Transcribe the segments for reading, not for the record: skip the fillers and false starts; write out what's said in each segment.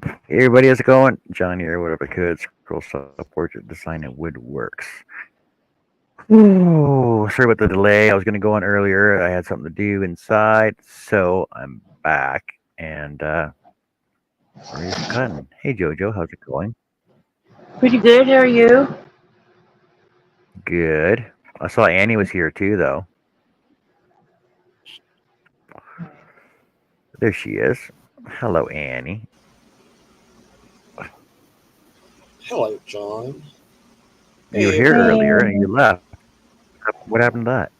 Hey everybody, how's it going? John here, whatever could. Scroll Style Portrait Design and Woodworks. Ooh, sorry about the delay. I was going to go on earlier. I had something to do inside, so I'm back and ready for cutting. Hey Jojo, how's it going? Pretty good. How are you? Good. I saw Annie was here too, though. There she is. Hello, Annie. Hello, John. You were Hey, here everybody. earlier and And you left. What happened to that?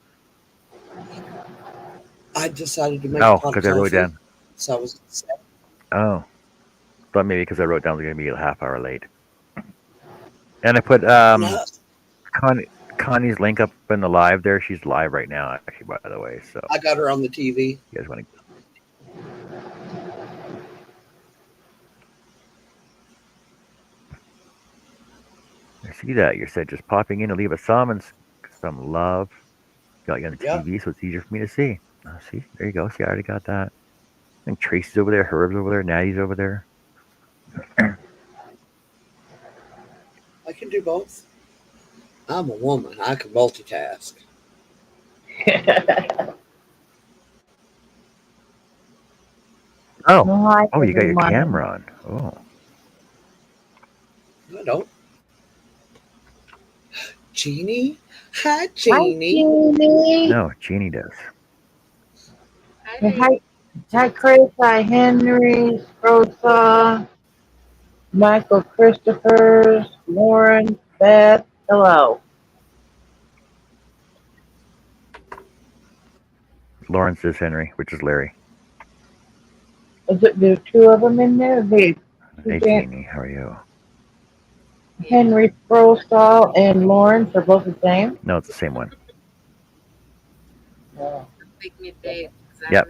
I decided to make Oh, pot because I wrote coffee, down. so I was upset. Oh, thought maybe because I wrote down we're going to be a half hour late. And I put No, Connie, Connie's link up in the live there. She's live right now, actually, by the way. So I got her on the TV. you guys want to I see that. You said just popping in to leave a thumb and some love. Got you on the Yep, TV, so it's easier for me to see. See, there you go. See, I already got that. I think Tracy's over there, Herb's over there, Natty's over there. I can do both. I'm a woman. I can multitask. Oh, hi, oh, you got your everyone. camera on. Oh, I don't. Jeannie? Hi, Hi, Jeannie. Jeannie. no, Jeannie does. And hi, Chris. Hi, Henry, Rosa, Michael, Christopher, Lauren, Beth. Hello. Lawrence is Henry, which is Larry. Is it there two of them in there? The Hey, Dan- Jeannie, how are you? Henry Frostal and Lawrence are both the same. No, it's the same one. Yeah. Yep.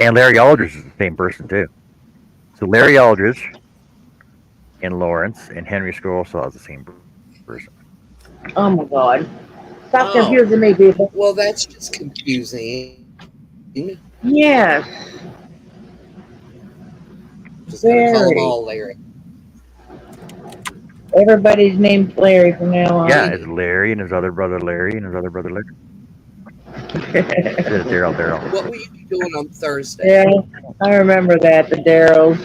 And Larry Aldridge is the same person, too. So Larry Aldridge and Lawrence and Henry Scrollsaw is the same person. Oh my God. Stop Oh, confusing me, people. well, that's just confusing. Yes, Just gonna call them very. all Larry. Everybody's named Larry from now Yeah, on. it's Larry and his other brother Larry and his other brother Larry. Instead of Daryl. What will you be doing on Thursday? Yeah, I remember that, the Darrows.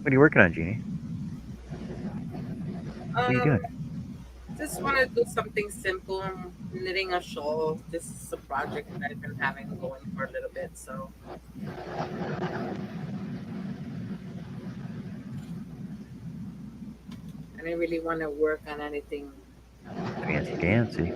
What are you working on, Jeannie? What are you doing? Fancy dancy.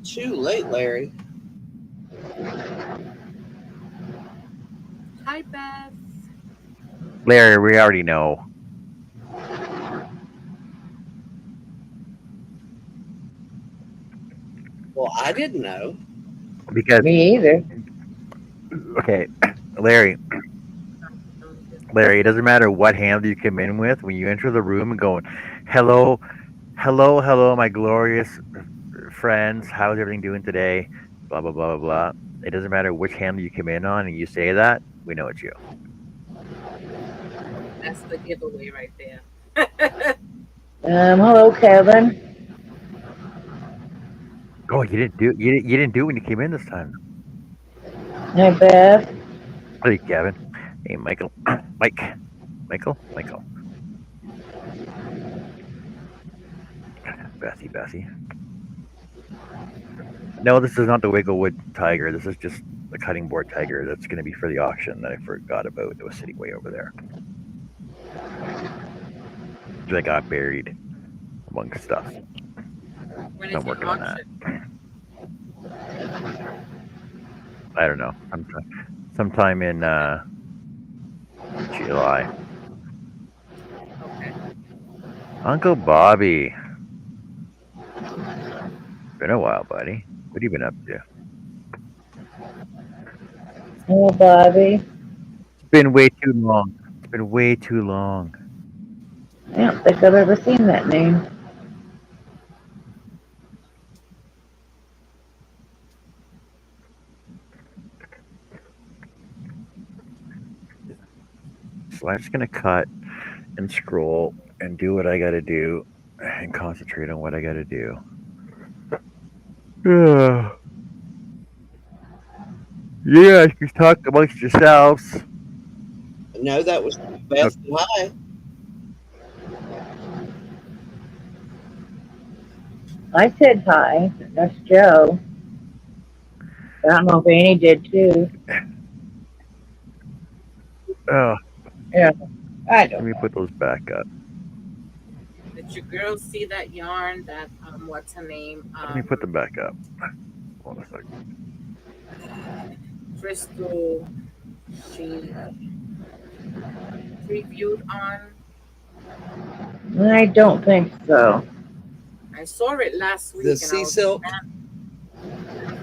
'Too late, Larry. Larry, we already know. Well, I didn't know. Because, Me either. okay, Larry, Larry, it doesn't matter what handle you come in with. When you enter the room and going, hello, hello, my glorious friends, how's everything doing today? Blah, blah, blah, blah, blah. It doesn't matter which handle you come in on and you say that, we know it's you. Hello, Kevin. Oh, you didn't do it when you came in this time. Hi, Beth. Hey, Kevin. Hey, Michael. Mike. Michael. Bessie. No, this is not the Wigglewood Tiger. This is just the cutting board Tiger that's going to be for the auction that I forgot about. It was sitting way over there. That got buried among stuff. So I'm working on that. I don't know. Sometime in July. Uncle Bobby. Been a while, buddy. What have you been up to? Hello, Bobby. It's been way too long. It's been way too long. I don't think I've ever seen that name. So I'm just gonna cut and scroll and do what I gotta do and concentrate on what I gotta do. Yeah. Yeah, you talk amongst yourselves. No, that was Beth and Hi. I said hi. That's Joe. I don't know if Annie did too. Oh, Yeah, I let don't me know. put those back up. Did your girls see that yarn that what's her name? Let me put them back up. Hold on a second. Crystal she previewed on. I don't think so. I saw it last The week and I sea was silk. I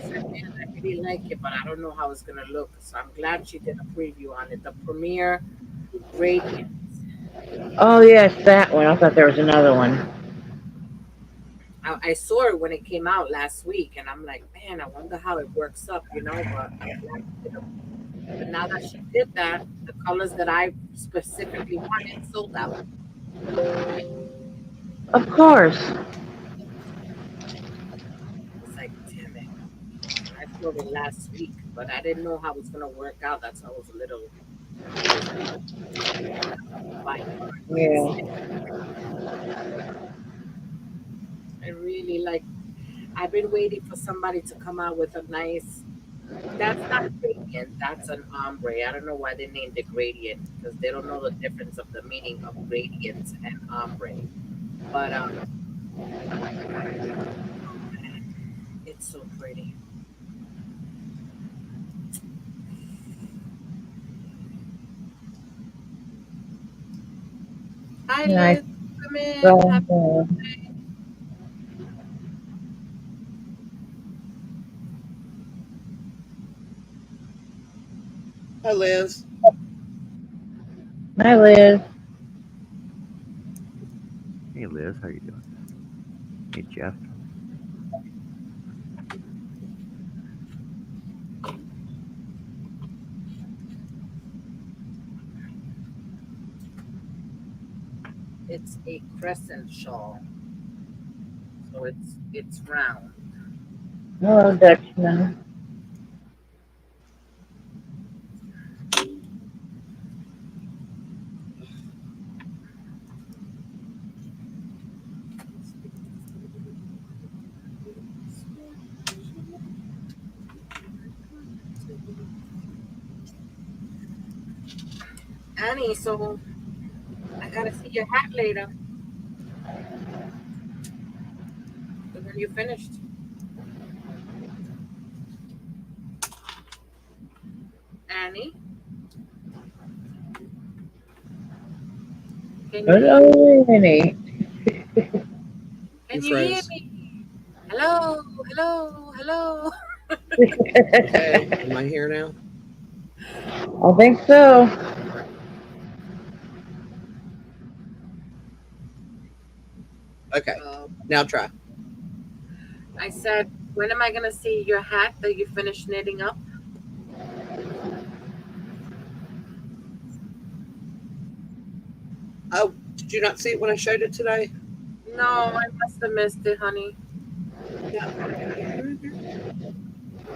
said, man, I really like it, but I don't know how it's gonna look. So I'm glad she did a preview on it. The Premier Radiant. Oh yes, that one. I thought there was another one. I saw it when it came out last week, and I'm like, man, I wonder how it works up, But I'm glad she did but now that she did that, the colors that I specifically wanted sold out. Of course. I was like, damn it. And I saw it last week, but I didn't know how it was gonna work out. That's why I was a little hesitant to buy Yeah. I really like. I've been waiting for somebody to come out with a nice. That's not gradient. That's an ombre. I don't know why they named it gradient because they don't know the difference of the meaning of gradient and ombre. But oh man, it's so pretty. Hi Nice. Liz, come in. Happy So, birthday. Hi, Liz. hi Liz. Hey Liz, how you doing? Hey Jeff. It's a crescent shawl, so it's round. Hello, Dutchman. Annie, so I gotta see your hat later. When you finished. Annie, can you hear me? Hello, Annie. You Can you hear froze. me? Hello, hello, hello. Okay, am I here now? I think so. Okay, now try. I said, when am I gonna see your hat that you finished knitting up? Oh, did you not see it when I showed it today? No, I must have missed it, honey. Yeah.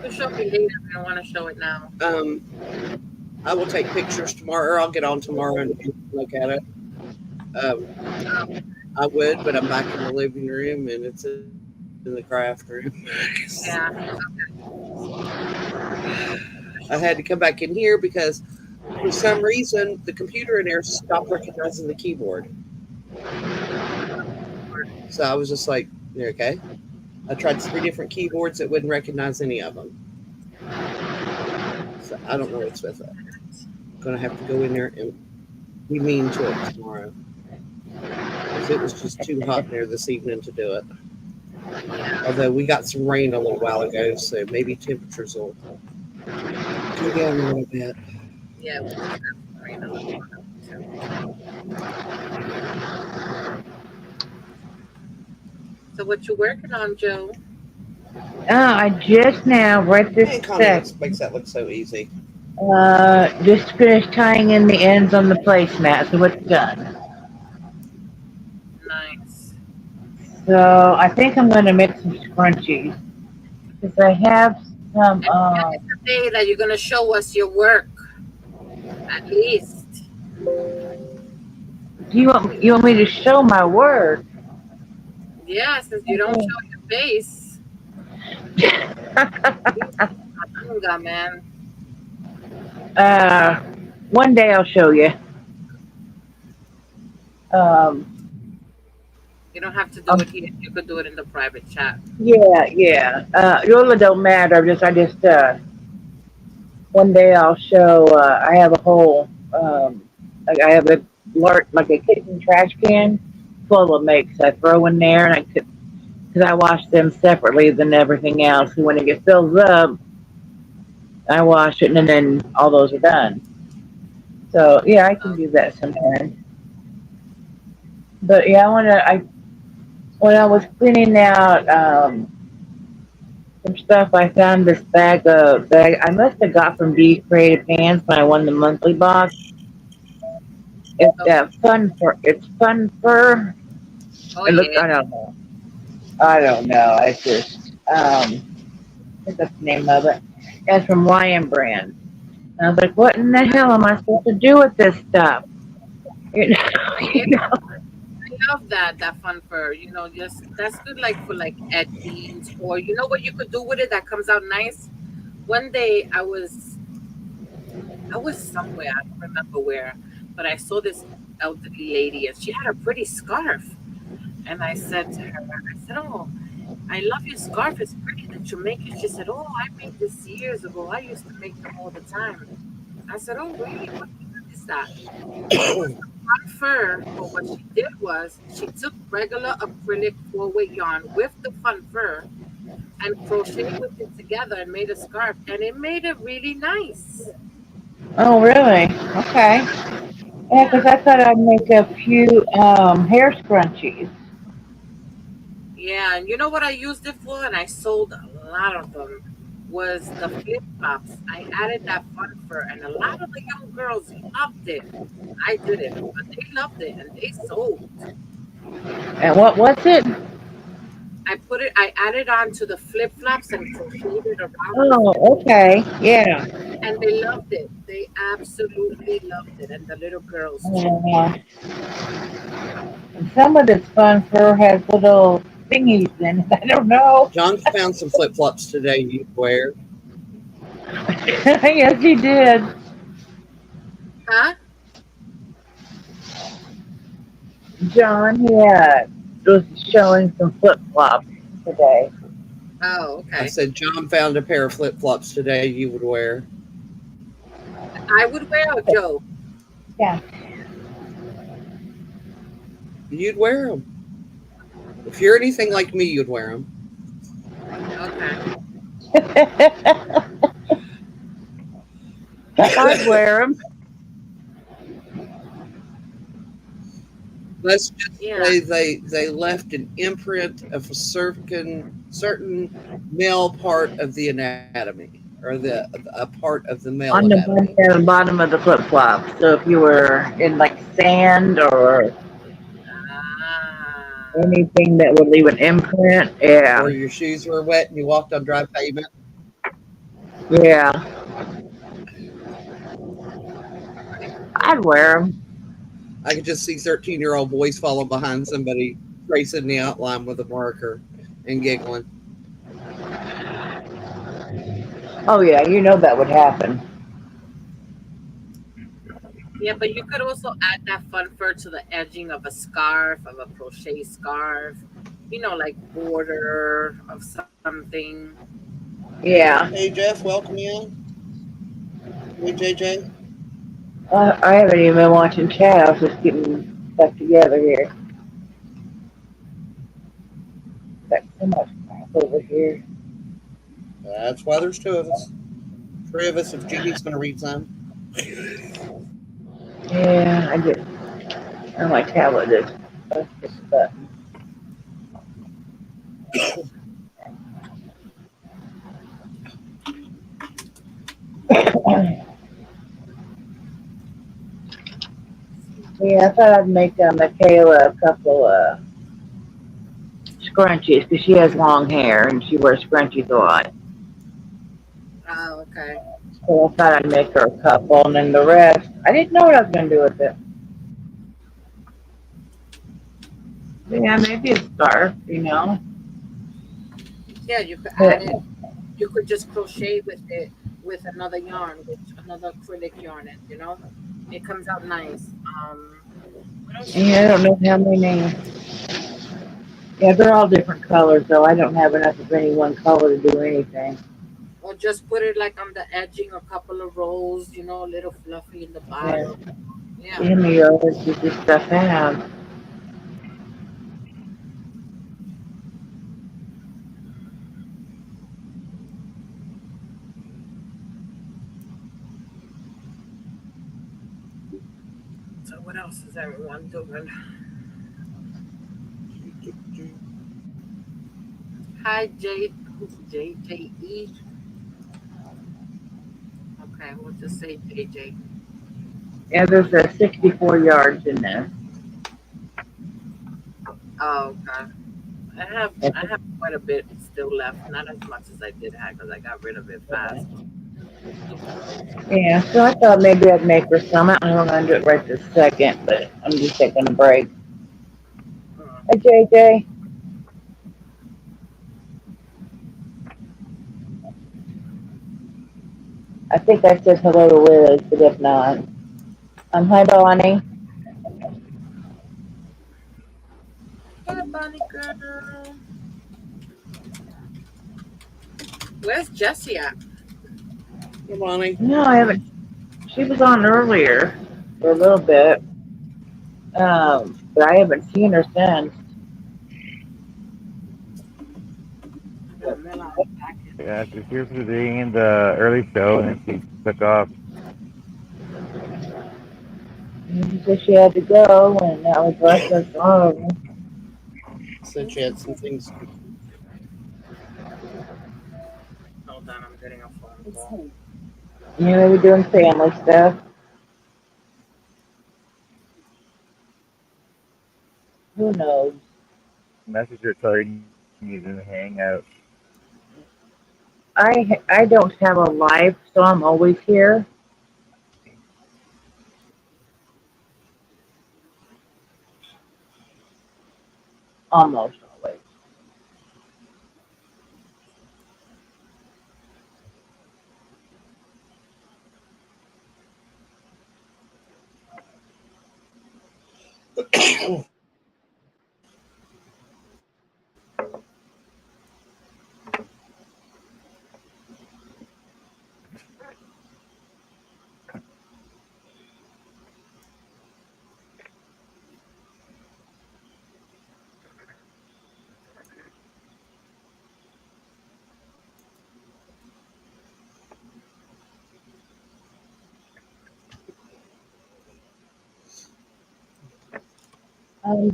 You show me later if you don't want to show it now. I will take pictures tomorrow, or I'll get on tomorrow and look at it. Um, I would, but I'm back in the living room and it's in the craft room. Yeah. I had to come back in here because for some reason the computer in there stopped recognizing the keyboard. So I was just like, okay. I tried 3 different keyboards that wouldn't recognize any of them. So I don't know what's with it. I'm gonna have to go in there and be mean to it tomorrow. Because it was just too hot in there this evening to do it. Although we got some rain a little while ago, so maybe temperatures will go down a little bit. Yeah, we just got some rain a little while too. So what you working on, Joe? I just now, right this And Connie sec, makes that look so easy. just finished tying in the ends on the placemat, so it's done. Nice. So I think I'm gonna make some scrunchies because I have some. And when is the day that you're gonna show us your work? At least. You want me to show my work? Yeah, since you don't show your face. Manga, man. uh, one day I'll show you. Um, You don't have to do um, it here. You could do it in the private chat. yeah. Yola don't matter. One day I'll show. I have a whole. Like I have a like a kitchen trash can full of makes I throw in there, and because I wash them separately than everything else. And when it gets filled up, I wash it, and then all those are done. So yeah, I can do that sometimes. But yeah, I when I was cleaning out some stuff, I found this bag I must have got from D Creative Hands when I won the monthly box. It's Oh, fun fur. It's fun fur. oh It looks. yeah. I don't know. I don't know. It's just what's the name of it? It's from Lion Brand. And I was like, what in the hell am I supposed to do with this stuff? You know, Yeah, you know. I love that fun fur. Just that's good like for like edgings, or you know what you could do with it that comes out nice. One day I was somewhere, I don't remember where, but I saw this elderly lady and she had a pretty scarf. And I said to her, I said, "Oh, I love your scarf. It's pretty that you make it." She said, "Oh, I made this years ago. I used to make them all the time." I said, "Oh, really? What is that?" It was the fun fur, but what she did was she took regular acrylic 4-way yarn with the fun fur and crocheted with it together and made a scarf, and it made it really nice. Oh, really? Okay. Yeah, because Yeah, I thought I'd make a few hair scrunchies. yeah. And you know what I used it for? And I sold a lot of them. Was the flip flops. I added that fun fur, and a lot of the young girls loved it. I didn't, but they loved it and they sold. And what was it? I added on to the flip flops and crocheted around the flip, Oh, okay. Yeah. and they loved it. They absolutely loved it, and the little girls too. Uh, and some of this fun fur has little thingies in it. I don't know. John found some flip flops today you'd wear. Yes, he did. Huh? John, was showing some flip flops today. Oh, I okay. said John found a pair of flip flops today you would wear. I would wear a Joe. Yeah. You'd wear them. If you're anything like me, you'd wear them. Okay. I'd wear them. Let's just Yeah. say they left an imprint of a certain male part of the anatomy, or a part of the male On the anatomy. bottom of the flip flops. So if you were in like sand or Ah. anything that would leave an imprint, Or yeah. your shoes were wet and you walked on dry pavement. Yeah. I'd wear them. I could just see 13-year-old boys following behind somebody, tracing the outline with a marker and giggling. Oh, yeah, you know that would happen. Yeah, but you could also add that fun fur to the edging of a scarf, of a crochet scarf. Like border of something. Yeah. Hey Jeff, welcome in. Hey JJ. I haven't even been watching chat. I was just getting stuff together here. Got so much crap over here. That's why there's two of us. Three of us if Judy's going to read some. Yeah, I just. Oh, my tablet is. Let's just button. Yeah, I thought I'd make Michaela a couple scrunchies because she has long hair and she wears scrunchies a lot. Oh, okay. So I thought I'd make her a couple, and then the rest, I didn't know what I was going to do with it. But yeah, maybe a scarf, you know. Yeah, you could add But it. You could just crochet with it with another yarn, with another acrylic yarn, and it comes out nice. What else you yeah, could I do? don't know how many. Yeah, they're all different colors, though. I don't have enough of any one color to do anything. Or just put it like on the edging, a couple of rows, a little fluffy in the Yeah, bottom. Yeah. give me yours. Does this stuff have? So what else is everyone doing? Hi, JJE. Okay, we'll just say JJ. Yeah, there's 64 yards in this. Oh, okay. I have That's I have quite a bit still left. Not as much as I did have because I got rid of it fast. okay. Yeah, so I thought maybe I'd make her some. I don't want to do it right this second, but I'm just taking a break. Mm. Hey, JJ. I think I said hello to Liz, but if not, hi, Bonnie. Hey, bunny girl. Where's Jessie at? Hey, Bonnie. No, I haven't. She was on earlier for a little bit, but I haven't seen her since. I gotta mail out a package. Yeah, she's here for the early show, and then she took off. She said she had to go, and that was less than all. Said she had some things. Hold on, I'm getting a phone call. You know, we're doing family stuff. Who knows? Message her telling you to hang out. I don't have a life, so I'm always here. Almost always.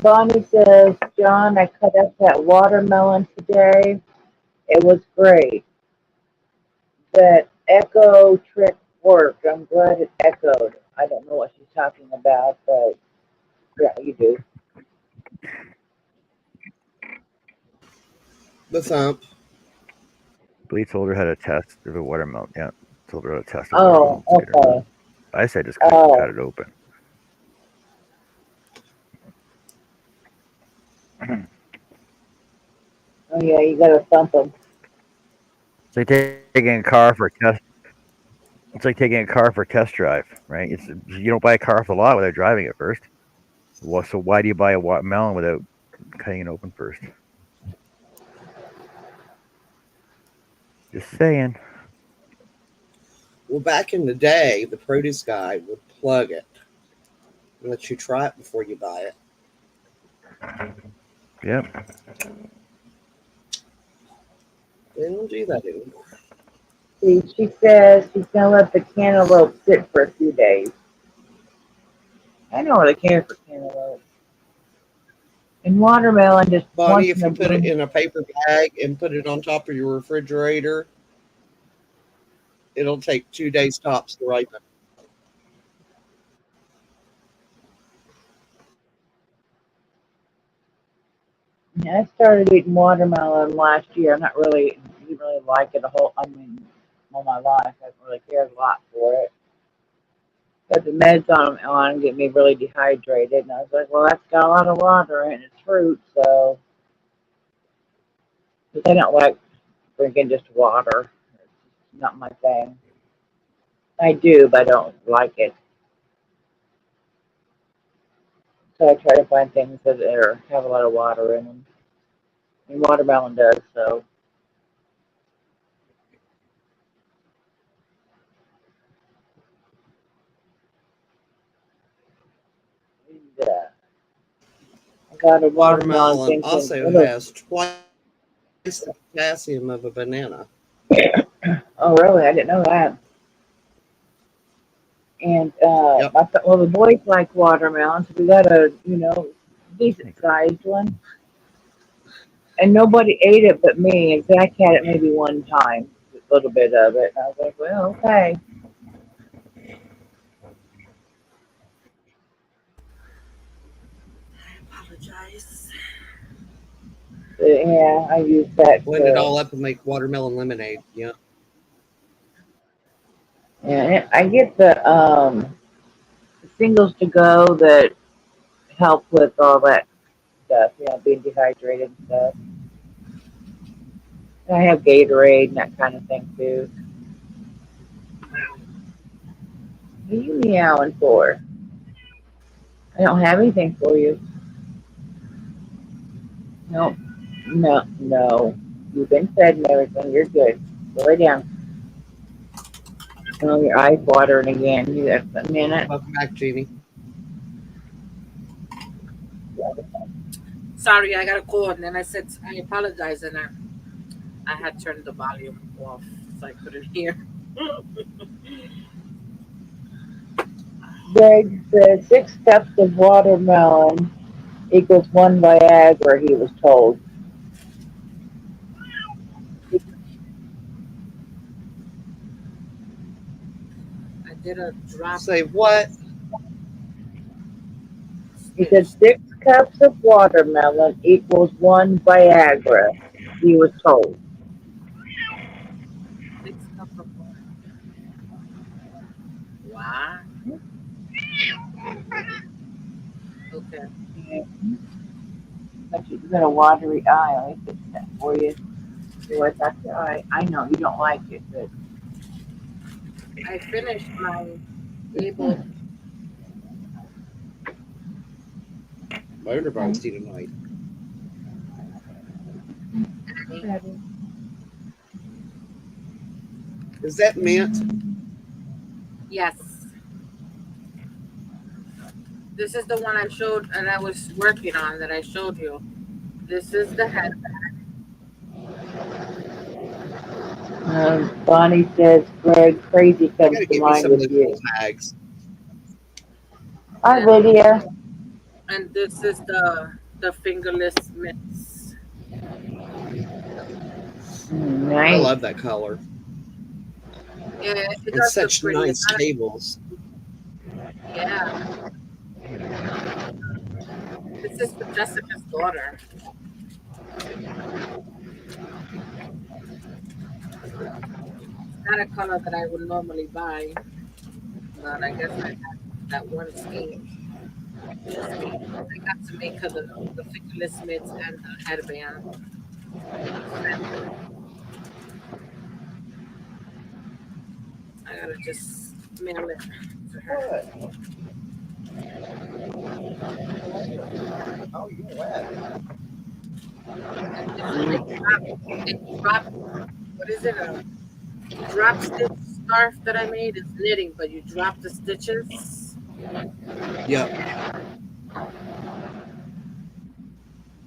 Bonnie says, John, I cut up that watermelon today. It was great. That echo trick worked. I'm glad it echoed. I don't know what she's talking about, but yeah, you do. The thump. Lee told her how to test the watermelon. Yeah, told her how to test the Oh, watermelon to get her. okay. I said just cut Oh, it open. oh yeah, you gotta thump them. It's like taking a car for a test. It's like taking a car for a test drive, right? You don't buy a car off the lot without driving it first. Well, so why do you buy a watermelon without cutting it open first? Just saying. Well, back in the day, the produce guy would plug it and let you try it before you buy it. Yep. They don't do that anymore. See, she says she's gonna let the cantaloupe sit for a few days. I know what I care for cantaloupe. And watermelon just Bonnie, once if in a you put it blue. in a paper bag and put it on top of your refrigerator, it'll take 2 days tops to ripen. Yeah, I started eating watermelon last year. I'm not really didn't really like it a whole. I mean, all my life I haven't really cared a lot for it. But the meds on get me really dehydrated, and I was like, well, that's got a lot of water in it. It's fruit, so but I don't like drinking just water. It's not my thing. I do, but I don't like it. So I try to find things that have a lot of water in them. And watermelon does, so. And, I got a watermelon Watermelon thinking also it'll. has twice the potassium of a banana. Oh, really? I didn't know that. And Yep. well, the boys like watermelon, so we got a decent sized one. And nobody ate it but me. And Zach had it maybe one time, a little bit of it. And I was like, well, okay. Apologize. But, yeah, I used that Blend it to. all up and make watermelon lemonade. Yep. Yeah, I get the singles to go that help with all that stuff, being dehydrated and stuff. And I have Gatorade and that kind of thing too. What are you meowing for? I don't have anything for you. No, no, no. You've been fed and everything. You're good. Go lay down. Oh, your eyes watering again. You got a minute. Welcome back, Jeannie. Sorry, I got a call, and then I said I apologize, and I had turned the volume off so I couldn't hear. Greg said 6 cups of watermelon equals 1 Viagra, he was told. I did a drop. Say what? He said 6 cups of watermelon equals 1 Viagra, he was told. 6 cups of water. Wow. Okay. Yeah. But you got a watery eye. Let me fix that for you. See what's that your eye? I know you don't like it, but I finished my able. Motorbike tea tonight. Is that mint? Yes. This is the one I showed and I was working on that I showed you. This is the head. Bonnie says, Greg, crazy I comes gotta to get me mind some of with those you. little tags. Hi, Lydia. And this is the fingerless mitts. I Nice. love that color. Yeah, it And does look such pretty. nice tables. Yeah. This is for Jessica's daughter. It's not a color that I would normally buy, but I guess I had that one scheme. Just me. I got to make her the fingerless mitts and the headband. I gotta just mail it to her. Oh, you're wet. And this is a drop, what is it? A drop stitch scarf that I made. It's knitting, but you drop the stitches. Yep.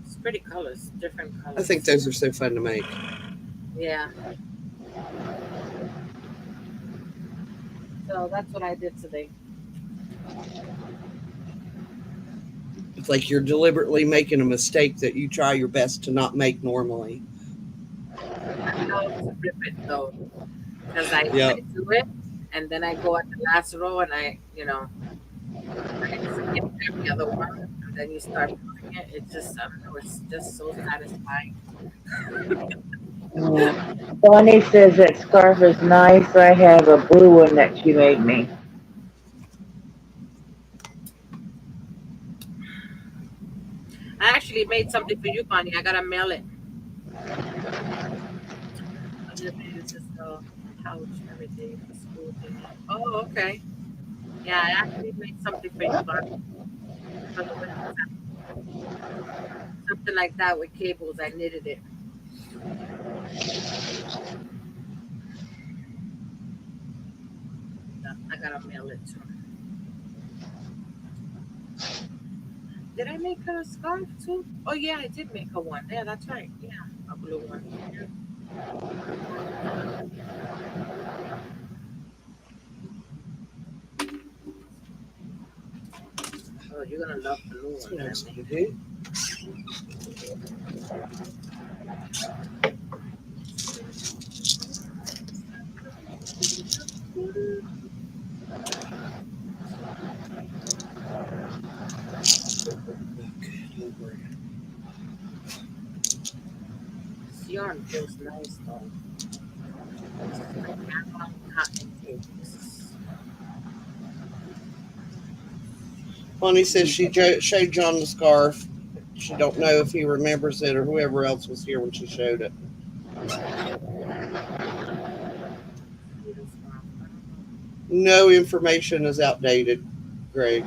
It's pretty colors, different I think colors. those are so fun to make. Yeah. So that's what I did today. It's like you're deliberately making a mistake that you try your best to not make normally. I love to rip it though, because I Yep. do it, and then I go at the last row, and I skip every other one, and then you start putting it. It just, I don't know, it's just so satisfying. Bonnie says that scarf is nice. I have a blue one that she made me. I actually made something for you, Bonnie. I gotta mail it. I'm gonna use this pouch every day for school thing. Oh, okay. Yeah, I actually made something for you, Bonnie, for the winter time. Something like that with cables. I knitted it. Yeah, I gotta mail it to her. Did I make her a scarf too? Oh yeah, I did make her one. Yeah, that's right. Yeah, a blue one. Oh, you're gonna love the new That's one what I that I was made. going to do. Okay, don't worry. This yarn feels nice though. This is like nylon cotton. This Bonnie says she showed John the scarf. She don't know if he remembers it or whoever else was here when she showed it. is scarf. I don't know. No information is outdated, Greg.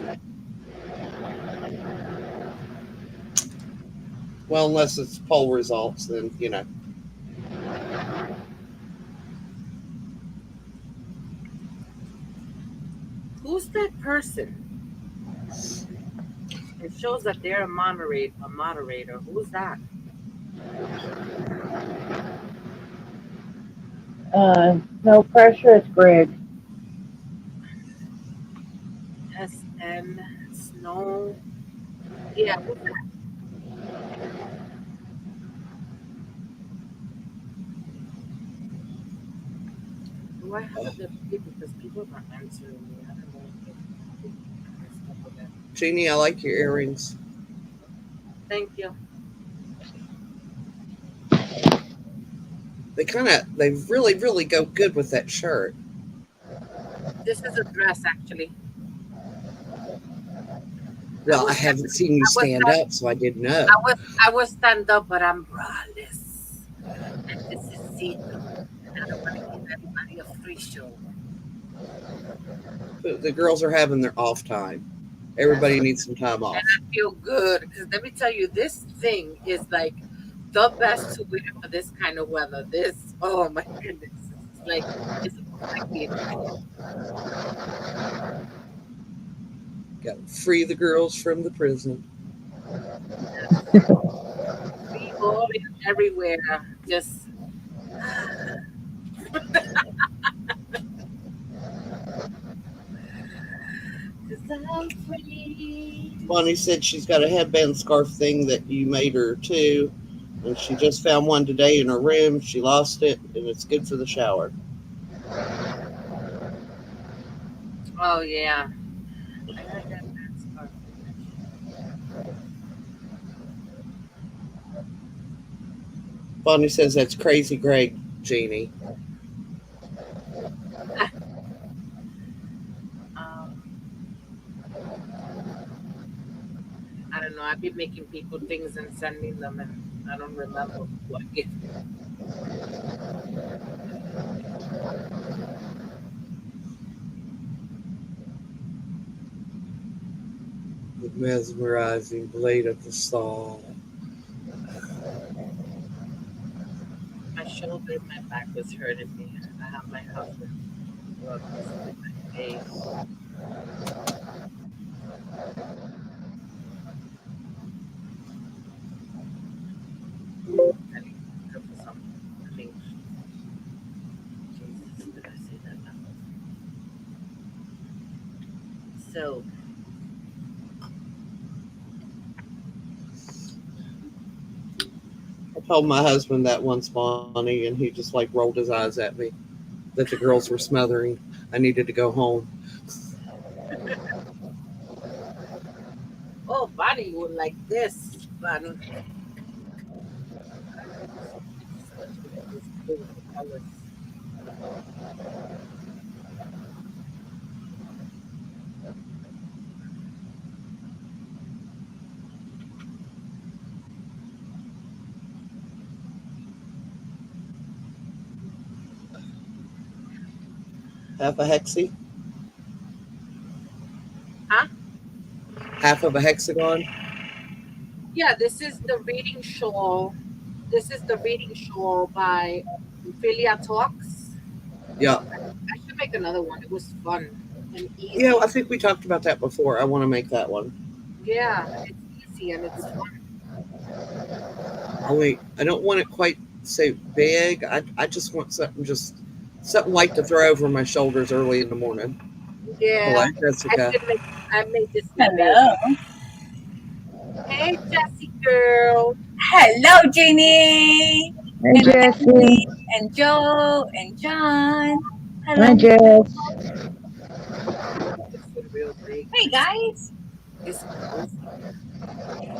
Well, unless it's poll results, then Who's that person? It shows that they're a moderator. A moderator. Who's that? No pressure. It's Greg. SN Snow. Yeah. Who's that? Do I have a good feed because people are not answering me? I don't know if they messed up with that. Jeannie, I like your earrings. Thank you. They really, really go good with that shirt. This is a dress actually. I Well, I was haven't seen you I was stand up, so I didn't know. I was stand up, but I'm braless, and this is see through, and I don't want to give anybody a free show. The girls are having their off time. That's Everybody right. needs some time And off. I feel good because let me tell you, this thing is like the best to wear for this kind of weather. This, oh my goodness, it's like it's almost like being cold. Got to free the girls from the prison. Free ball everywhere. Just, 'cause I'm free. Bonnie said she's got a headband scarf thing that you made her too, and she just found one today in her room. She lost it, and it's good for the shower. Oh yeah, I got that scarf connection. Bonnie says that's crazy, Greg, Jeannie. Um, I don't know. I've been making people things and sending them, and I don't remember who I gave. The mesmerizing blade of the saw. My shoulder and my back was hurting me. I have my husband rub this in my face. I need to look for some. I think, Jesus, did I say that loud? So, told my husband that once, Bonnie, and he just like rolled his eyes at me that the girls were smothering. I needed to go home. Oh, Bonnie would like this, Bonnie. This blue colors. Half a hexie, Huh? half of a hexagon. Yeah, this is the reading shawl. This is the reading shawl by Philia Talks. Yeah, I should make another one. It was fun and easy. yeah. I think we talked about that before. I want to make that one. Yeah, it's easy and it's fun. Only I don't want it quite so big. I just want something light to throw over my shoulders early in the morning. Yeah, Hello, Jessica. I made this. Hello. Hey, Jessie girl. Hello, Jeannie. Hey, Jesse. And Joe and John. Hi, Hello. Jess. It's real big. Hey, guys. It's cozy.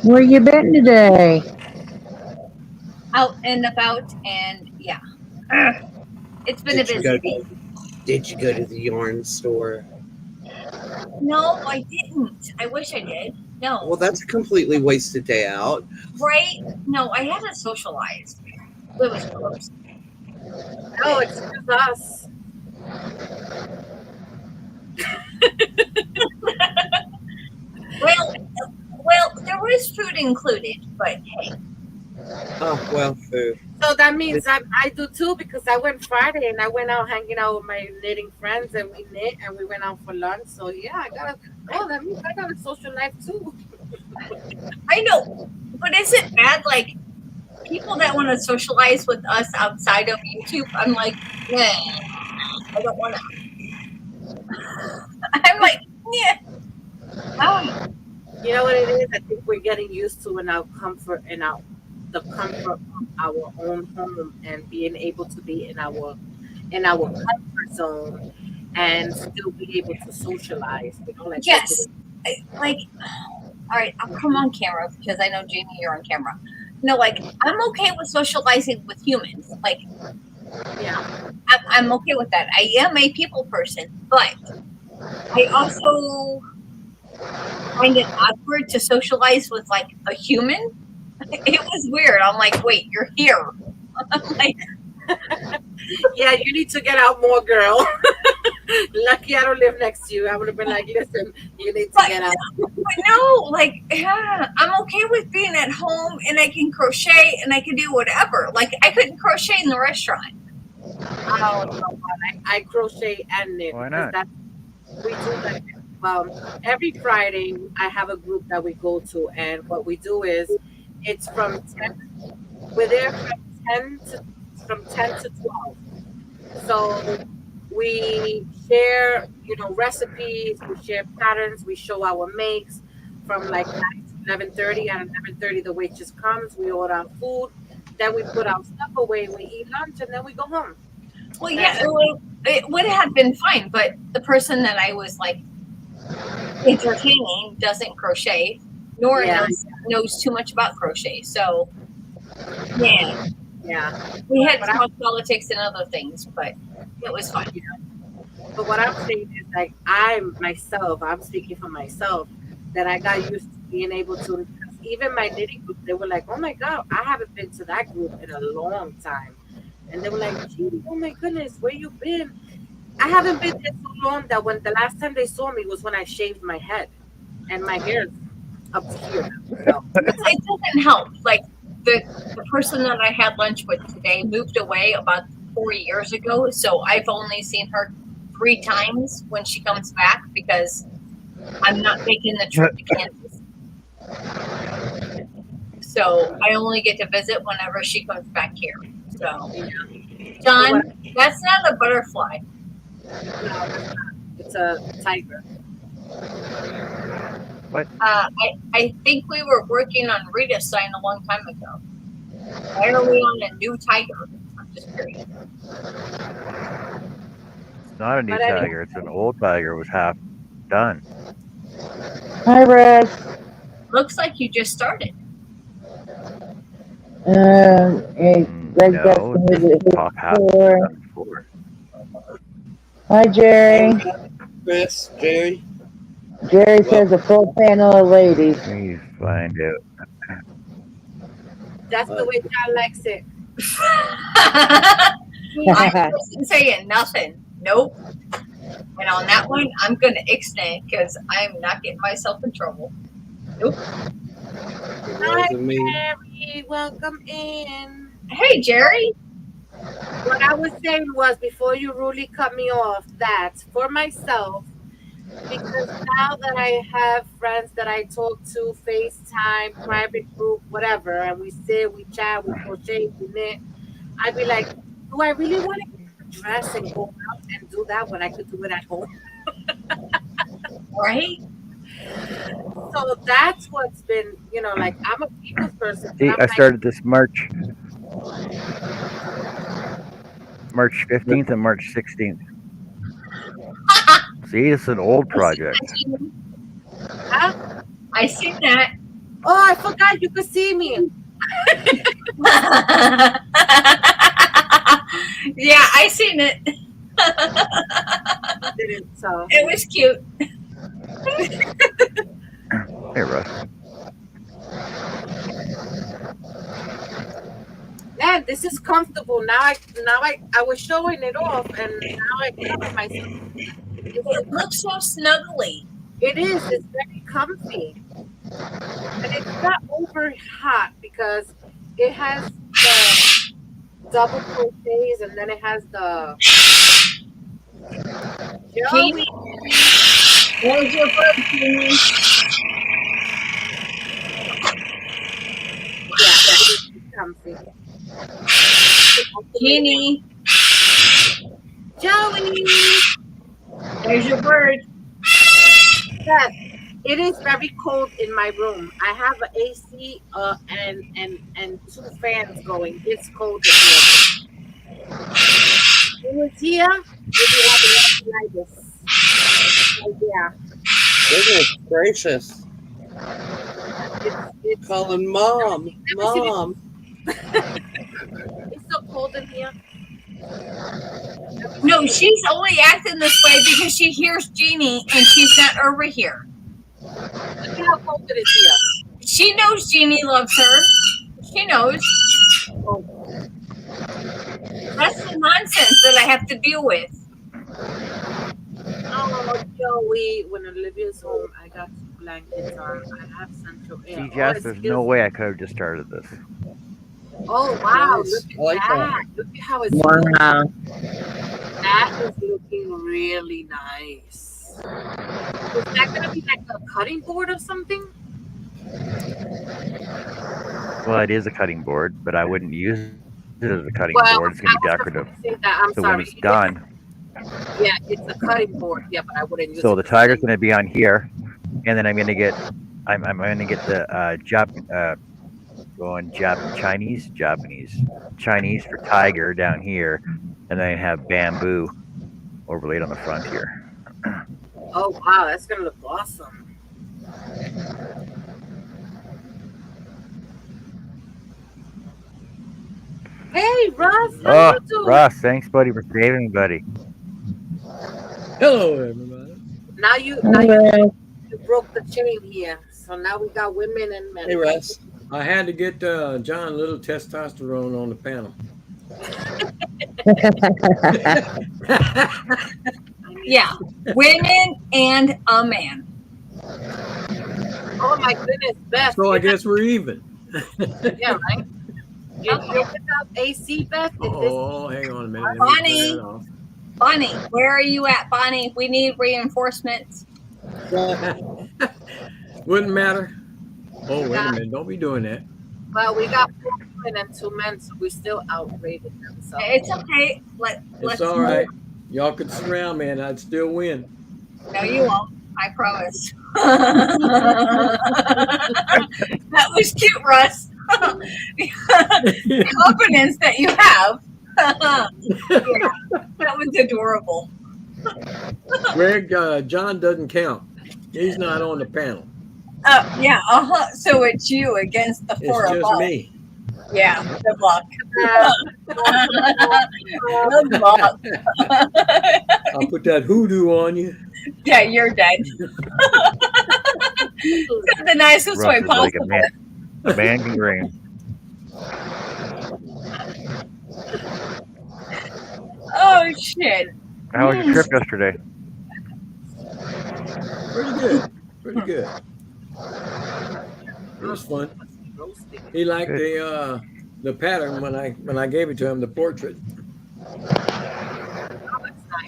Where you been today? Out and about, and yeah. It's been a Did you busy go? week. Did you go to the yarn store? No, I didn't. I wish I did. No. Well, that's a completely wasted day out. Right? No, I haven't socialized. It was gross. No, it's just us. Well, there was food included, but hey. Oh well, food. So that means I do too because I went Friday and I went out hanging out with my knitting friends and we knit and we went out for lunch. So yeah, that means I got a social life too. I know, but is it bad? Like, people that want to socialize with us outside of YouTube, I'm like, yeah, I don't want to. I'm like, yeah. You know what it is? I think we're getting used to the comfort of our own home and being able to be in our comfort zone and still be able to socialize. You know, like Yes. Like, all right, I'll come on camera because I know Jamie, you're on camera. No, like, I'm okay with socializing with humans. Like, yeah, I'm okay with that. I am a people person, but I also find it awkward to socialize with like a human. It was weird. I'm like, wait, you're here. I'm like, yeah. You need to get out more, girl. Lucky I don't live next to you. I would have been like, listen, you need to get out. but no, like, yeah, I'm okay with being at home and I can crochet and I can do whatever. Like, I couldn't crochet in the restaurant. Oh, no, I crochet and knit. Why because not? We do that. Every Friday I have a group that we go to, and what we do is it's from 10. We're there from 10 to 12. So we share, recipes. We share patterns. We show our makes from like 9 to 11:30. At 11:30, the waitress comes. We order our food. Then we put our stuff away. We eat lunch, and then we go home. Well, yeah, it would have been fine, but the person that I was like entertaining doesn't crochet, nor Yeah. knows too much about crochet. So, yeah, Yeah. we had But to talk politics and other things, but it was fun. But what I'm saying is, like, I'm speaking for myself, that I got used to being able to, because even my knitting group, they were like, oh my God, I haven't been to that group in a long time. And they were like, Judy, oh my goodness, where you been? I haven't been there so long that when the last time they saw me was when I shaved my head and my hair is up to here. So, It doesn't help. Like, the person that I had lunch with today moved away about 4 years ago, so I've only seen her 3 times when she comes back because I'm not making the trip to Kansas. So I only get to visit whenever she comes back here. So, John, that's not a butterfly. no, it's a tiger. I think we were working on Rita sign a long time ago. Why are we on a new Tiger? I'm just curious. It's not a new But anyway. Tiger. It's an old Tiger. It was half done. Hi, Russ. Looks like you just started. Hey, Greg got No, some this of is it top half before. done before. Hi, Jerry. Chris, Jerry. Jerry says a full panel of ladies. Please find out. That's the way John likes it. I wasn't saying nothing. Nope. And on that one, I'm going to ixnay because I'm not getting myself in trouble. Nope. Hi, It wasn't me. Jerry. Welcome in. Hey, Jerry. What I was saying was, before you really cut me off, that for myself, because now that I have friends that I talk to, FaceTime, private group, whatever, and we sit, we chat, we crochet, we knit, I'd be like, do I really want to dress and go out and do that when I could do it at home? Right? So that's what's been, like, I'm a people's person. See, I'm I like, started this March 15th and March 16th. See, it's an old project. huh? I seen that. Oh, I forgot you could see me. Yeah, I seen it. Didn't, so. It was cute. Hey, Russ. Man, this is comfortable. Now I was showing it off, and now I cover myself. It looks so snuggly. It is. It's very comfy, and it's not over hot because it has the double crochets, and then it has the. Jamie, where's your bird, Jamie? Yeah, it's comfy. Jeannie, Joey. there's your bird. Yes, it is very cold in my room. I have an AC and two fans going. It's cold in here. It was here. We'll be having it like this. So, yeah, Goodness gracious. it's Calling mom. Mom. it's so cold in here. No, she's only acting this way because she hears Jeannie and she's not over here. Look at how cold it is here. She knows Jeannie loves her. She knows. Oh, That's the nonsense that I have to deal with. oh, Joey, when Olivia's home, I got blankets on. I have central air. See, Oh, Jess, it's there's no beautiful. way I could have just started this. Oh, wow. Nice. Look I at like that. that. Look at how it's Wow. That is looking really nice. Is that going to be like a cutting board or something? Well, it is a cutting board, but I wouldn't use it as a cutting Well, board. It's going to be I was decorative. gonna say that. I'm So sorry. when it's done, Yeah, it's a cutting board. Yeah, but I wouldn't use so it. the tiger's going to be on here, and then I'm going to get the Chinese for tiger down here, and then I have bamboo overlaid on the front here. Oh, wow. That's going to look awesome. Hey, Russ. How Oh, you doing? Russ, thanks, buddy, for saving me, buddy. Hello, everybody. Now you Hello. broke the chain here. So now we got women and men. Hey, Russ. I had to get John a little testosterone on the panel. Yeah, women and a man. Oh, my goodness, Beth. So I guess we're even. Yeah, right? You're without AC, Beth? Oh, hang on a minute. Let me Bonnie. turn that off. Bonnie, where are you at, Bonnie? We need reinforcements. Wouldn't matter. Oh, wait a minute. Don't be doing that. Well, we got 4 women and 2 men, so we still outrated them. So. It's okay. Let's It's all right. Y'all could surround me and I'd still win. No, you won't. I promise. That was cute, Russ. the confidence that you have. Yeah, that was adorable. Greg, John doesn't count. He's not on the panel. Yeah, so it's you against the four It's of just us. me. Yeah, good luck. Good luck. I'll put that hoodoo on you. Yeah, you're dead. The nicest way Russ is like possible. a man can dream. Oh shit. How was your trip yesterday? Pretty good. Pretty good. It was fun. He liked the pattern when I gave it to him, the portrait.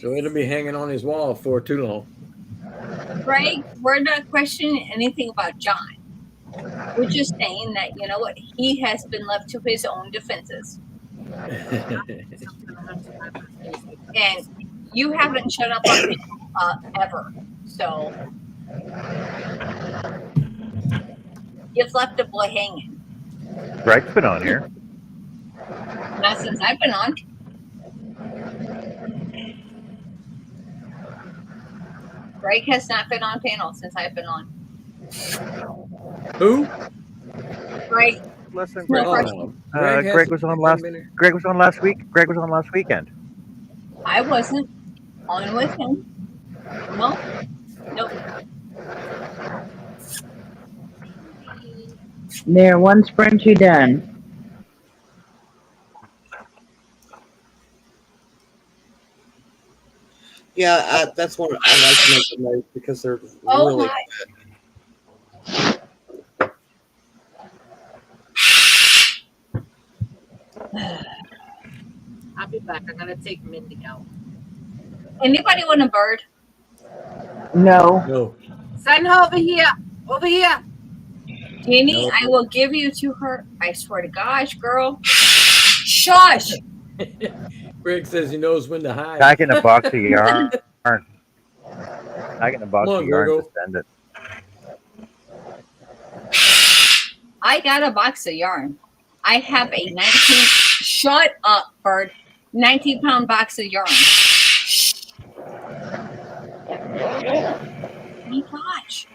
So it'll be hanging on his wall for too long. Greg, we're not questioning anything about John. We're just saying that, you know what, he has been left to his own defenses. And you haven't shut up on him ever. So you've left the boy hanging. Greg's been on here. Not since I've been on. Greg has not been on panel since I've been on. Who? Greg, Listen, No, Greg was on last. Greg was on last week. Greg was on last weekend. I wasn't on with him. No. Nope. There, one sprint you done. Yeah, that's what I like to make a note because they're Oh really my. I'll be back. I gotta take Mindy out. Anybody want a bird? No. No. Send her over here. Over here. Jeannie, No. I will give you to her. I swear to gosh, girl. Shush. Greg says he knows when to hide. I get a box of yarn. I get a box Come on, of yarn Virgo. to send it. I got a box of yarn. I have a 19. Shut up, bird. 19-pound box of yarn. Oh my gosh.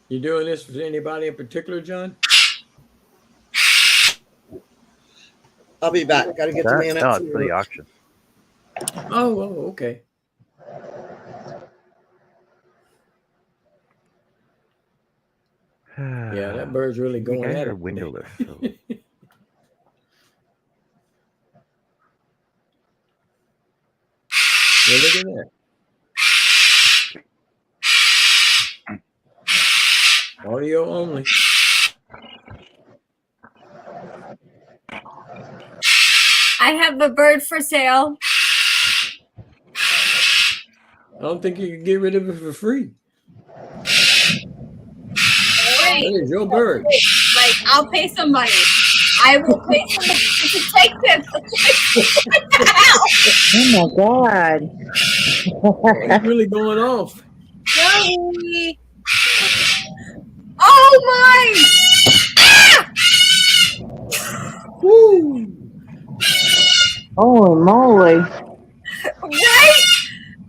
You doing this for anybody in particular, John? I'll be back. Got to get the man No, out. it's for the auction. Oh, okay. Yeah, that bird's really You going guys at are it. windowless. So. Yeah, look at that. Audio only. I have a bird for sale. I don't think you can get rid of it for free. Wait, That is your bird. like, I'll pay some money. I will pay somebody to take this. What the hell? Oh my God. It's really going off. Joey. Oh my! Ah! Woo! Holy moly. Right?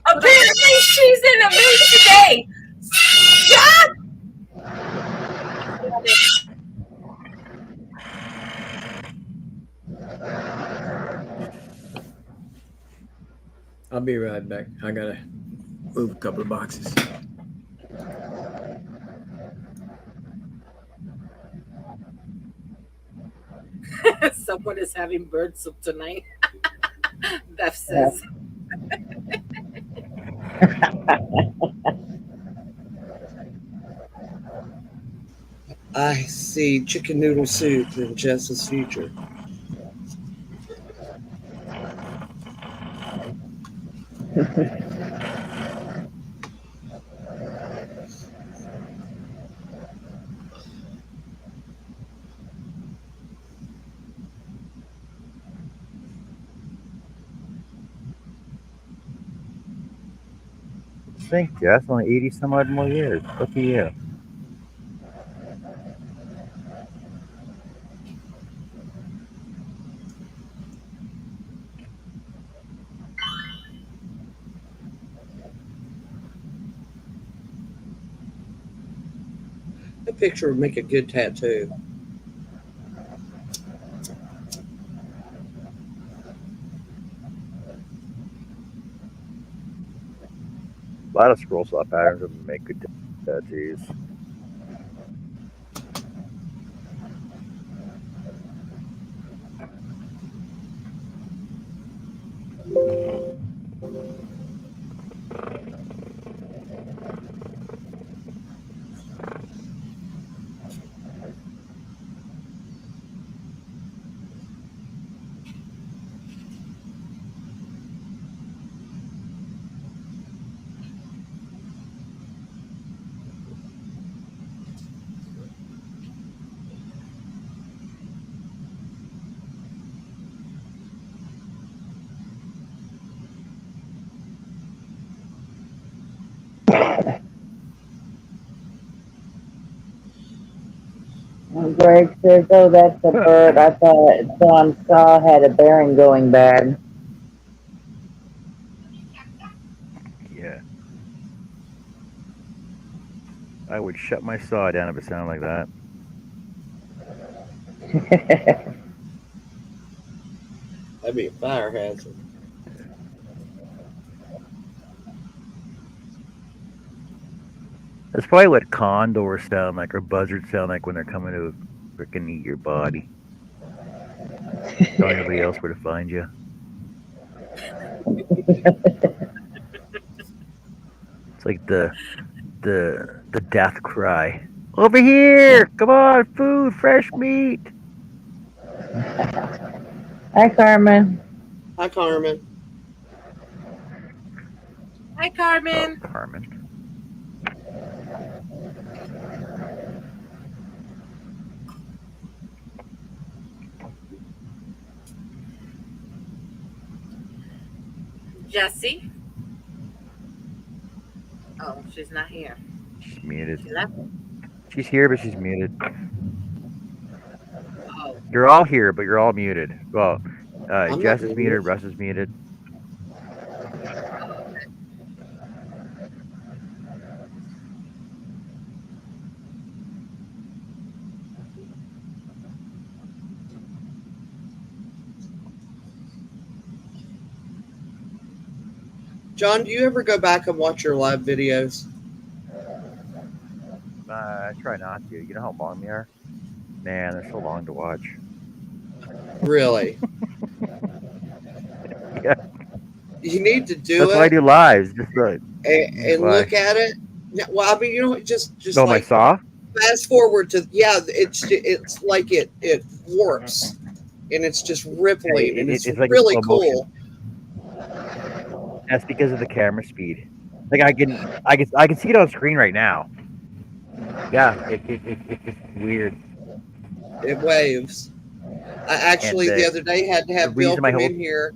Apparently she's in a mood today. Stop! I'll be right back. I gotta move a couple of boxes. Someone is having bird soup tonight. Beth says. I see chicken noodle soup in Jess's future. think, Jess? Only 80 some odd more years. Look at you. That picture would make a good tattoo. A lot of scroll saw patterns would make good tattoos. Greg says, "Oh, that's a bird. I thought John Saw had a bearing going bad." Yeah. I would shut my saw down if it sounded like that. That'd be a fire hazard. That's probably what condors sound like or buzzards sound like when they're coming to freaking eat your body. Telling everybody else where to find you. It's like the death cry. Over here! Come on, food, fresh meat. Hi, Carmen. Hi, Carmen. Hi, Carmen. Oh, Carmen. Jessie. Oh, she's not here. She's muted. She left. She's here, but she's muted. Oh, You're all here, but you're all muted. Well, I'm Jess not is muted. muted, Russ is muted. John, do you ever go back and watch your live videos? I try not to. You know how long they are? Man, they're so long to watch. Really? Yeah. You need to do That's it why I do lives. Just right. and Why? look at it. Yeah, well, I mean, you know, just No, like my saw? fast forward to it's like it warps and it's just rippling and it's It's like really slow motion. cool. That's because of the camera speed. Like I can see it on screen right now. Yeah, it's weird. It waves. I actually And the other day had to have the Bill reason my come whole- in here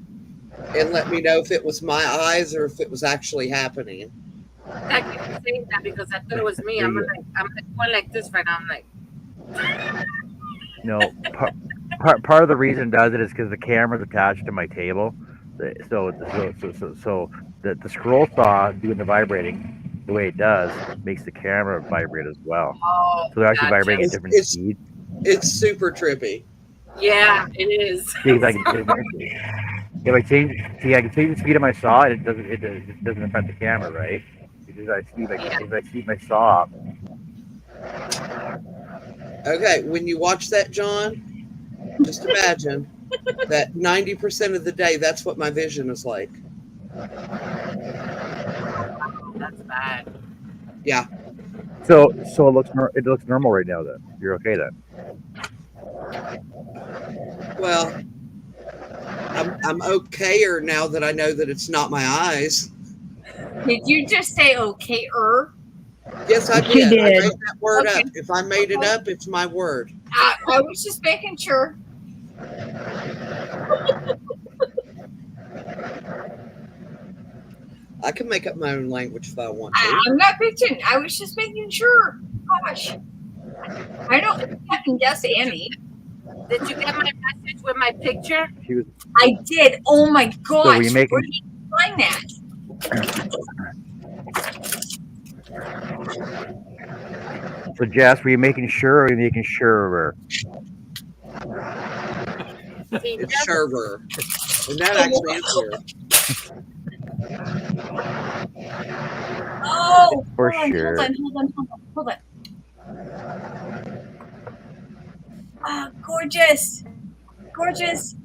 and let me know if it was my eyes or if it was actually happening. I keep saying that because I thought it was me. I'm going like this right now. I'm like, No, part of the reason it does it is because the camera's attached to my table. So the scroll saw doing the vibrating the way it does makes the camera vibrate as well. oh, So they're actually gotcha. vibrating at different It's- speeds. It's super trippy. Yeah, it is. Because I can, if I change, I can change the speed of my saw, and it doesn't affect the camera, right? Because if I speed my saw up, Okay, when you watch that, John, just imagine that 90% of the day, that's what my vision is like. That's bad. Yeah. so it looks normal right now. Then you're okay then. Well, I'm okayer now that I know that it's not my eyes. Did you just say okay-er? Yes, I She did. I did. made that word Okay. up. If I made it up, it's my word. I was just making sure. I can make up my own language if I want to. I'm not bitching. I was just making sure. Gosh. I don't second guess Annie. Did you get my message with my picture? She was I did. Oh my gosh. you making- Where did you find that? so Jess, were you making sure or were you making sure? See, It's Jess- Sherver. And that actually is weird. Oh, For hold on, sure. hold on. Ah, gorgeous. Gorgeous.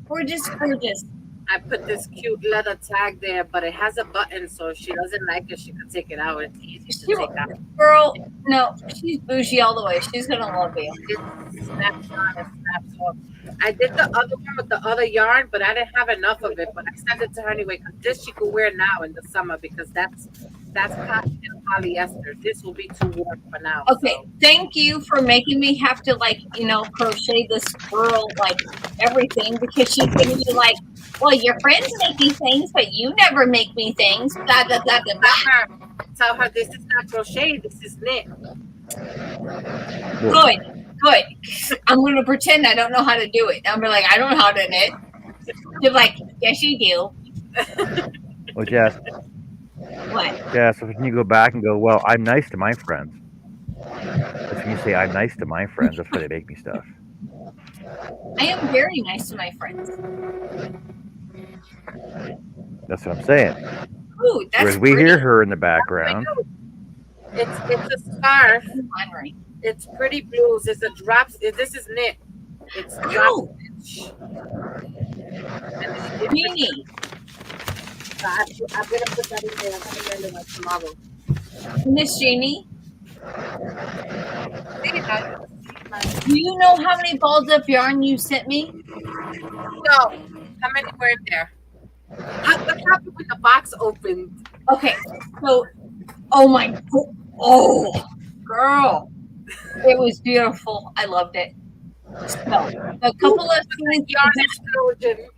I put this cute leather tag there, but it has a button, so if she doesn't like it, she can take it out. It's easy to You- take out. Girl, no, she's bougie all the way. She's gonna love you. It snaps on and snaps off. I did the other one with the other yarn, but I didn't have enough of it. But I sent it to her anyway because this she could wear now in the summer because that's cotton and polyester. This will be too warm for now. Okay, thank you for making me have to crochet this girl everything because she's gonna be like, well, your friends make me things, but you never make me things. Blah blah blah blah blah. Tell her this is not crochet. This is knit. Good. I'm gonna pretend I don't know how to do it. I'm like, I don't know how to knit. They're like, yes, you do. Well, Jess, What? so when you go back and go, well, I'm nice to my friends. That's when you say I'm nice to my friends. That's why they make me stuff. I am very nice to my friends. That's what I'm saying. Ooh, that's Whereas we pretty. hear her in the background. It's a scarf. Henry. It's pretty blues. It's a drop. This is knit. It's drop Ow. stitch. Meanie. I'm gonna put that in there. I'm gonna learn it tomorrow. Miss Jeannie, do you know how many balls of yarn you sent me? No, how many were in there? What happened with the box opened? Okay, so, girl, it was beautiful. I loved it. So, a couple of things. Yarn explosion.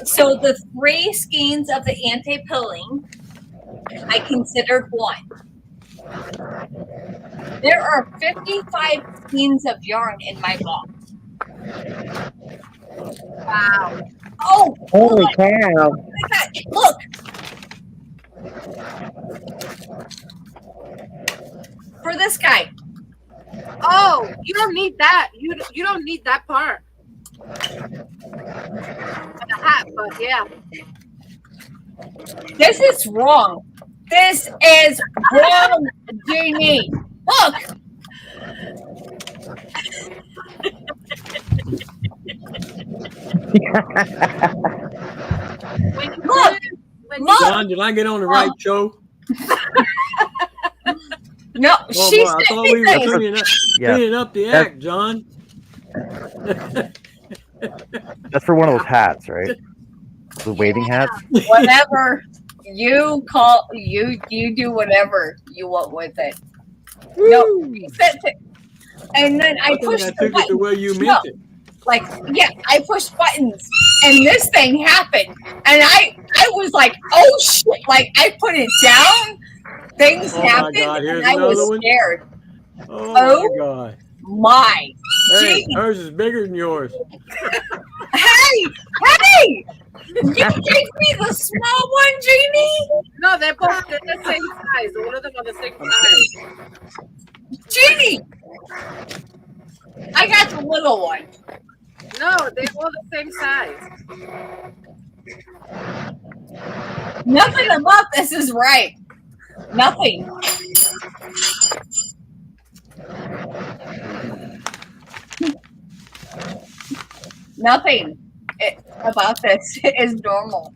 So the 3 skeins of the anti-pilling, I considered one. There are 55 skeins of yarn in my box. Wow. Oh, Holy cow. look. For this guy. Oh, you don't need that. You don't need that part. For the hat, but yeah. This is wrong. This is wrong, Jeannie. Look. When you Look. Look. John, did I get on the right show? No, Oh, she boy, I said thought we were anything. cleaning up the act, John. That's for one of those hats, right? The waving hats. Whatever you call you do whatever you want with it. No, she said to- and then I I think pushed I the took it the button. way you No. meant it. I pushed buttons and this thing happened and I was like, oh shit, I put it down, things Oh my happened God, here's and I was another one. scared. Oh, Oh. my God. My Hey, Gee. hers is bigger than yours. hey, you gave me the small one, Jeannie. No, they're the same size. All of them are the same size. Jeannie, I got the little one. No, they're all the same size. Nothing about this is right. Nothing. Nothing about this is normal.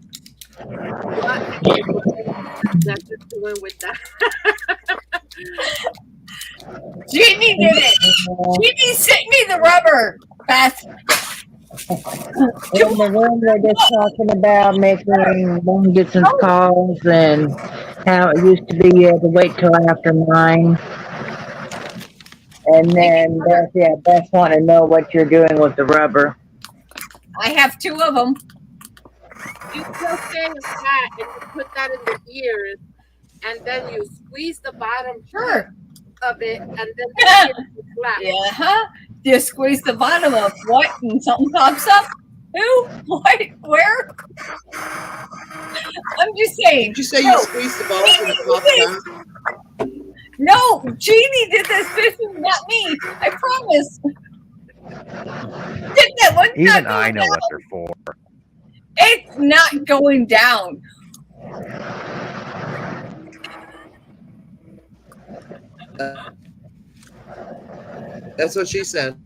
That's just doing with that. Jeannie did it. Jeannie sent me the rubber. Beth. In the room, they're just talking about making long distance calls and how it used to be you had to wait till after 9. And then Beth want to know what you're doing with the rubber. I have 2 of them. You crochet a hat and you put that in the ears, and then you squeeze the bottom Sure. of it, and then you flap. Yeah. Huh? You squeeze the bottom of what, and something pops up. Who? What? Where? I'm just saying. Did you say you No. squeezed the balls and it popped out? No, Jeannie did this. This is not me. I promise. Did that one Even time I go know down? what they're for. It's not going down. That's what she said.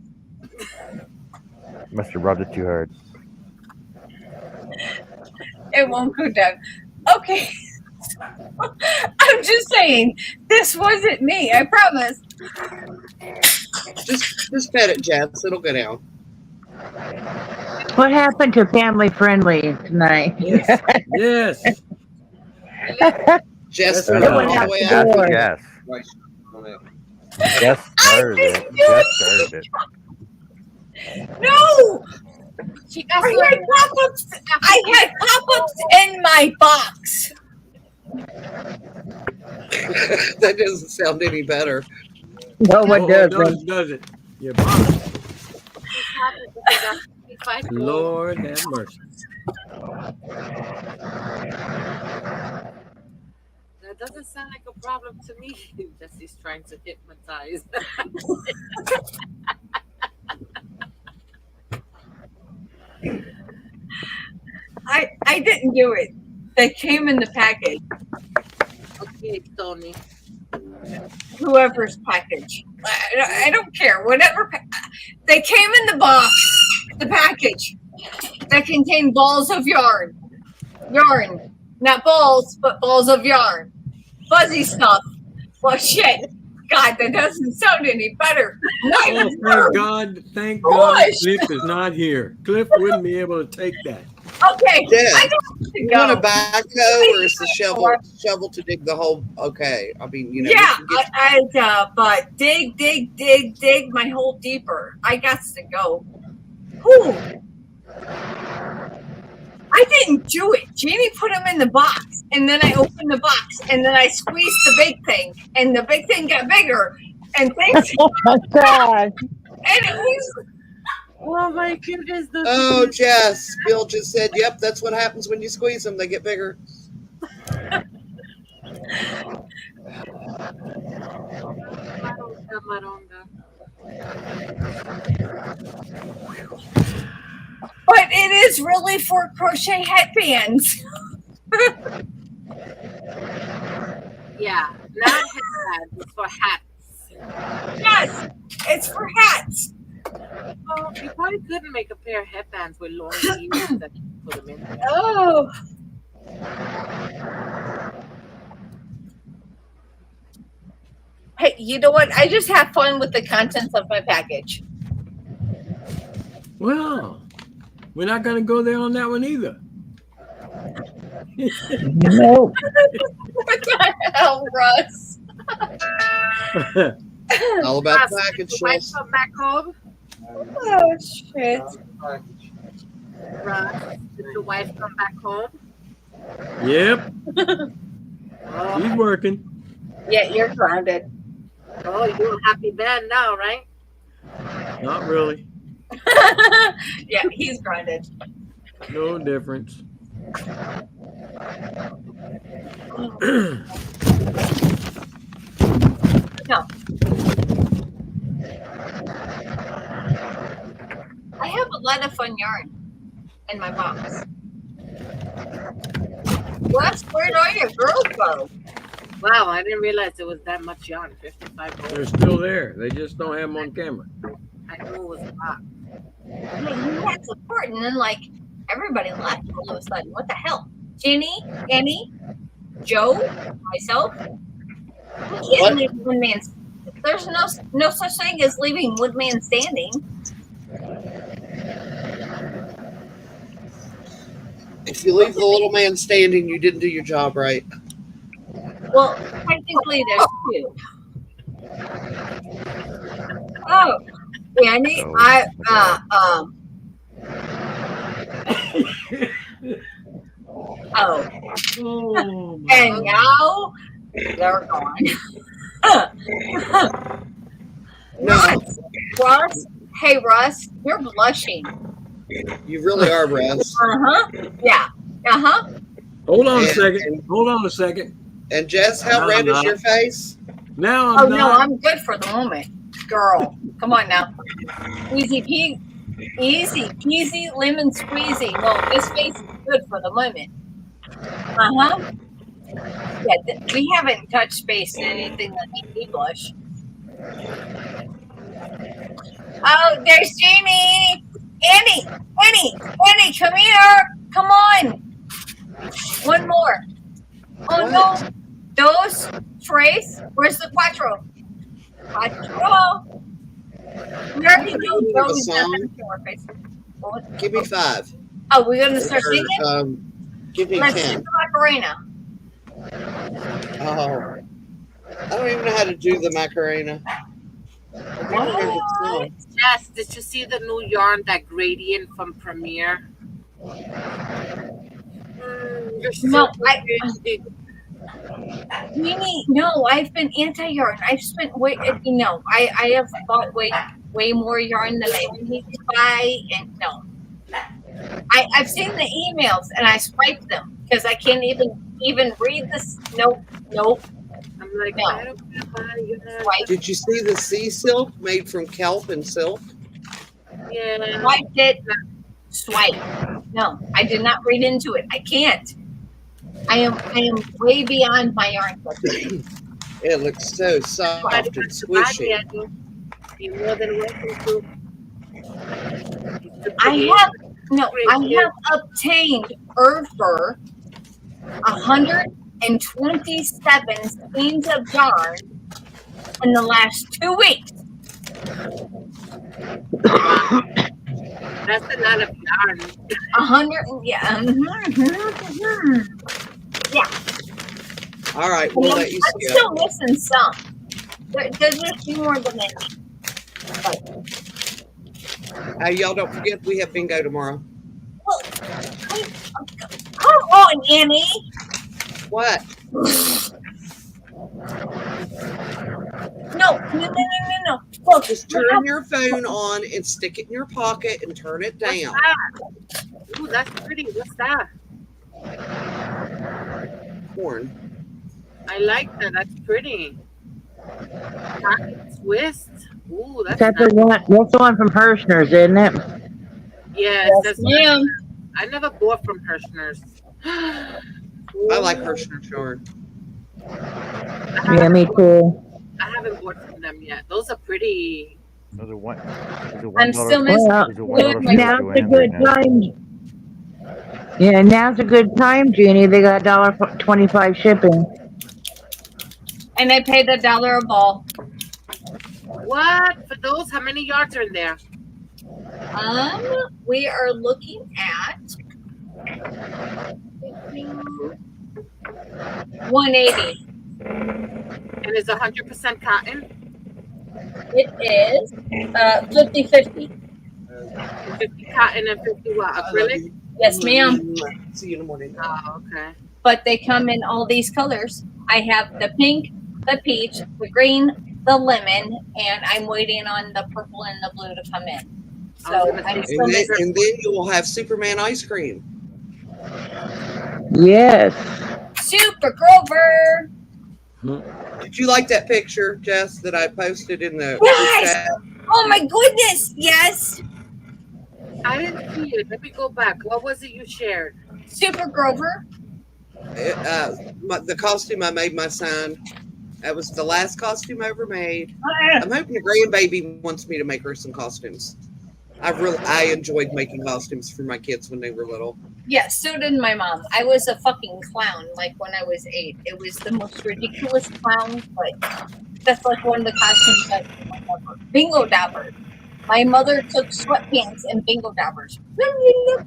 Must have rubbed it too hard. It won't go down. Okay. I'm just saying, this wasn't me. I promise. Just pet it, Jess. It'll go down. What happened to family friendly tonight? Yes. Yes. Jess That's threw it right. all Went out the way the out. door. Yes. Right. Yes started it. Yes started it. No! She got I had pop-ups. I had pop-ups in my box. That doesn't sound any better. No one Oh, does. does it? Your box. Lord. Lord have mercy. That doesn't sound like a problem to me. Jesse's trying to hypnotize. I didn't do it. They came in the package. Okay, Tony. Whoever's package. I don't care. Whatever. They came in the box, the package that contained balls of yarn. Yarn. Not balls, but balls of yarn. Fuzzy stuff. Well, shit. God, that doesn't sound any better. Oh, thank God. Thank God Gosh. Cliff is not here. Cliff wouldn't be able to take that. Okay. Jess, I don't have to you want a go. backhoe or is the shovel to dig the hole? Okay. I mean, you know. Yeah, we can get- but dig my hole deeper. I got to go. Whew. I didn't do it. Jeannie put them in the box, and then I opened the box, and then I squeezed the big thing, and the big thing got bigger, and things, Oh my God. and it was. Oh my goodness. Oh, Jess. Bill just said, yep, that's what happens when you squeeze them. They get bigger. But it is really for crochet headbands. Yeah, not headbands, it's for hats. Yes, it's for hats. Well, you probably couldn't make a pair of headbands with long ears that you put them in there. Oh. Hey, you know what? I just have fun with the contents of my package. Well, we're not going to go there on that one either. Nope. What the hell, Russ? All about Russ, the package, did the wife Jess. come back home? Oh, shit. Russ, did the wife come back home? Yep, Oh, he's working. Yeah, you're grounded. oh, you're a happy man now, right? Not really. Yeah, he's grounded. No difference. No. I have a lot of fun yarn in my box. Wes, where'd all your girls go? Wow, I didn't realize there was that much yarn. 55 They're dollars. still there. They just don't have them on camera. I knew it was a lot. Yeah, you had support, and then like everybody left all of a sudden. What the hell? Ginny, Annie, Joe, myself. We can't What? leave one man. There's no such thing as leaving one man standing. If you leave the little man standing, you didn't do your job right. Well, technically there's two. Oh, Annie, Oh. Oh, Oh, and now They're gone. No, Russ. Hey, Russ, you're blushing. you really are, Russ. Yeah. Hold on a And- second. Hold on a second. And Jess, how No, red I'm is not. your face? Now Oh I'm no, not. I'm good for the moment, girl. Come on now. Easy peasy, lemon squeezy. No, this face is good for the moment. Yeah, we haven't touched base in anything that made me blush. Oh, there's Jamie. Annie, come here. Come on. One more. Oh no. Those trays. Where's the quattro? Quattro. We already know You have a Joey's not song? gonna show her face. What? Give me 5. Oh, we're gonna start Or, singing? give me Let's 10. sing the Macarena. Oh, I don't even know how to do the Macarena. I can't remember the song. Yes, did you see the new yarn, that gradient from Premiere? You're so No, crazy. No, I've been anti-yarn. I've spent I have bought way more yarn than I need to buy, and no. I've seen the emails and I swiped them because I can't even read this. Nope. I'm like, No. I don't want to buy yarn. Swipe. Did you see the sea silk made from kelp and silk? Yeah. Swiped it. Swipe. No, I did not read into it. I can't. I am way beyond my yarn budget. It looks so soft and squishy. You're more than welcome to. I have obtained over 127 skeins of yarn in the last 2 weeks. That's a lot of yarn. 100, yeah. All right, we'll let you I'm skip. still missing some. There's a few more than I need. Y'all don't forget we have bingo tomorrow. Well, come on, Annie. What? No. Look, Just turn your phone on and stick it in your pocket and turn it down. Ooh, that's pretty. What's that? Corn. I like that. That's pretty. Pocket twist. Ooh, that's That's nice. the one from Hirschner's, isn't it? Yes, yes, that's ma'am. I never bought from Hirschner's. I like Hirschner yarn. Yeah, me too. I haven't bought from them yet. Those are pretty. Those are one. I'm still missing. Well, There's a $1 now's sale a at good Joann's right now. time. Yeah, now's a good time, Jeannie. They got $1.25 shipping. And I paid $1 a ball. What? For those? How many yards are in there? We are looking at 180. And it's 100% cotton? It is 50-50. 50 cotton and 50 what? Acrylic? Yes, ma'am. See you in the morning. Oh, okay. But they come in all these colors. I have the pink, the peach, the green, the lemon, and I'm waiting on the purple and the blue to come in. So I'm still And missing. then you will have Superman ice cream. Yes. Super Grover. Did you like that picture, Jess, that I posted in the Yes! chat? Oh my goodness, yes. I didn't see it. Let me go back. What was it you shared? Super Grover. The costume I made my son. That was the last costume I ever made. I'm hoping the grandbaby wants me to make her some costumes. I enjoyed making costumes for my kids when they were little. Yes, so did my mom. I was a fucking clown, like when I was 8. It was the most ridiculous clown, but that's like one of the costumes that I remember. Bingo dabbers. My mother took sweatpants and bingo dabbers. It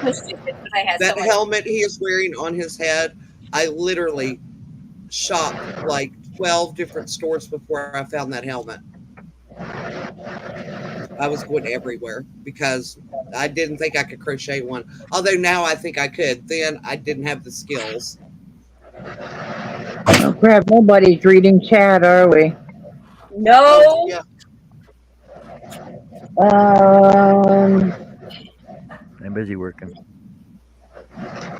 was stupid, but I had That so much. helmet he is wearing on his head, I literally shopped like 12 different stores before I found that helmet. I was going everywhere because I didn't think I could crochet one. Although now I think I could. Then I didn't have the skills. Oh, crap, nobody's reading chat, are we? No. Yeah. I'm busy working. Me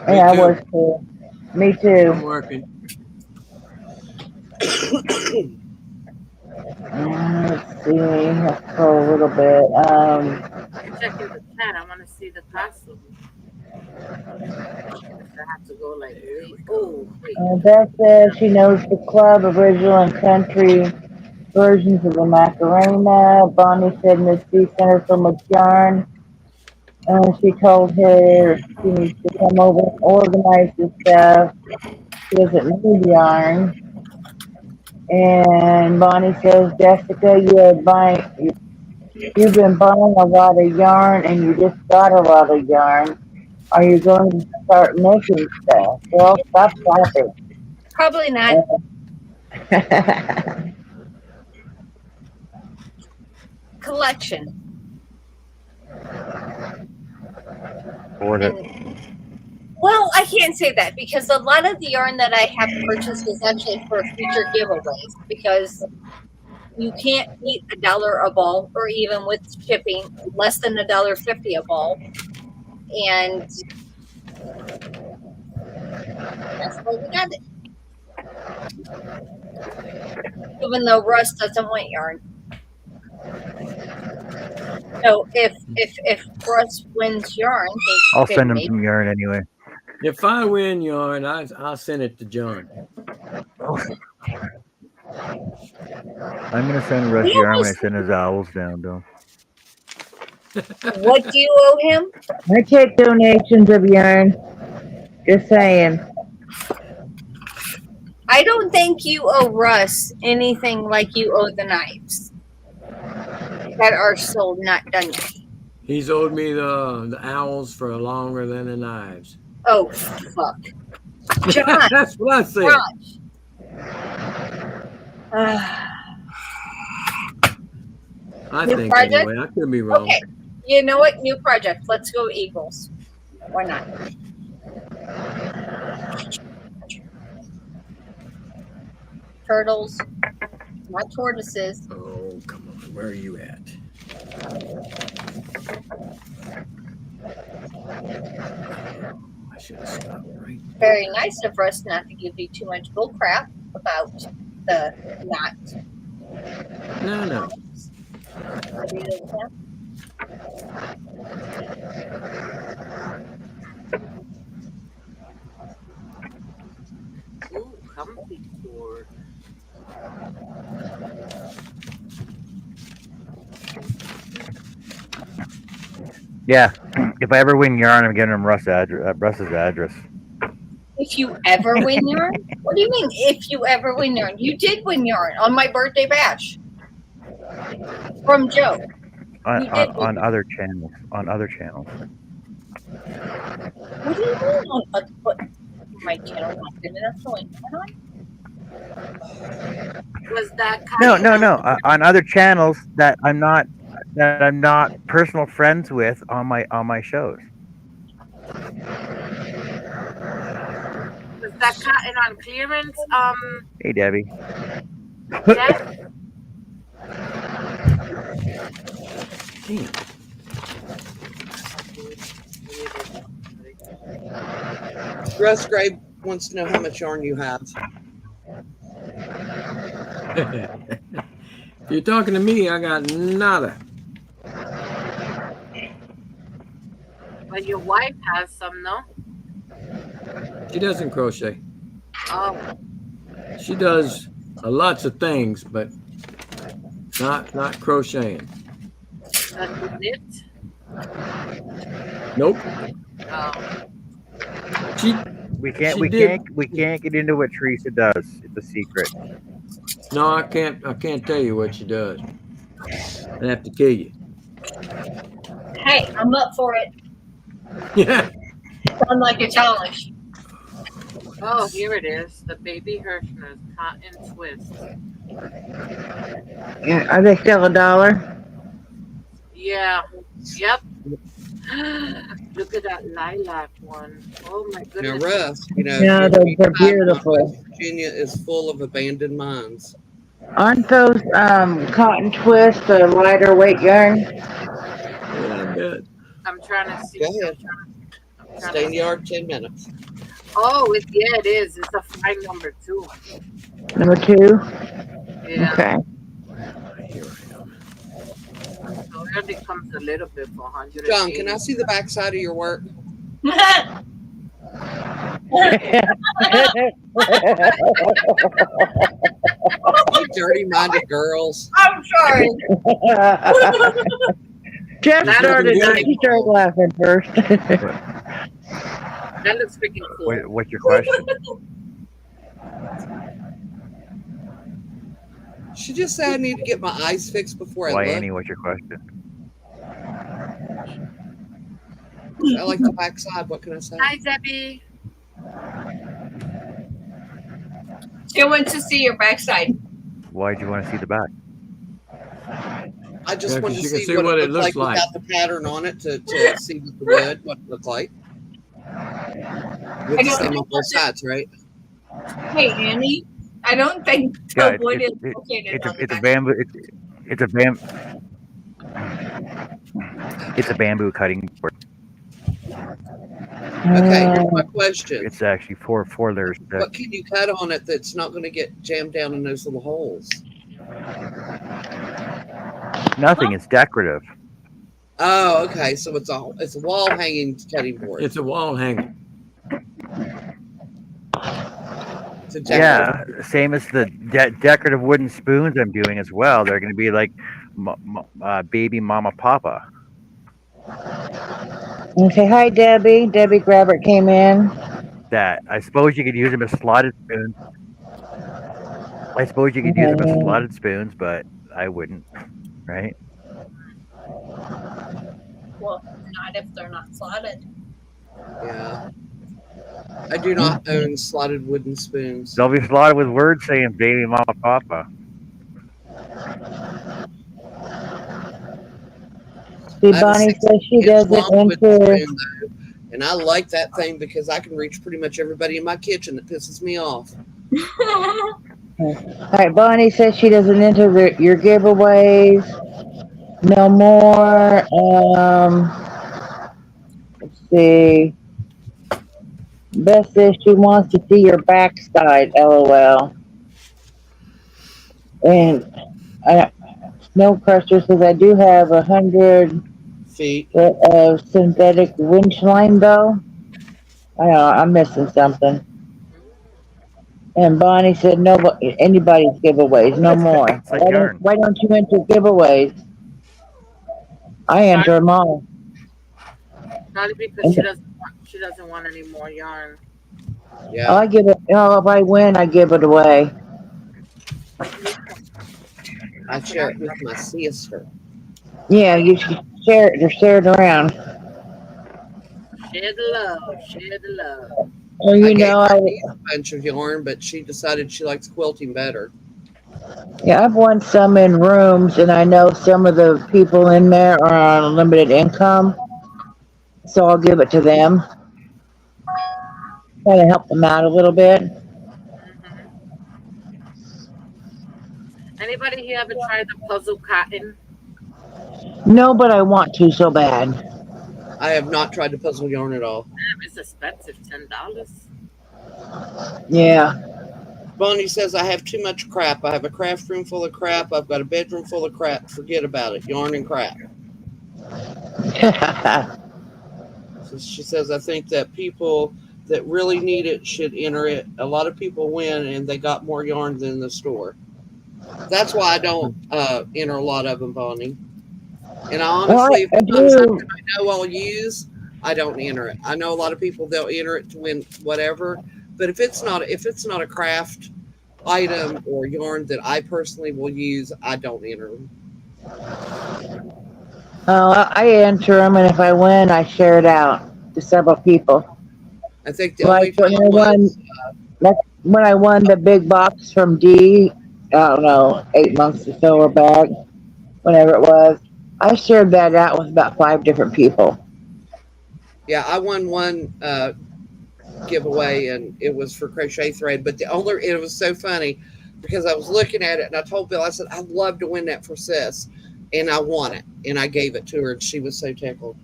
Yeah, I too. was too. Me I'm too. working. Let's see. Let's go a little bit. Checking the chat. I want to see the costume. I have to go like, wait. Beth says she knows the club, original and country versions of the Macarena. Bonnie said Miss B sent her so much yarn. She told her she needs to come over and organize this stuff. She doesn't need yarn. And Bonnie says, Jessica, you've been buying a lot of yarn and you just got a lot of yarn. Are you going to start making stuff? Well, stop shopping. Probably not. Collection. Order it. And, well, I can't say that because a lot of the yarn that I have purchased is actually for future giveaways because you can't beat $1 a ball or even with shipping less than $1.50 a ball. And that's why we got it. Even though Russ doesn't want yarn. So if Russ wins yarn, they I'll can send him make some yarn anyway. If I win yarn, I'll send it to John. I'm gonna send Russ We yarn when I almost- send his owls down, though. what do you owe him? I take donations of yarn. Just saying. I don't think you owe Russ anything like you owe the knives that are sold not done yet. He's owed me the owls for longer than the knives. Oh fuck, John. That's what I said. Josh. I New think project? anyway. I could be wrong. Okay, you know what? New project. Let's go Eagles. Why not? Turtles, not tortoises. Oh, come on. Where are you at? I should have stopped right. Very nice of us not to give you too much bull crap about the not. No. Ooh, comfy core. Yeah, if I ever win yarn, I'm giving him Russ's address. If you ever win yarn? What do you mean if you ever win yarn? You did win yarn on my birthday bash. From Joe. On other channels. On other channels. What do you mean on what? My channel not good enough to win yarn on? Was that No. On other channels that I'm not personal friends with on my shows. Was that cotton on clearance? Hey, Debbie. Yes. Russ Gray wants to know how much yarn you have. If you're talking to me, I got nada. But your wife has some, no? She doesn't crochet. Oh, She does lots of things, but not crocheting. that's it. Nope. Oh, She We can't She did. we can't get into what Teresa does. It's a secret. no, I can't tell you what she does. I'd have to kill you. Hey, I'm up for it. Yeah. Sound like a challenge. oh, here it is. The baby Hirschner's cotton twist. Yeah, are they still $1? Yeah. Yep. Look at that lilac one. Oh my Now, goodness. Russ, you know, Yeah, they're beautiful. West Virginia is full of abandoned mines. Aren't those cotton twist a lighter weight yarn? Yeah, I bet. I'm trying to see. Go ahead. I'm trying Stay in to the yard 10 minutes. Oh, it is. It's a fine number 2. Number 2? Yeah. Okay. Here I am. So it only comes a little bit for 100. John, can I see the backside of your work? You dirty-minded girls. I'm sorry. Jeff That's started. good. She started laughing first. That looks freaking cool. What's your question? She just said I need to get my eyes fixed before I Why, look. Annie? What's your question? I like the backside. What can I say? Hi, Debbie. She went to see your backside. Why'd you want to see the back? I just Yeah, wanted 'cause to you can see what it looked like without the pattern on it to see what the wood, what it looked like. With the same on both sides, right? Hey, Annie. I don't think Yeah, the wood is located on the it's a back. bamboo. It's a bamboo cutting board. Okay, here's my question. It's actually four layers. What can you cut on it that's not going to get jammed down in those little holes? Nothing. It's decorative. Oh, okay. So it's a wall hanging cutting board. It's a wall hanger. It's a decorative. Yeah, same as the decorative wooden spoons I'm doing as well. They're going to be like baby mama papa. Okay, hi Debbie. Debbie Grabbert came in. That I suppose you could use them as slotted spoons. I suppose you could use them as slotted spoons, but I wouldn't. Right? Well, not if they're not slotted. Yeah. I do not own slotted wooden spoons. They'll be slotted with words saying baby mama papa. See, I have a Bonnie 6 says she inch doesn't long wooden enter. spoon, though, and I like that thing because I can reach pretty much everybody in my kitchen that pisses me off. All right, Bonnie says she doesn't enter your giveaways. No more. Let's see. Beth says she wants to see your backside. LOL. And Snow Crusher says I do have 100 Feet. of synthetic winch line though. I don't know. I'm missing something. And Bonnie said, no, anybody's giveaways, no more. It's like yarn. Why don't you enter giveaways? I enter them all. Probably because she doesn't want any more yarn. Yeah. I give it, if I win, I give it away. I share it with my sister. Yeah, you should share it or share it around. Share the love. Share the love. Well, I you gave know, her a bunch of yarn, but she decided she likes quilting better. yeah, I've won some in rooms, and I know some of the people in there are on a limited income, so I'll give it to them. Try to help them out a little bit. Anybody here ever tried the puzzle cotton? No, but I want to so bad. I have not tried to puzzle yarn at all. It's expensive, $10. Yeah. Bonnie says I have too much crap. I have a craft room full of crap. I've got a bedroom full of crap. Forget about it. Yarn and crap. So she says I think that people that really need it should enter it. A lot of people win and they got more yarn than the store. That's why I don't enter a lot of them, Bonnie. And I honestly, if it's not something I know I'll use, I don't enter it. I know a lot of people, they'll enter it to win whatever. But if it's not a craft item or yarn that I personally will use, I don't enter them. I enter them, and if I win, I share it out to several people. I think the only Like when time I won, was, like when I won the big box from D, I don't know, 8 months or so or back, whenever it was, I shared that out with about 5 different people. Yeah, I won one giveaway, and it was for crochet thread. But it was so funny because I was looking at it, and I told Bill, I said, I'd love to win that for Sis, and I won it, and I gave it to her, and she was so tickled.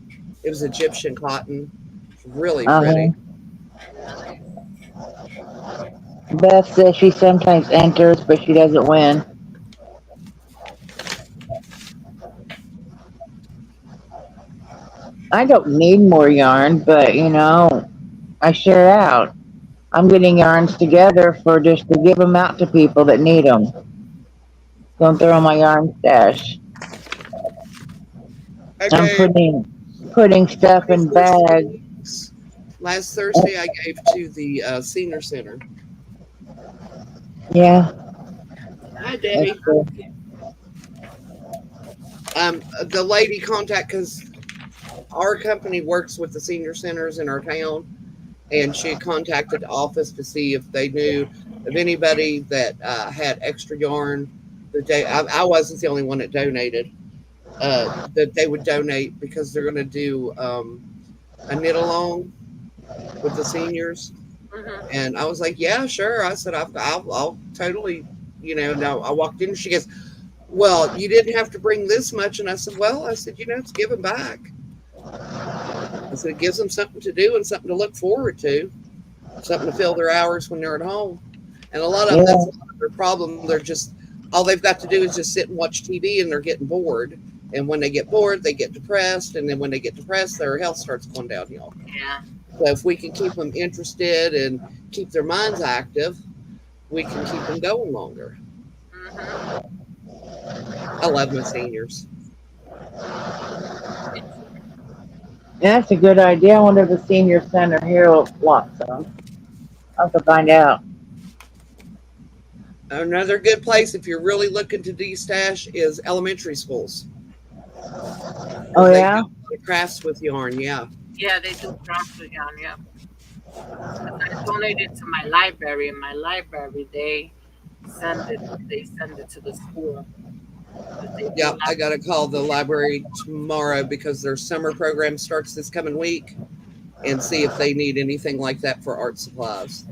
It was Egyptian cotton, really Uh-huh. pretty. Beth says she sometimes enters, but she doesn't win. I don't need more yarn, but I share out. I'm getting yarns together for just to give them out to people that need them. Going through my yarn stash. I I'm gave putting stuff in 24 bags. sneaks. Last Thursday, I gave to the senior center. Yeah, Hi, that's Debbie. good. The lady because our company works with the senior centers in our town, and she contacted the office to see if they knew of anybody that had extra yarn. I wasn't the only one that donated. That they would donate because they're going to do a knit along with the seniors. Mhm. And I was like, yeah, sure. I said, I'll totally, now I walked in and she goes, well, you didn't have to bring this much. And I said, well, it's giving back. I said, it gives them something to do and something to look forward to, something to fill their hours when they're at home. And a lot of them, Yeah, that's a lot of their problem. They're just, all they've got to do is just sit and watch TV, and they're getting bored. And when they get bored, they get depressed. And then when they get depressed, their health starts going downhill. Yeah. So if we can keep them interested and keep their minds active, we can keep them going longer. Mhm. I love my seniors. that's a good idea. I wonder if the senior center here wants some. I'll have to find out. Another good place, if you're really looking to de-stash, is elementary schools. Oh They yeah, do a lot of crafts with yarn, yeah. Yeah, they do crafts with yarn. Yeah. 'Cause I donated to my library. In my library, they send it to the school. 'Cause they do Yeah, I got to call the library tomorrow because their summer program starts this coming week, and see if they need anything like that for art supplies.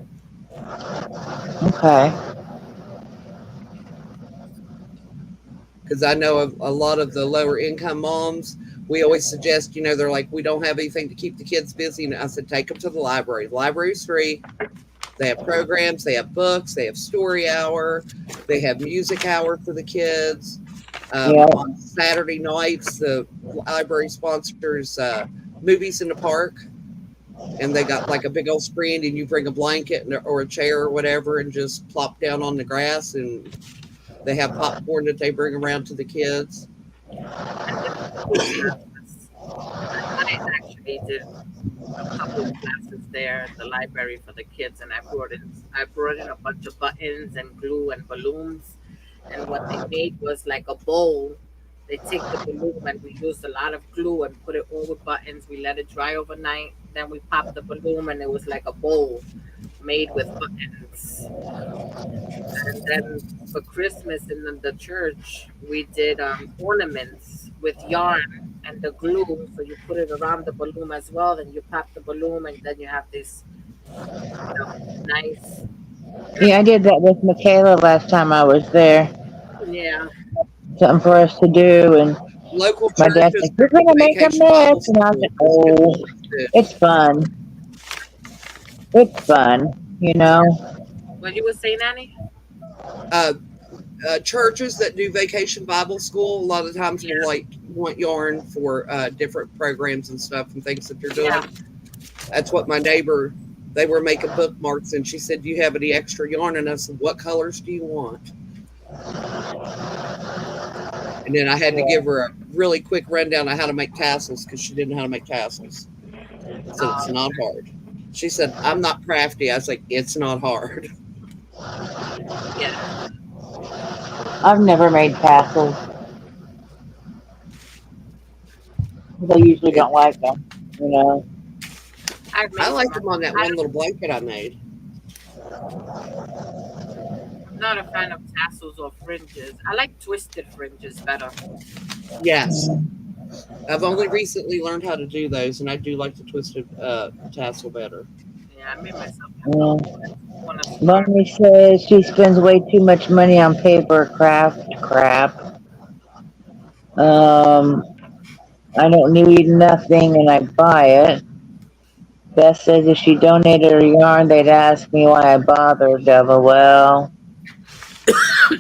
okay. Because I know of a lot of the lower income moms, we always suggest, they're like, we don't have anything to keep the kids busy. And I said, take them to the library. The library's free. They have programs, they have books, they have story hour, they have music hour for the kids. Yeah, On Saturday nights, the library sponsors movies in the park, and they got like a big old screen, and you bring a blanket or a chair or whatever and just plop down on the grass, and they have popcorn that they bring around to the kids. food service. I actually did a couple of classes there at the library for the kids, and I brought in a bunch of buttons and glue and balloons. And what they made was like a bowl. They take the balloon, and we used a lot of glue and put it all with buttons. We let it dry overnight. Then we popped the balloon, and it was like a bowl made with buttons. And then for Christmas in the church, we did ornaments with yarn and the glue. So you put it around the balloon as well. Then you pop the balloon, and then you have this nice. yeah. I did that with Michaela last time I was there. Yeah. Something for us to do, and Local my dad's churches, like, "You're gonna make a Vacation Bible mess," and I was School like, is good "Oh, for us too. it's fun. It's fun." What you were saying, Annie? Uh, Churches that do Vacation Bible School, a lot of times Yeah. will want yarn for different programs and stuff and things that they're Yeah. doing. That's what my neighbor, they were making bookmarks, and she said, do you have any extra yarn? And I said, what colors do you want? And then I had to give her a really quick rundown on how to make tassels because she didn't know how to make tassels. So it's not hard. She said, I'm not crafty. I was like, it's not hard. Yeah. I've never made tassels. I usually don't like them. I've I made like some. them on that I one little blanket I made. I'm not a fan of tassels or fringes. I like twisted fringes better. Yes. I've only recently learned how to do those, and I do like the twisted tassel better. Yeah, I made myself a Yeah. couple. I want to start. Mommy says she spends way too much money on paper craft crap. Um, I don't need nothing and I buy it. Beth says if she donated her yarn, they'd ask me why I bothered. Well,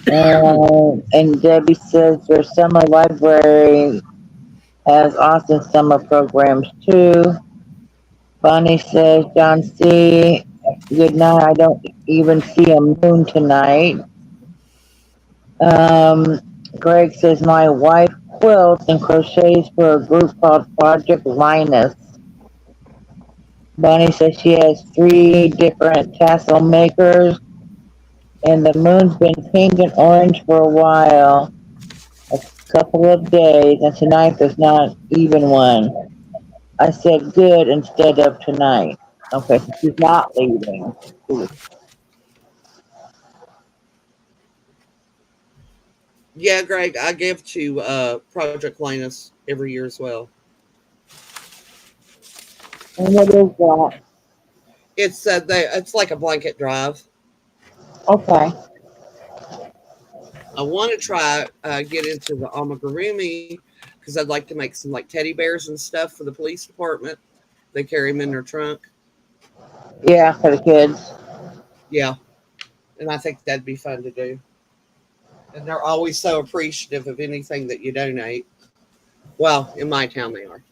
and Debbie says their summer library has awesome summer programs too. Bonnie says, John C., good night. I don't even see a moon tonight. Um, Greg says, my wife quilts and crochets for a group called Project Linus. Bonnie says she has 3 different tassel makers, and the moon's been pink and orange for a while, a couple of days, and tonight there's not even one. I said good instead of tonight. Okay, so she's not leaving. Yeah, Greg, I give to Project Linus every year as well. And what is that? It's like a blanket drive. Okay. I want to try get into the amigurumi because I'd like to make some like teddy bears and stuff for the police department. They carry them in their trunk. Yeah, for the kids. Yeah, and I think that'd be fun to do. And they're always so appreciative of anything that you donate. Well, in my town they are.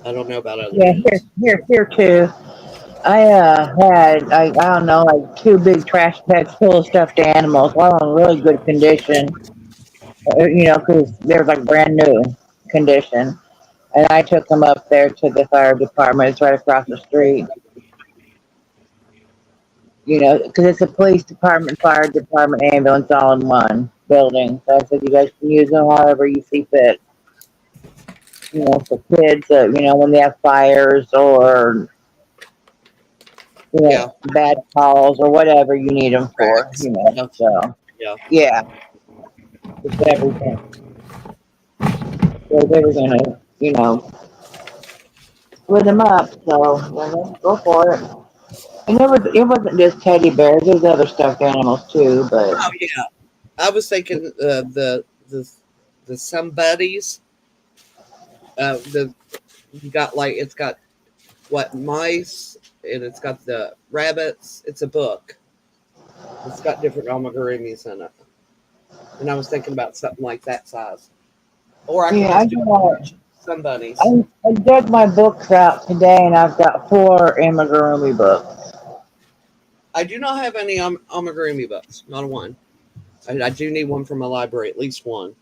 I don't know about other Yeah, towns. here too. I had I don't know like 2 big trash bags full of stuffed animals, all in really good condition. Because they're like brand new condition. And I took them up there to the fire department. It's right across the street. Because it's a police department, fire department, ambulance all in one building. So I said, you guys can use them however you see fit. For kids, when they have fires or Yeah, bad calls or whatever you need them for. cracks. So Yeah. yeah, it's everything. So they were gonna, split them up. So go for it. And it wasn't just teddy bears. There's other stuffed animals too. But Oh yeah. I was thinking the somebodies. The you got like it's got what mice and it's got the rabbits. It's a book. It's got different amigurumis in it. And I was thinking about something like that size. Or I could yeah, just do somebodies. I dug my books out today, and I've got 4 amigurumi books. I do not have any amigurumi books. Not a one. I do need one from my library, at least one.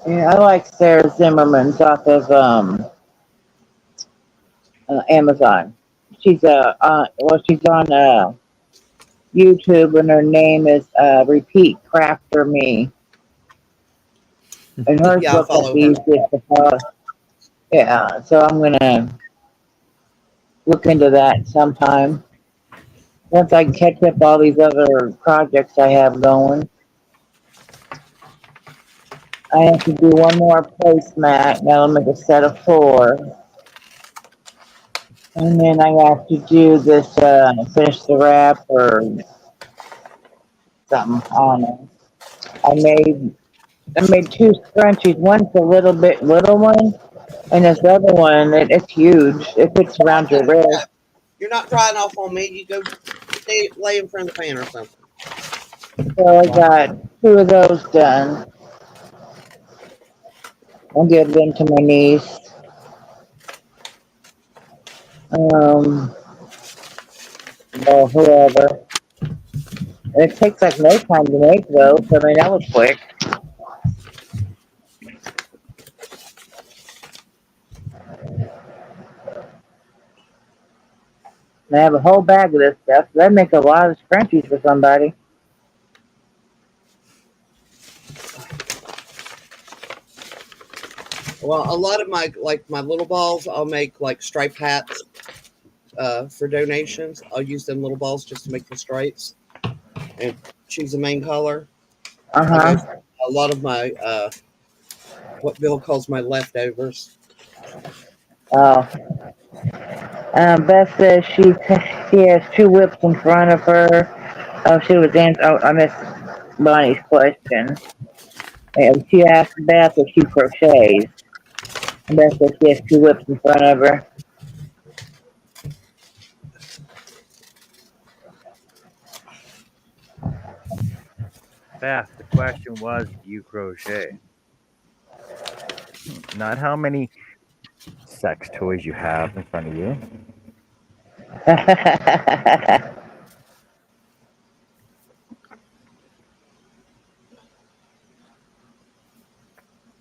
Yeah, I like Sarah Zimmerman's off of Amazon. She's she's on YouTube, and her name is Repeat Crafter Me. And her Yeah, I book follow is the easiest to follow. Yeah, so I'm gonna look into that sometime once I catch up all these other projects I have going. I have to do one more placemat. Now I'll make a set of 4. And then I have to do this, finish the wrap or something. I don't know. I made 2 scrunchies. One's a little one, and this other one, it's huge. It fits around your wrist. You're not drying off on me. You go lay in front of the fan or something. So I got 2 of those done. I'll give them to my niece. Or whoever. It takes like no time to make those. So, I mean, that was quick. And I have a whole bag of this stuff. So that makes a lot of scrunchies for somebody. Well, a lot of my little balls, I'll make like stripe hats for donations. I'll use them little balls just to make the stripes and choose the main color. Uh huh. A lot of my what Bill calls my leftovers. Oh. Beth says she has 2 whips in front of her. Oh, she was in. Oh, I missed Bonnie's question. And she asked Beth if she crochets. And Beth says she has 2 whips in front of her. Beth, the question was, do you crochet? Not how many sex toys you have in front of you.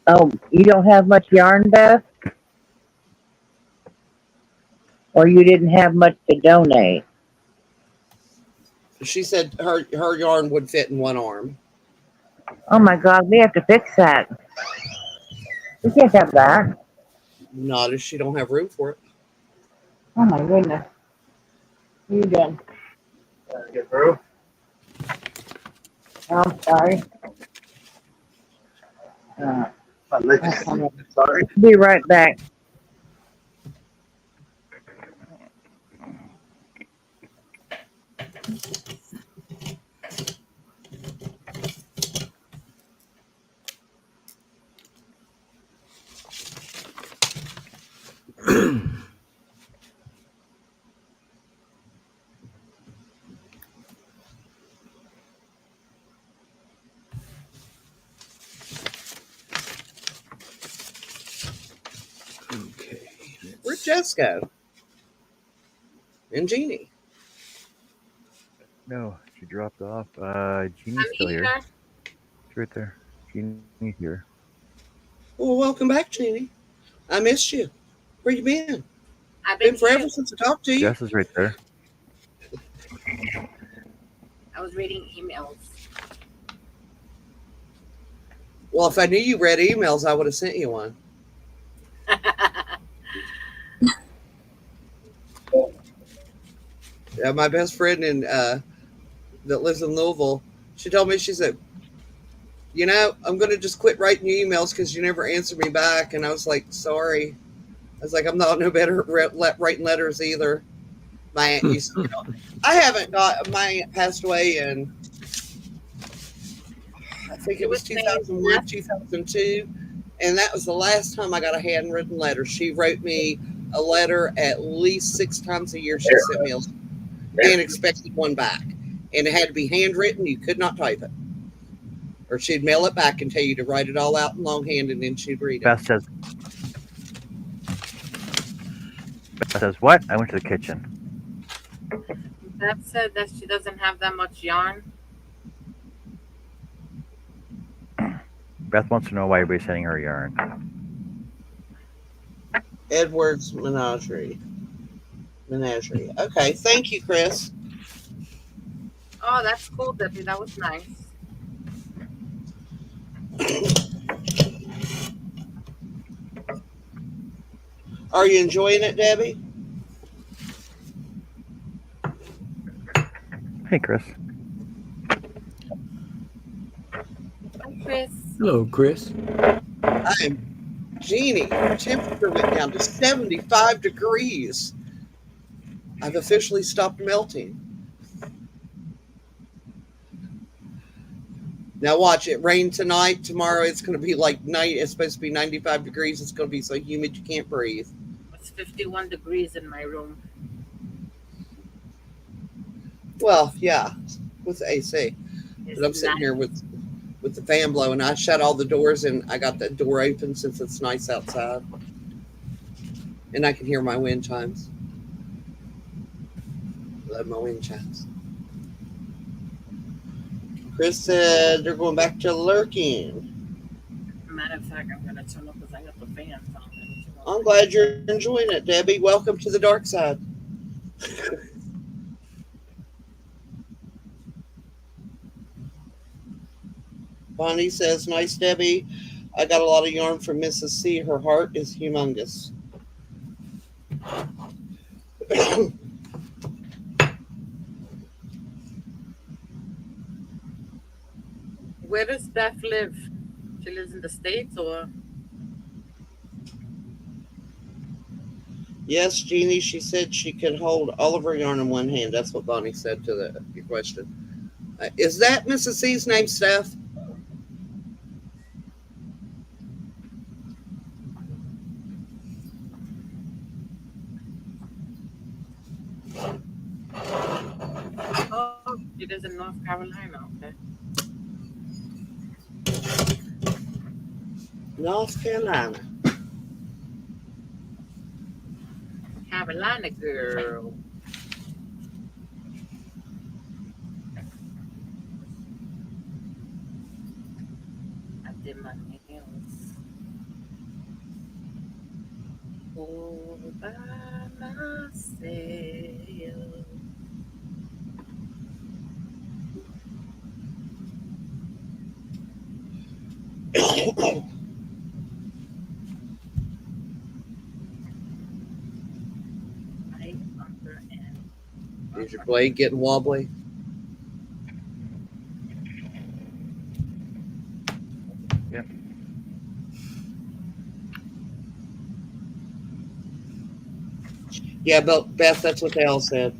Oh, you don't have much yarn, Beth? Or you didn't have much to donate? She said her yarn would fit in one arm. Oh my God, we have to fix that. We can't have that. Not if she don't have room for it. Oh my goodness. You done? Get through? Oh, I'm sorry. Sorry. Be right back. Okay. Where'd Jess go? And Jeannie. No, she dropped off. Jeannie's I'm still here. here. She's right there. Jeannie's here. Well, welcome back, Jeannie. I missed you. Where you been? I've Been been forever here. since I talked to you. Jess is right there. I was reading emails. Well, if I knew you read emails, I would have sent you one. Yeah, my best friend that lives in Louisville, she told me, she said, you know, I'm going to just quit writing you emails because you never answer me back. And I was like, sorry. I was like, I'm not no better at writing letters either. My aunt used to, you know, I haven't got, my aunt passed away in, I think it was 2001, 2002. And that was the last time I got a handwritten letter. She wrote me a letter at least 6 times a year. She sent me a letter and expected one back. And it had to be handwritten. You could not type it. Or she'd mail it back and tell you to write it all out in longhand, and then she'd read it. Beth says, what? I went to the kitchen. Beth said that she doesn't have that much yarn. Beth wants to know why everybody's sending her yarn. Edward's Menagerie. Okay, thank you, Chris. Oh, that's cool, Debbie. That was nice. Are you enjoying it, Debbie? Hey, Chris. Hi, Chris. Hello, Chris. I'm Jeannie. Our temperature went down to 75 degrees. I've officially stopped melting. Now watch it rain tonight. Tomorrow it's going to be like night. It's supposed to be 95 degrees. It's going to be so humid you can't breathe. It's 51 degrees in my room. Well, yeah, with the AC. It's But I'm sitting nice. here with the fan blowing. I shut all the doors and I got that door open since it's nice outside. And I can hear my wind chimes. Love my wind chimes. Chris said they're going back to lurking. Matter of fact, I'm going to turn up because I got the fan on. I'm glad you're enjoying it, Debbie. Welcome to the dark side. Bonnie says, nice, Debbie. I got a lot of yarn from Mrs. C. Her heart is humongous. Where does Beth live? She lives in the States or? Yes, Jeannie, she said she could hold all of her yarn in one hand. That's what Bonnie said to your question. Is that Mrs. C's name, Steph? Oh, it is in North Carolina. Okay. North Carolina. Carolina girl. I did my nails all by myself. Right under and Is your blade getting wobbly? Yep. Yeah, but Beth, that's what they all said.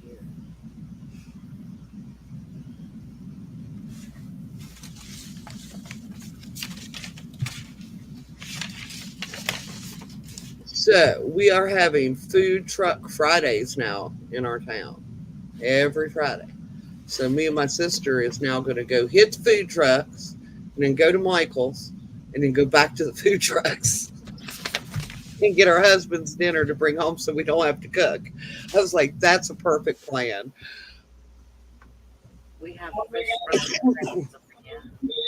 here. So we are having food truck Fridays now in our town. Every Friday. So me and my sister is now going to go hit the food trucks and then go to Michael's and then go back to the food trucks and get our husband's dinner to bring home so we don't have to cook. I was like, that's a perfect plan. We have fish fries over here.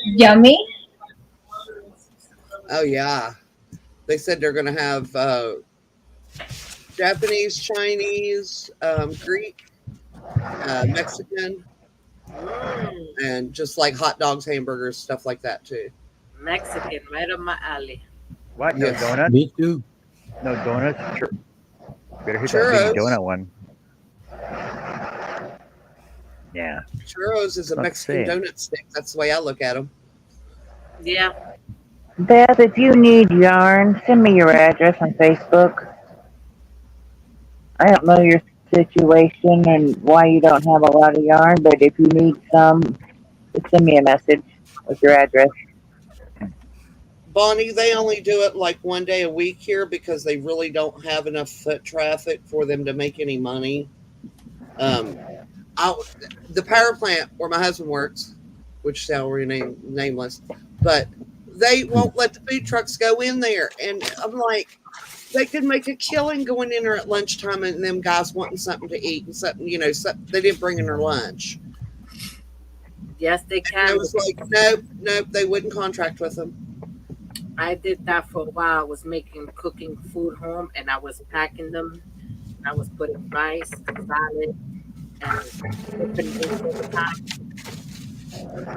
Yummy. Oh, yeah. They said they're going to have Japanese, Chinese, Greek, Mexican, and just like hot dogs, hamburgers, stuff like that too. Mexican, right up my alley. What? No Yes. donuts? Me too. No donuts? Better hit that Churros. big donut one. Yeah. Churros is a Not Mexican saying. donut stick. That's the way I look at them. Yeah. Beth, if you need yarn, send me your address on Facebook. I don't know your situation and why you don't have a lot of yarn, but if you need some, just send me a message with your address. Bonnie, they only do it like one day a week here because they really don't have enough foot traffic for them to make any money. The power plant where my husband works, which shall remain nameless, but they won't let the food trucks go in there. And I'm like, they could make a killing going in there at lunchtime and them guys wanting something to eat and something, they didn't bring in their lunch. Yes, they And I can. was like, nope, they wouldn't contract with them. I did that for a while. I was cooking food home, and I was packing them. I was putting rice, salad, and different things all the time.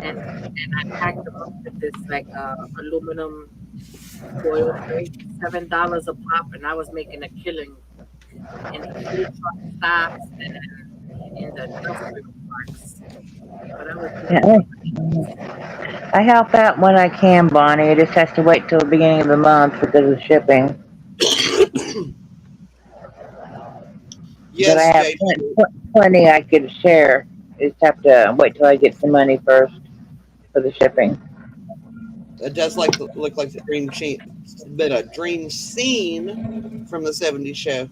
And I packed them up with this like aluminum foil tray, $7 a pop, and I was making a killing in the food truck stops and in the industrial parks. But I was I help out when I can, Bonnie. It just has to wait till the beginning of the month because of shipping. But I have Yes, plenty I could share. Just have to wait till I get some money first for the shipping. it does look like the dream scene from the '70s show.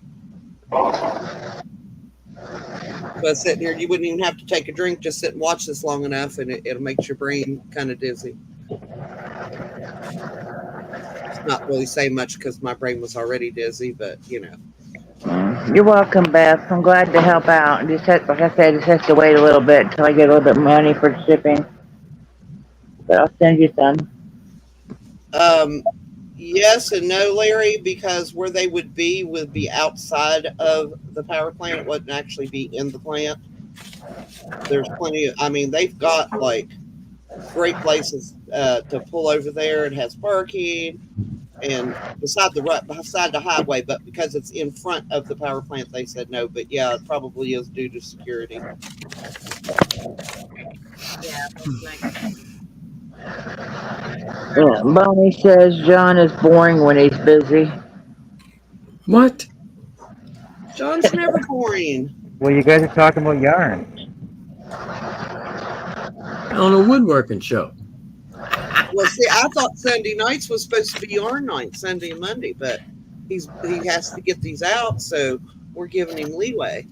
But sitting here, you wouldn't even have to take a drink; just sit and watch this long enough, and it'll make your brain kind of dizzy. It's not really saying much because my brain was already dizzy, but You're welcome, Beth. I'm glad to help out. Like I said, just have to wait a little bit until I get a little bit of money for shipping. But I'll send you some. Yes and no, Larry, because where they would be outside of the power plant. It wouldn't actually be in the plant. There's plenty of, they've got like great places to pull over there. It has parking and beside the highway, but because it's in front of the power plant, they said no. But yeah, it probably is due to security. yeah, most likely. Yeah, Bonnie says John is boring when he's busy. What? John's never boring. Well, you guys are talking about yarn. On a woodworking show. Well, see, I thought Sunday nights was supposed to be yarn night, Sunday and Monday, but he has to get these out, so we're giving him leeway.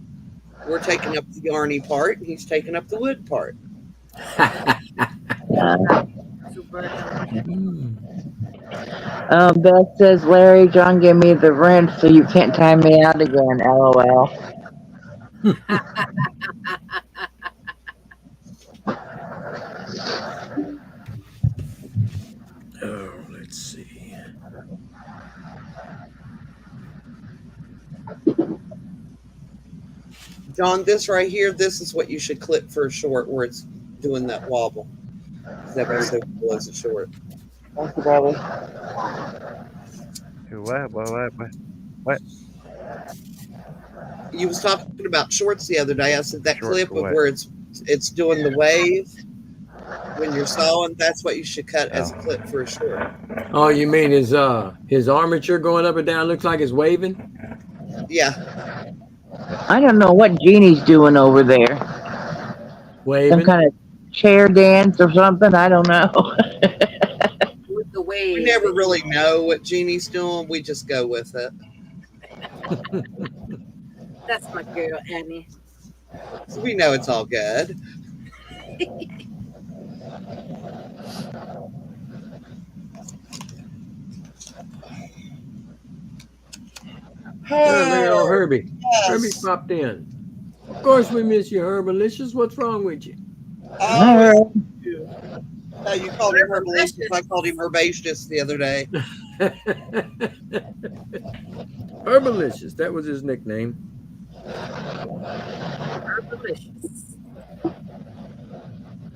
We're taking up the yarny part, and he's taking up the wood part. Beth says, Larry, John gave me the wrench, so you can't time me out again. LOL. Oh, let's see. John, this right here, this is what you should clip for a short where it's doing that wobble. That was so cool as a short. Thank you, baby. What? You was talking about shorts the other day. I said that Shorts clip for of what? where it's doing the wave when you're sawing. That's what you should cut as a clip for a short. Oh, you mean his armature going up and down looks like it's waving? Yeah. I don't know what Jeannie's doing over there. Some Waving. kind of chair dance or something. I don't know. With the way We never really know what Jeannie's doing. We just go with it. That's my girl, Annie. So we know it's all good. Look at old Herbie. Yes. Herbie popped in. Of course we miss you, Herbalicious. What's wrong with you? Oh, you called him herbalicious. I called him herbaceous the other day. Herbalicious. That was his nickname. Delicious.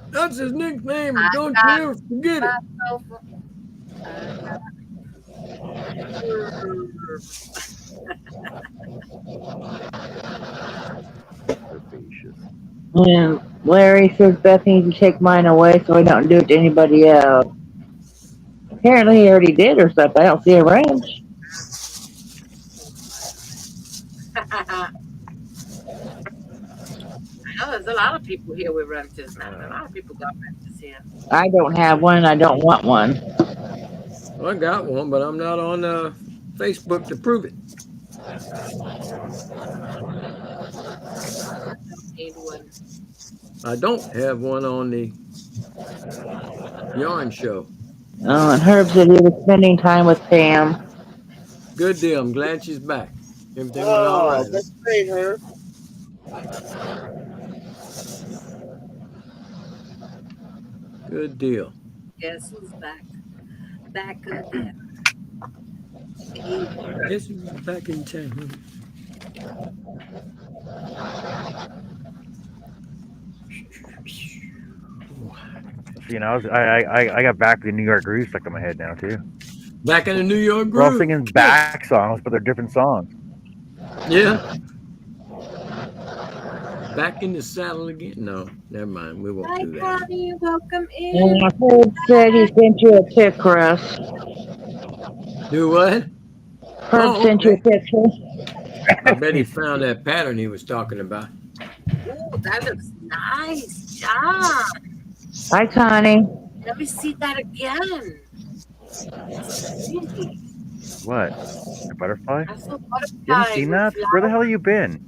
That's his nickname. I Don't got you ever forget it. And Larry says Beth needs to take mine away so I don't do it to anybody else. Apparently he already did or something. I don't see a wrench. I know there's a lot of people here with wrenches now. A lot of people got wrenches here. I don't have one and I don't want one. Well, I got one, but I'm not on Facebook to prove it. Need one. I don't have one on the yarn show. Oh, and Herb said he was spending time with Pam. Good deal. I'm glad she's back. Everything went all right. That's great, Herb. Good deal. Guess who's back? Back again. Guess who's back in town? You know, I got back to the New York groove stuck in my head now too. Back in the New York We're all groove. singing back songs, but they're different songs. Yeah. Back in the saddle again? No, never mind. We won't Hi, do that. Connie. Welcome And in. Herb said he sent you a pic, Russ. Do what? Herb Oh, sent you a okay. picture. I bet he found that pattern he was talking about. Oh, that looks nice, John. Hi, Connie. Let me see that again. Really? What? A butterfly? I saw butterfly. You haven't seen that? with Where the hell have you been?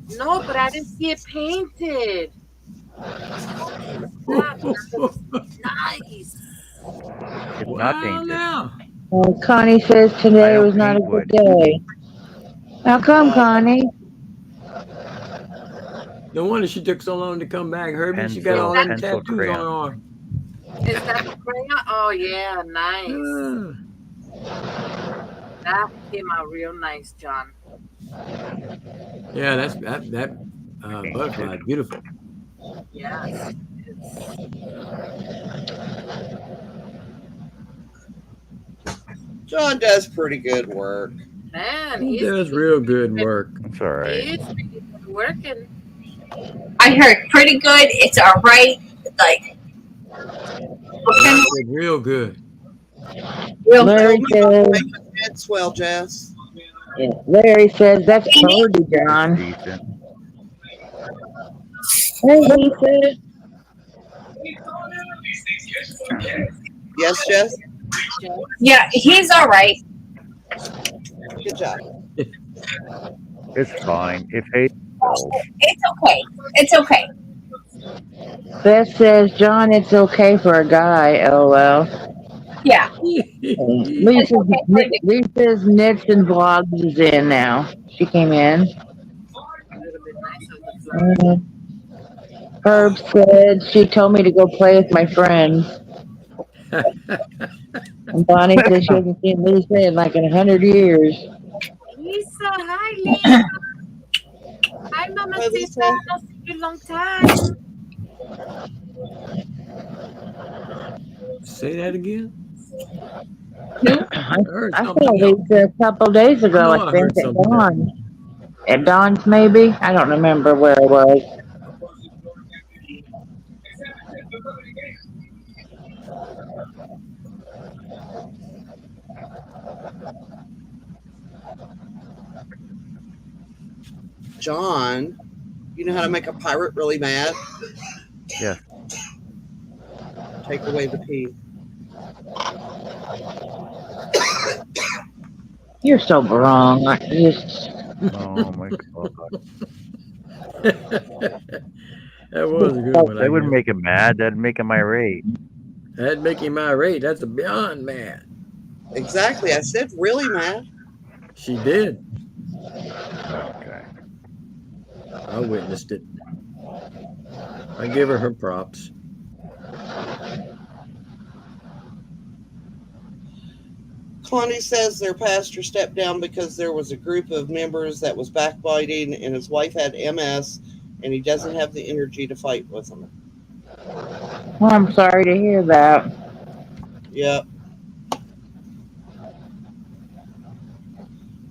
flowers. No, but I didn't see it painted. That looks nice. It's not Wow, painted. now. Connie says I today don't was not a paint good wood. day. How come, Connie? No wonder she took so long to come back, Herbie. She got Pencil, all them pencil, tattoos crayon. on her arm. Is that the crayon? Oh, yeah, nice. That came out real nice, John. Yeah, that butterfly, beautiful. Yes. John does pretty good work. Man, He he's does real good work. It's all right. He's working. I heard pretty good. It's all right. Like, what kind Real good. Larry says, Make his head swell, Jess. yeah, Larry says that's Birdie, John. Decent. Hey, Lisa. Yes, Jess? Yeah, he's all right. Good job. It's fine. It's a It's okay. It's okay. Beth says, John, it's okay for a guy, lol. Yeah. Lisa's Knits and Vlogs is in now. She came in. A little bit nice of the flower. Herb said she told me to go play with my friends. And Bonnie says she hasn't seen Lisa in like 100 years. Lisa, hi Lisa. Hi Mama Hi, Tita. Lisa. I'll see you a long time. Say that again. I heard saw something else. Lisa a couple days ago, I know I I think, heard at something Dawn. At Dawn's, maybe? I don't remember where it was. John, you know how to make a pirate really mad? Yeah. Take away the P. You're so wrong. I just, Oh my god. That was a good one. That wouldn't make him mad. That'd make him irate. That'd make him irate. That's a beyond mad. Exactly. I said really mad. She did. Okay. I witnessed it. I give her props. Connie says their pastor stepped down because there was a group of members that was backbiting and his wife had MS and he doesn't have the energy to fight with them. well, I'm sorry to hear that. Yep.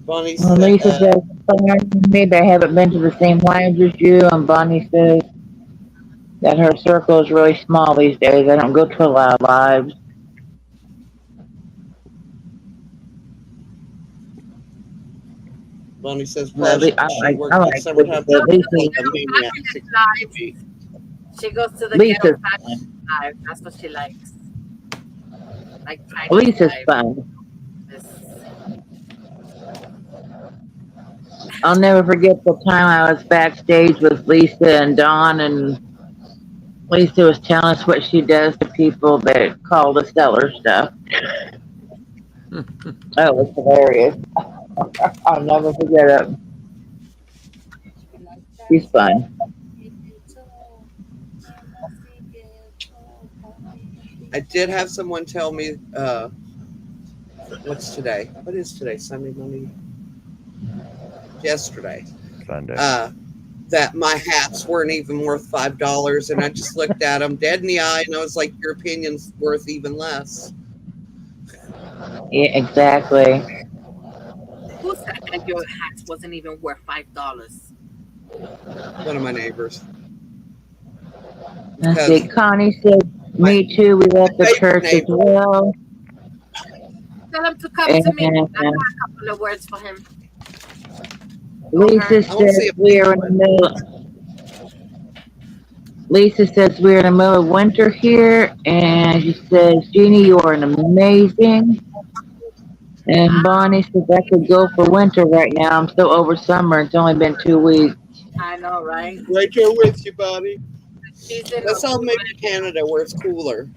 Bonnie Well, said, Lisa says, maybe I haven't been to the same lounge as you, and Bonnie says that her circle is really small these days. I don't go to a lot of lives. Bonnie says, Well, plus I she like- worked I in like summertime. Lisa. Lisa- She goes to the Lisa's ghetto fun. live. That's what she likes. Like Lisa's live. fun. This- I'll never forget the time I was backstage with Lisa and Dawn, and Lisa was telling us what she does to people that call the seller stuff. That was hilarious. I'll never forget it. She's fun. I did have someone tell me, what's today? What is today? Sunday, Monday? Yesterday. Sunday. That my hats weren't even worth $5. And I just looked at them dead in the eye and I was like, your opinion's worth even less. Yeah, exactly. Who said that your hat wasn't even worth $5? One of my neighbors. Let's see. Connie said, me too. We left the church as well. Tell him to come to me. I And got a couple of words for him. Lisa I wanna see says if- we're in the middle. Lisa says we're in the middle of winter here, and she says, Jeannie, you are an amazing. And Bonnie says I could go for winter right now. I'm so over summer. It's only been 2 weeks. I know, right? Right there with you, buddy. She's in Let's all move to Canada where it's cooler.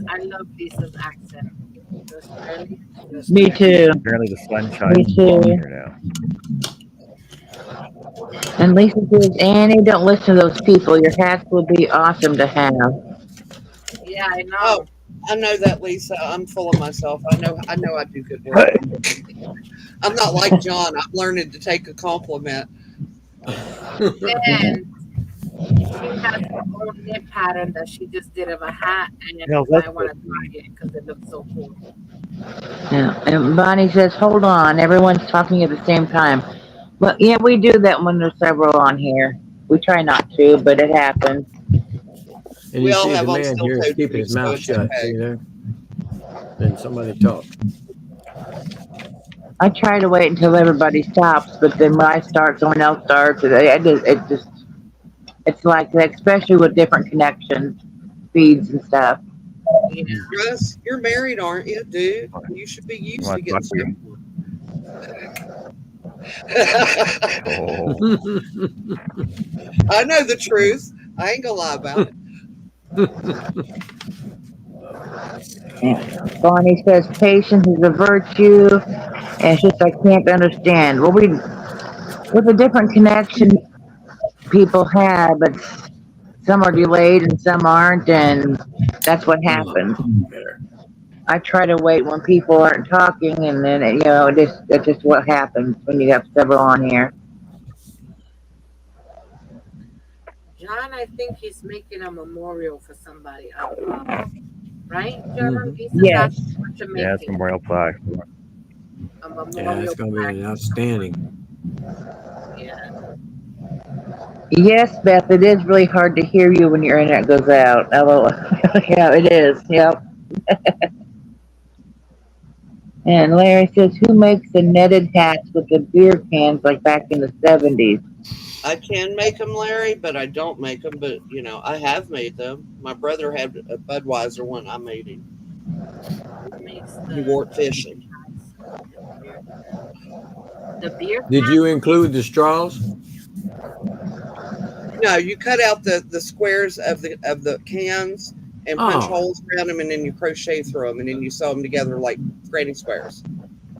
I love Lisa's accent. Just really, just Me really. too. Apparently the sun shines Me too. here now. And Lisa says, Annie, don't listen to those people. Your hats would be awesome to have. Yeah, I know. Oh, I know that, Lisa. I'm full of myself. I know I do good work. I'm not like John. I'm learning to take a compliment. And she has her own knit pattern that she just did of a hat, and Yeah, that's I want to try it because it looks so cool. Yeah. And Bonnie says, hold on. Everyone's talking at the same time. Well, yeah, we do that when there's several on here. We try not to, but it happens. And We you all see the have on man here is steel-toed keeping his boots, so mouth it's shut. okay. See there? Then somebody talks. I try to wait until everybody stops, but then when I start, someone else starts. It's like that, especially with different connections, feeds and stuff. Yeah. Russ, you're married, aren't you, dude? You should be used to What getting fuck you? stuff. Oh, I know the truth. I ain't gonna lie about it. Bonnie says patience is a virtue, and it's just I can't understand. Well, with a different connection people have, but some are delayed and some aren't, and that's what happens. I try to wait when people aren't talking, and then that's just what happens when you have several on here. John, I think he's making a memorial for somebody. Right, John? Mhm. He's Yes. what you're yeah, it's making. Memorial Plaque. A Yeah, memorial it's gonna be plaque. an outstanding. Yeah. Yes, Beth, it is really hard to hear you when your internet goes out. Although, yeah, it is. Yep. And Larry says, who makes the netted hats with the beer cans like back in the 70s? I can make them, Larry, but I don't make them. But you know, I have made them. My brother had a Budweiser one. I made him. Who makes He wore it fishing. the beer? Did you include the straws? No, you cut out the squares of the cans and punch Oh. holes around them, and then you crochet through them, and then you sew them together like granny squares.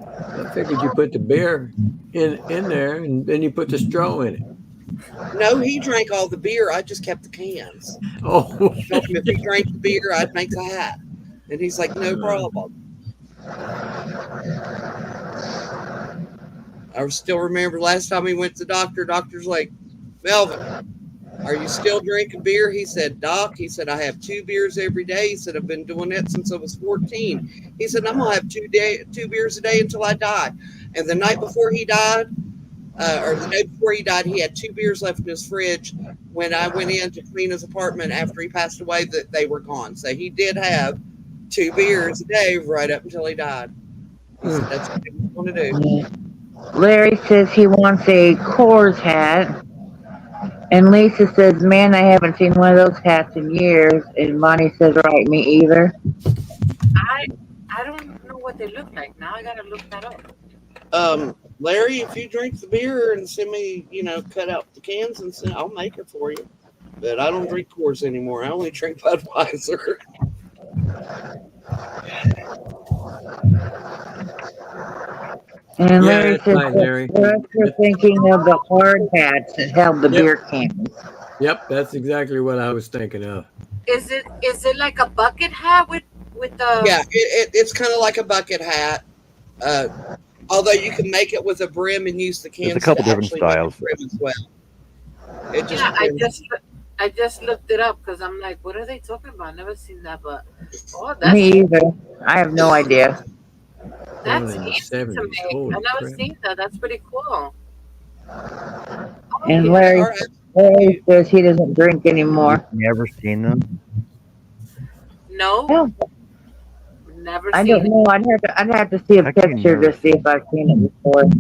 I figured you put the beer in there and then you put the straw in it. No, he drank all the beer. I just kept the cans. Oh, I told him if he drank the beer, I'd make the hat. And he's like, no problem. I still remember last time he went to the doctor, doctor's like, Melvin, are you still drinking beer? He said, Doc, he said, I have 2 beers every day. He said, I've been doing that since I was 14. He said, I'm going to have 2 beers a day until I die. And the night before he died, or the day before he died, he had 2 beers left in his fridge. When I went in to clean his apartment after he passed away, that they were gone. So he did have 2 beers a day right up until he died. He said, that's what he was going to do. Larry says he wants a Coors hat. And Lisa says, man, I haven't seen one of those hats in years. And Bonnie says, right, me either. I don't know what they look like. Now I gotta look that up. Larry, if you drink the beer and send me, cut out the cans and send, I'll make it for you. But I don't drink Coors anymore. I only drink Budweiser. And Yeah, Larry that's says, fine, Larry. you're thinking of the hard hats that held the Yep. beer cans. Yep, that's exactly what I was thinking of. Is it like a bucket hat with the? Yeah, it's kind of like a bucket hat. Although you can make it with a brim and use the cans There's a couple to different actually make styles. a brim as well. It just Yeah, depends. I just looked it up because I'm like, what are they talking about? Never seen that, but that's Me either. I have no idea. that's in the easy to 70s. make. Holy I've never crap. seen that. That's pretty cool. And Yeah, Larry, all right. Larry says he doesn't drink anymore. Never seen them. No, No, never I seen don't it. know. I'd have to see a I can't picture remember. to see if I've seen it before.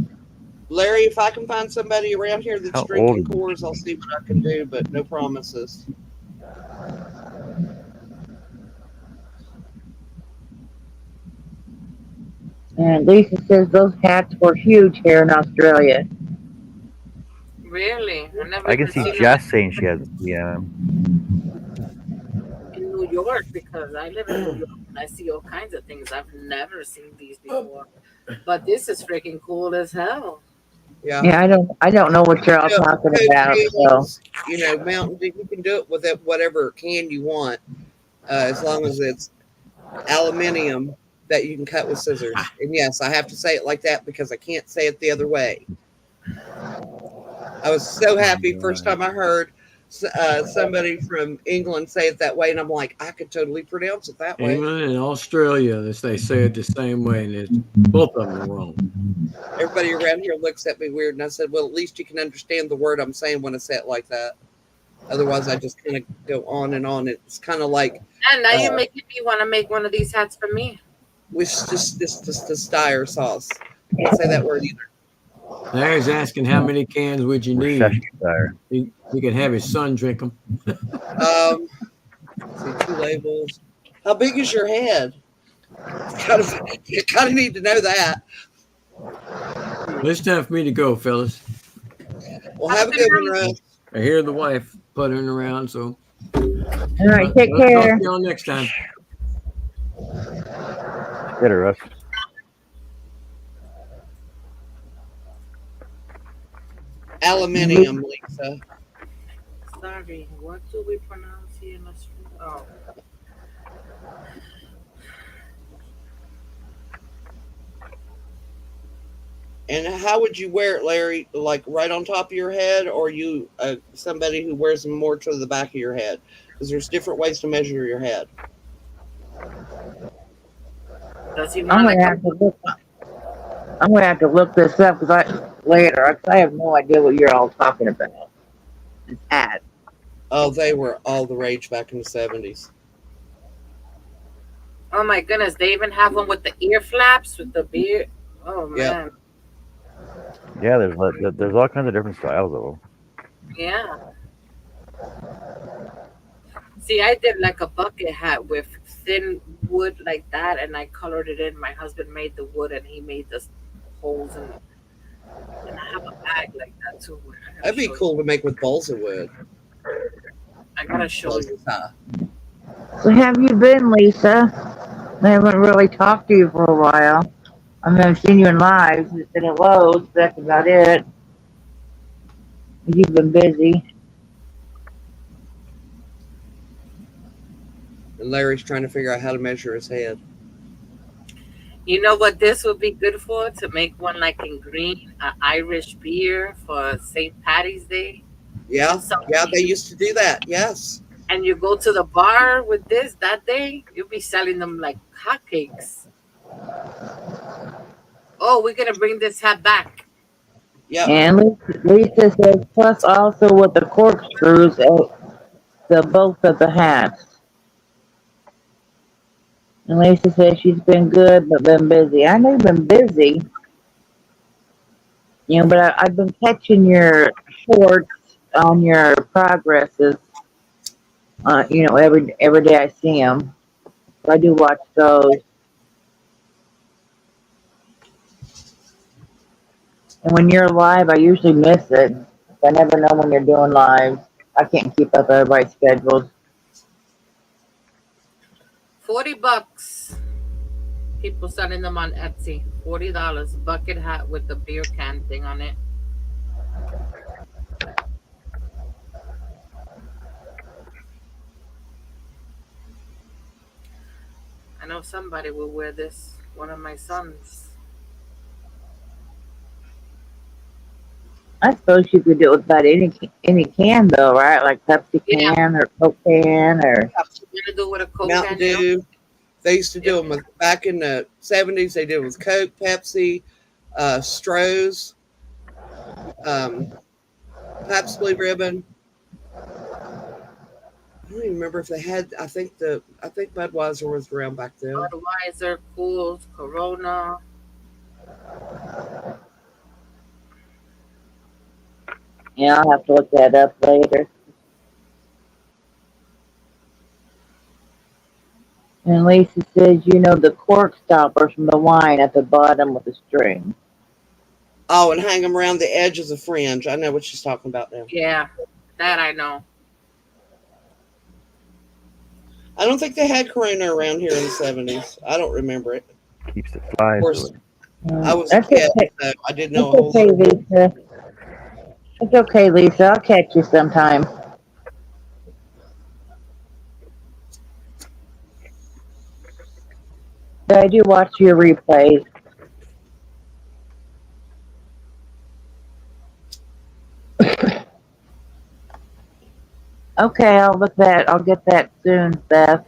Larry, if I can find somebody around here that's How drinking old is he? Coors, I'll see what I can do, but no promises. And Lisa says those hats were huge here in Australia. Really, I never I can even see seen it Jess saying she has. Yeah. in New York because I live in New York and I see all kinds of things. I've never seen these before, but this is freaking cool as hell. Yeah. Yeah, I don't know what you're all talking about. So Mountain Dew, you can do it with whatever can you want, as long as it's aluminium that you can cut with scissors. And yes, I have to say it like that because I can't say it the other way. I was so happy first time I heard somebody from England say it that way, and I'm like, I could totally pronounce it that way. England and Australia, they say it the same way, and it's both of them are wrong. Everybody around here looks at me weird, and I said, well, at least you can understand the word I'm saying when I say it like that. Otherwise, I just kind of go on and on. It's kind of like And now you're uh, making me want to make one of these hats for me. Worcestershire sauce. Can't say that word either. Larry's asking how many cans would you need? Worcestershire. He can have his son drink them. Let's see, 2 labels. How big is your head? You kind of need to know that. It's time for me to go, fellas. Well, have a good one, Russ. I hear the wife puttering around, so All right, take I'll care. talk to y'all next time. Get her, Russ. Aluminium, Lisa. Sorry, what do we pronounce here in Australia? Oh, And how would you wear it, Larry? Like right on top of your head, or you somebody who wears them more to the back of your head? Because there's different ways to measure your head. does he I'm want gonna like have to look. I'm gonna have to look this up because I have no idea what you're all talking about. It's hat. Oh, they were all the rage back in the 70s. Oh my goodness, they even have one with the ear flaps with the beard. Oh Yep. man, Yeah, there's all kinds of different styles of them. yeah. See, I did like a bucket hat with thin wood like that, and I colored it in. My husband made the wood, and he made the holes, and I have a bag like that too. That'd be cool to make with balsa wood. I gotta show you. So have you been, Lisa? I haven't really talked to you for a while. I mean, I've seen you in live. Just said hello. So that's about it. You've been busy. And Larry's trying to figure out how to measure his head. You know what this would be good for? To make one like in green, an Irish beer for St. Patty's Day. Yeah, yeah, they used to do that. Yes. And you go to the bar with this that day, you'll be selling them like hotcakes. Oh, we're gonna bring this hat back. Yeah. And Lisa says, plus also with the corkscrews at the both of the hats. And Lisa says she's been good but been busy. I know you've been busy. You know, but I've been catching your shorts on your progresses. You know, every day I see them. So I do watch those. And when you're live, I usually miss it. I never know when you're doing live. I can't keep up everybody's schedules. $40. People selling them on Etsy. $40. Bucket hat with the beer can thing on it. I know somebody will wear this. One of my sons. I suppose you could do it with about any can though, right? Like Pepsi Yeah. can or Coke can or You gonna do it with a Coke Mountain can? You know? Dew. They used to do them with, back in the 70s. They did it with Coke, Pepsi, Stroh's, Pabst Blue Ribbon. I don't even remember if they had. I think Budweiser was around back then. Budweiser, Coors, Corona. yeah, I'll have to look that up later. And Lisa says, you know, the cork stoppers from the wine at the bottom with the string. Oh, and hang them around the edges of fringe. I know what she's talking about now. Yeah, that I know. I don't think they had Corona around here in the 70s. I don't remember it. Keeps it fly. Of course, I was a That's kid, okay. so I didn't know It's a whole okay, lot. Lisa. It's okay, Lisa. I'll catch you sometime. But I do watch your replays. Okay, I'll get that soon, Beth.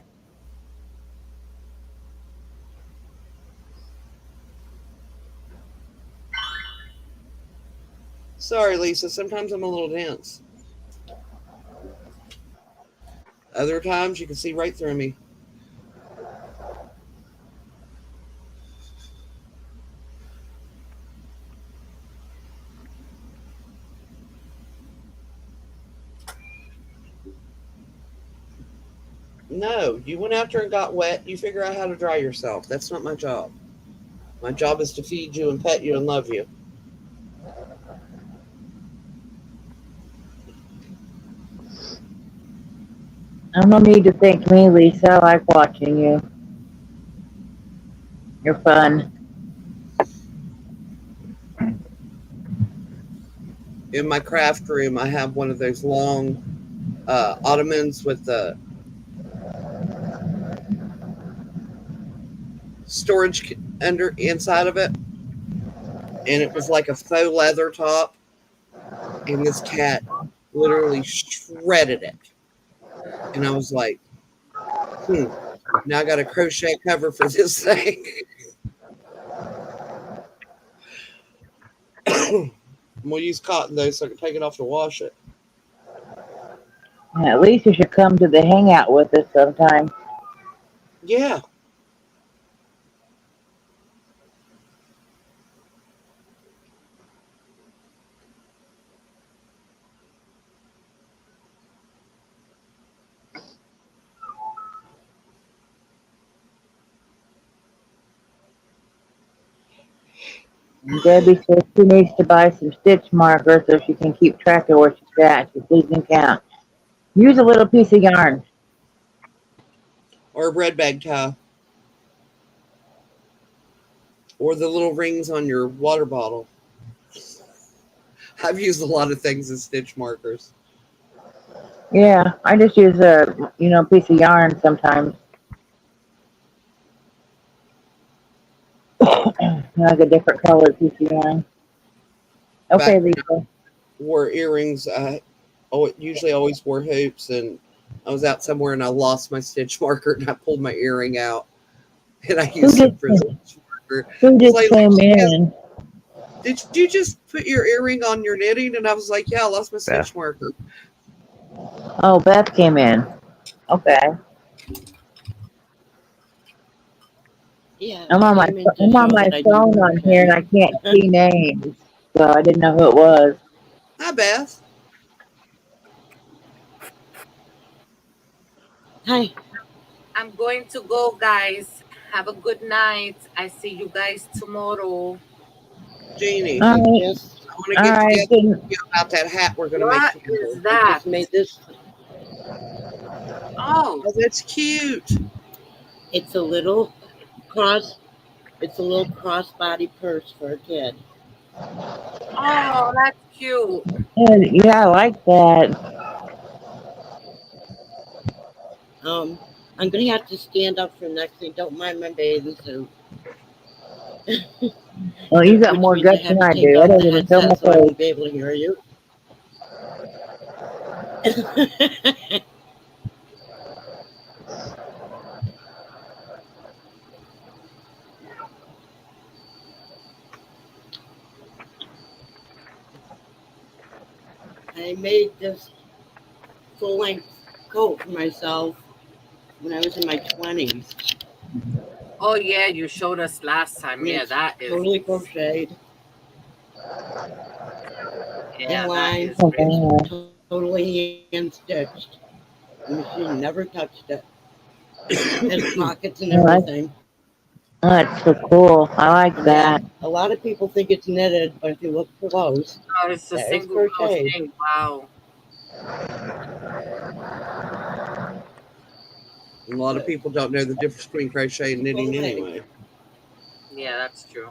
Sorry, Lisa. Sometimes I'm a little dense. Other times you can see right through me. No, you went out there and got wet. You figure out how to dry yourself. That's not my job. My job is to feed you and pet you and love you. No need to thank me, Lisa. I like watching you. You're fun. In my craft room, I have one of those long ottomans with the storage under inside of it, and it was like a faux leather top, and this cat literally shredded it. And I was like, now I got a crochet cover for this thing. We'll use cotton though, so I can take it off to wash it. At least you should come to the hangout with us sometime. Yeah. Debbie says she needs to buy some stitch markers so she can keep track of where she's at. She's losing count. Use a little piece of yarn. Or a bread bag tie. Or the little rings on your water bottle. I've used a lot of things as stitch markers. Yeah, I just use a piece of yarn sometimes. Like a different colored piece of yarn. Okay, Back Lisa. Wore earrings. I usually always wore hoops, and I was out somewhere and I lost my stitch marker and I pulled my earring out and I used it for a stitch marker. Who just Like, came in? did you just put your earring on your knitting? And I was like, yeah, I lost my stitch marker. Oh, Beth came in. Okay. Yeah, I'm on my phone on here and I can't see names, so I didn't know who it was. Hi, Beth. Hi. I'm going to go, guys. Have a good night. I see you guys tomorrow. Jeannie, All I right. want to get together with you about that hat we're going to make. What is that? I just made this. Oh, That's cute. It's a little crossbody purse for a kid. oh, that's cute. Yeah, I like that. I'm gonna have to stand up for next thing. Don't mind my bathing suit. Well, you got Which more means I guts have than to I take do. I off don't the even show my headset so I face. won't be able to hear you. I made this full-length coat for myself when I was in my 20s. Oh yeah, you showed us last time. Yeah, It's that is totally crocheted. Yeah, in that line. is great. Okay. Totally hand stitched. The machine never touched it. Has pockets and everything. Oh, that's so cool. I like And that. yeah, a lot of people think it's knitted, but if you look close, Oh, it's a that is single crocheted. crochet. Wow. A lot of people don't know the difference between crochet and knitting Full anyway. Yeah, that's true.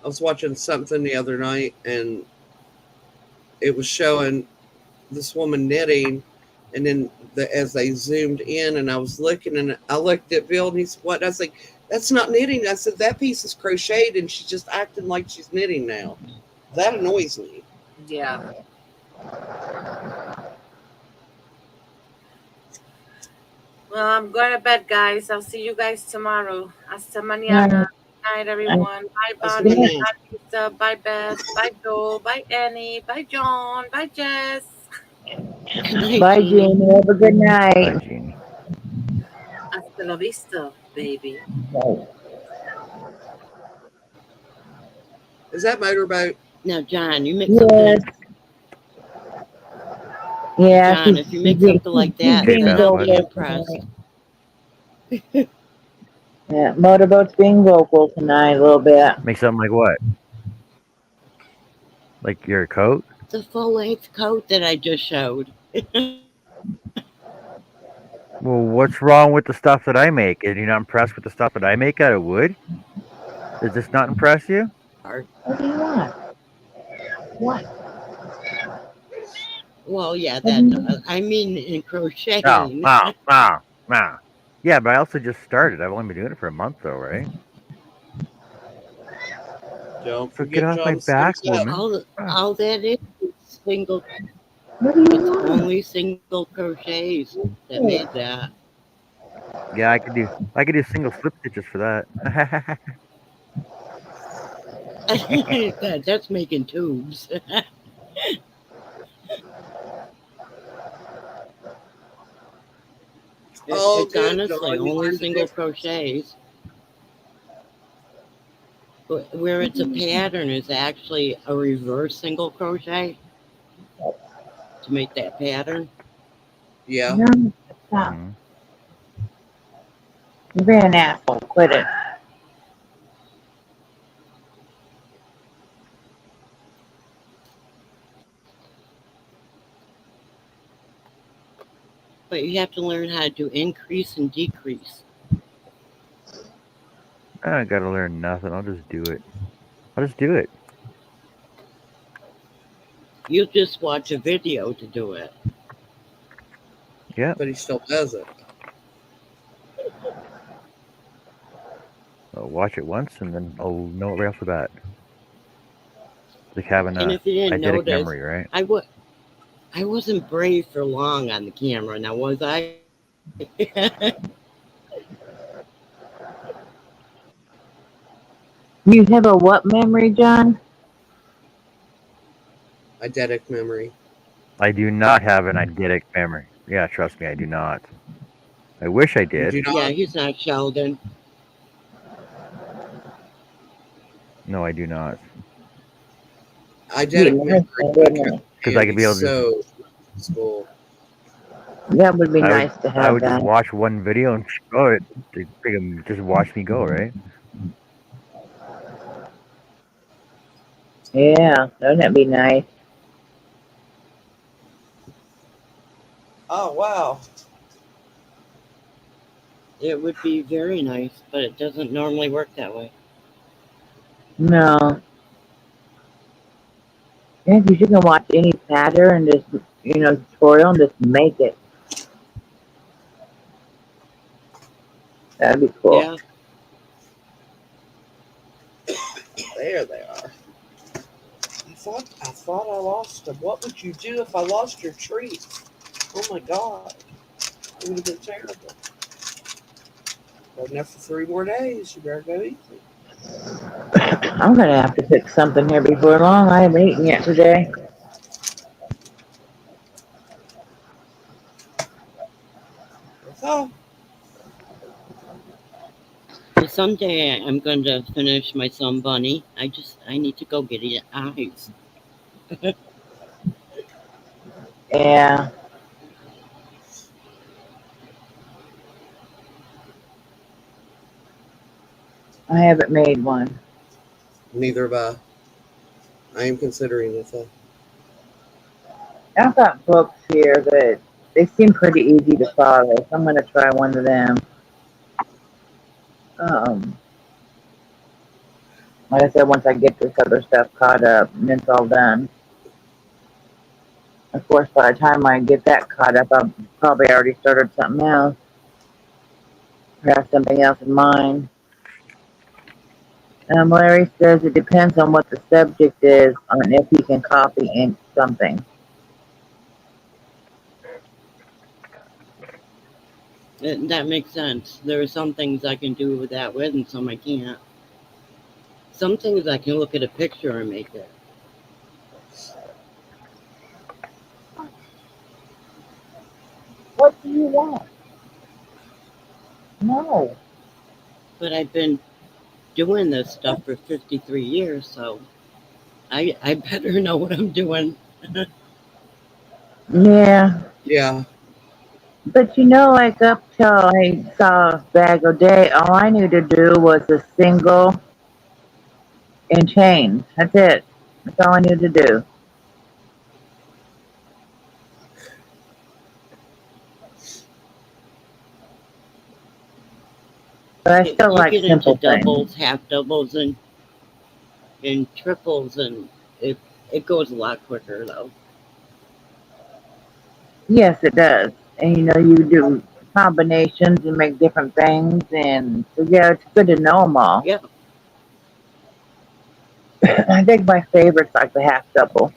I was watching something the other night and it was showing this woman knitting, and then as they zoomed in and I was looking and I looked at Bill and he said, what? And I was like, that's not knitting. I said, that piece is crocheted and she's just acting like she's knitting now. That annoys me. Yeah. Well, I'm going to bed, guys. I'll see you guys tomorrow. Hasta Night. mañana. Good night, everyone. Bye, Hasta Bonnie. mañana. Bye, Lisa. Bye, Beth. Bye, Joel. Bye, Annie. Bye, John. Bye, Jess. Good night, Bye, Jeannie. Jeannie. Have a good Bye, night. Jeannie. Hasta la vista, baby. Is that motorboat? Now, John, you make something. Yes. Yeah, John, if you make something like that, Okay, then Beth, I'll what? be impressed. Yeah, Motorboat's being vocal tonight a little bit. Make something like what? Like your coat? The full length coat that I just showed. Well, what's wrong with the stuff that I make? Are you not impressed with the stuff that I make out of wood? Does this not impress you? What do you want? What? Well, yeah, What do you that want? I mean in crocheting. Yeah, but I also just started. I've only been doing it for a month, though, right? Don't So get forget off my John back, Steps Up. woman. All that is single. What do you It's want? only single crochets that made that. Yeah, I could do single slip stitches for that. That's making tubes. Oh, It's good, honestly John. You only learned the single difference. crochets. Where it's a pattern is actually a reverse single crochet to make that pattern. Yeah. No, stop. Mhm. You're being an asshole. Quit it. But you have to learn how to do increase and decrease. I don't gotta learn nothing. I'll just do it. I'll just do it. You just watch a video to do it. Yeah. But he still does it. I'll watch it once and then I'll know it right off the bat. Like having And a if you didn't eidetic notice, memory, right? I wasn't brave for long on the camera. Now was I? You have a what memory, John? Eidetic memory. I do not have an eidetic memory. Yeah, trust me, I do not. I wish I You did. do not. Yeah, he's not Sheldon. No, I do not. Eidetic Yeah, memory. goodness. Because I could be able to. So school. That would be I nice to I have would just that. watch one video and show it. To freaking just watch me go, right? Yeah, wouldn't that be nice? Oh wow. It would be very nice, but it doesn't normally work that way. No. Yeah, 'cause you can watch any pattern and just, tutorial and just make it. That'd be cool. Yeah, There they are. I thought I lost them. What would you do if I lost your treats? Oh my god. It would have been terrible. Been there for 3 more days. You better go eat them. I'm gonna have to pick something here before long. I haven't eaten yet today. Oh, well, someday I'm going to finish my Sun Bunny. I need to go get it eyes. Yeah. I haven't made one. neither have I. I am considering it though. I've got books here, but they seem pretty easy to follow. So I'm gonna try one of them. Like I said, once I get this other stuff caught up, and it's all done. Of course, by the time I get that caught up, I've probably already started something else. Or have something else in mind. Larry says it depends on what the subject is, on if he can copy ink something. That makes sense. There are some things I can do with that with, and some I can't. Some things I can look at a picture and make it. What do you want? No. But I've been doing this stuff for 53 years, so I better know what I'm doing. Yeah. Yeah. But like up till I saw Bag O' Day, all I knew to do was a single and chain. That's it. That's all I knew to do. But I still You like get into simple things. doubles, half doubles, and triples, and it goes a lot quicker though. Yes, it does. And you do combinations and make different things, and so yeah, it's good to know them all. Yeah. I think my favorite's like the half double.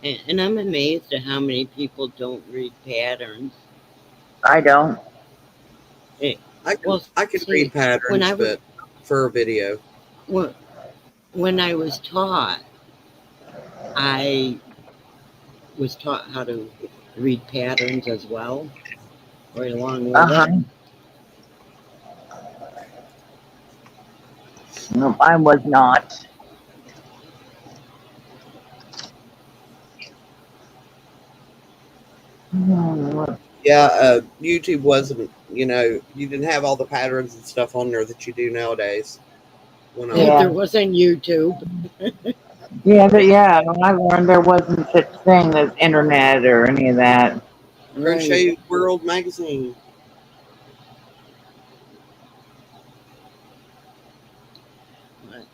And I'm amazed at how many people don't read patterns. I don't. I can Well, read see, patterns, but for a video. When I was taught, I was taught how to read patterns as well, right along with it. No, I was not. Yeah, YouTube wasn't, you didn't have all the patterns and stuff on there that you do nowadays. When There wasn't YouTube. Yeah, when I learned there wasn't such thing as internet or any of that. Crochet World magazine.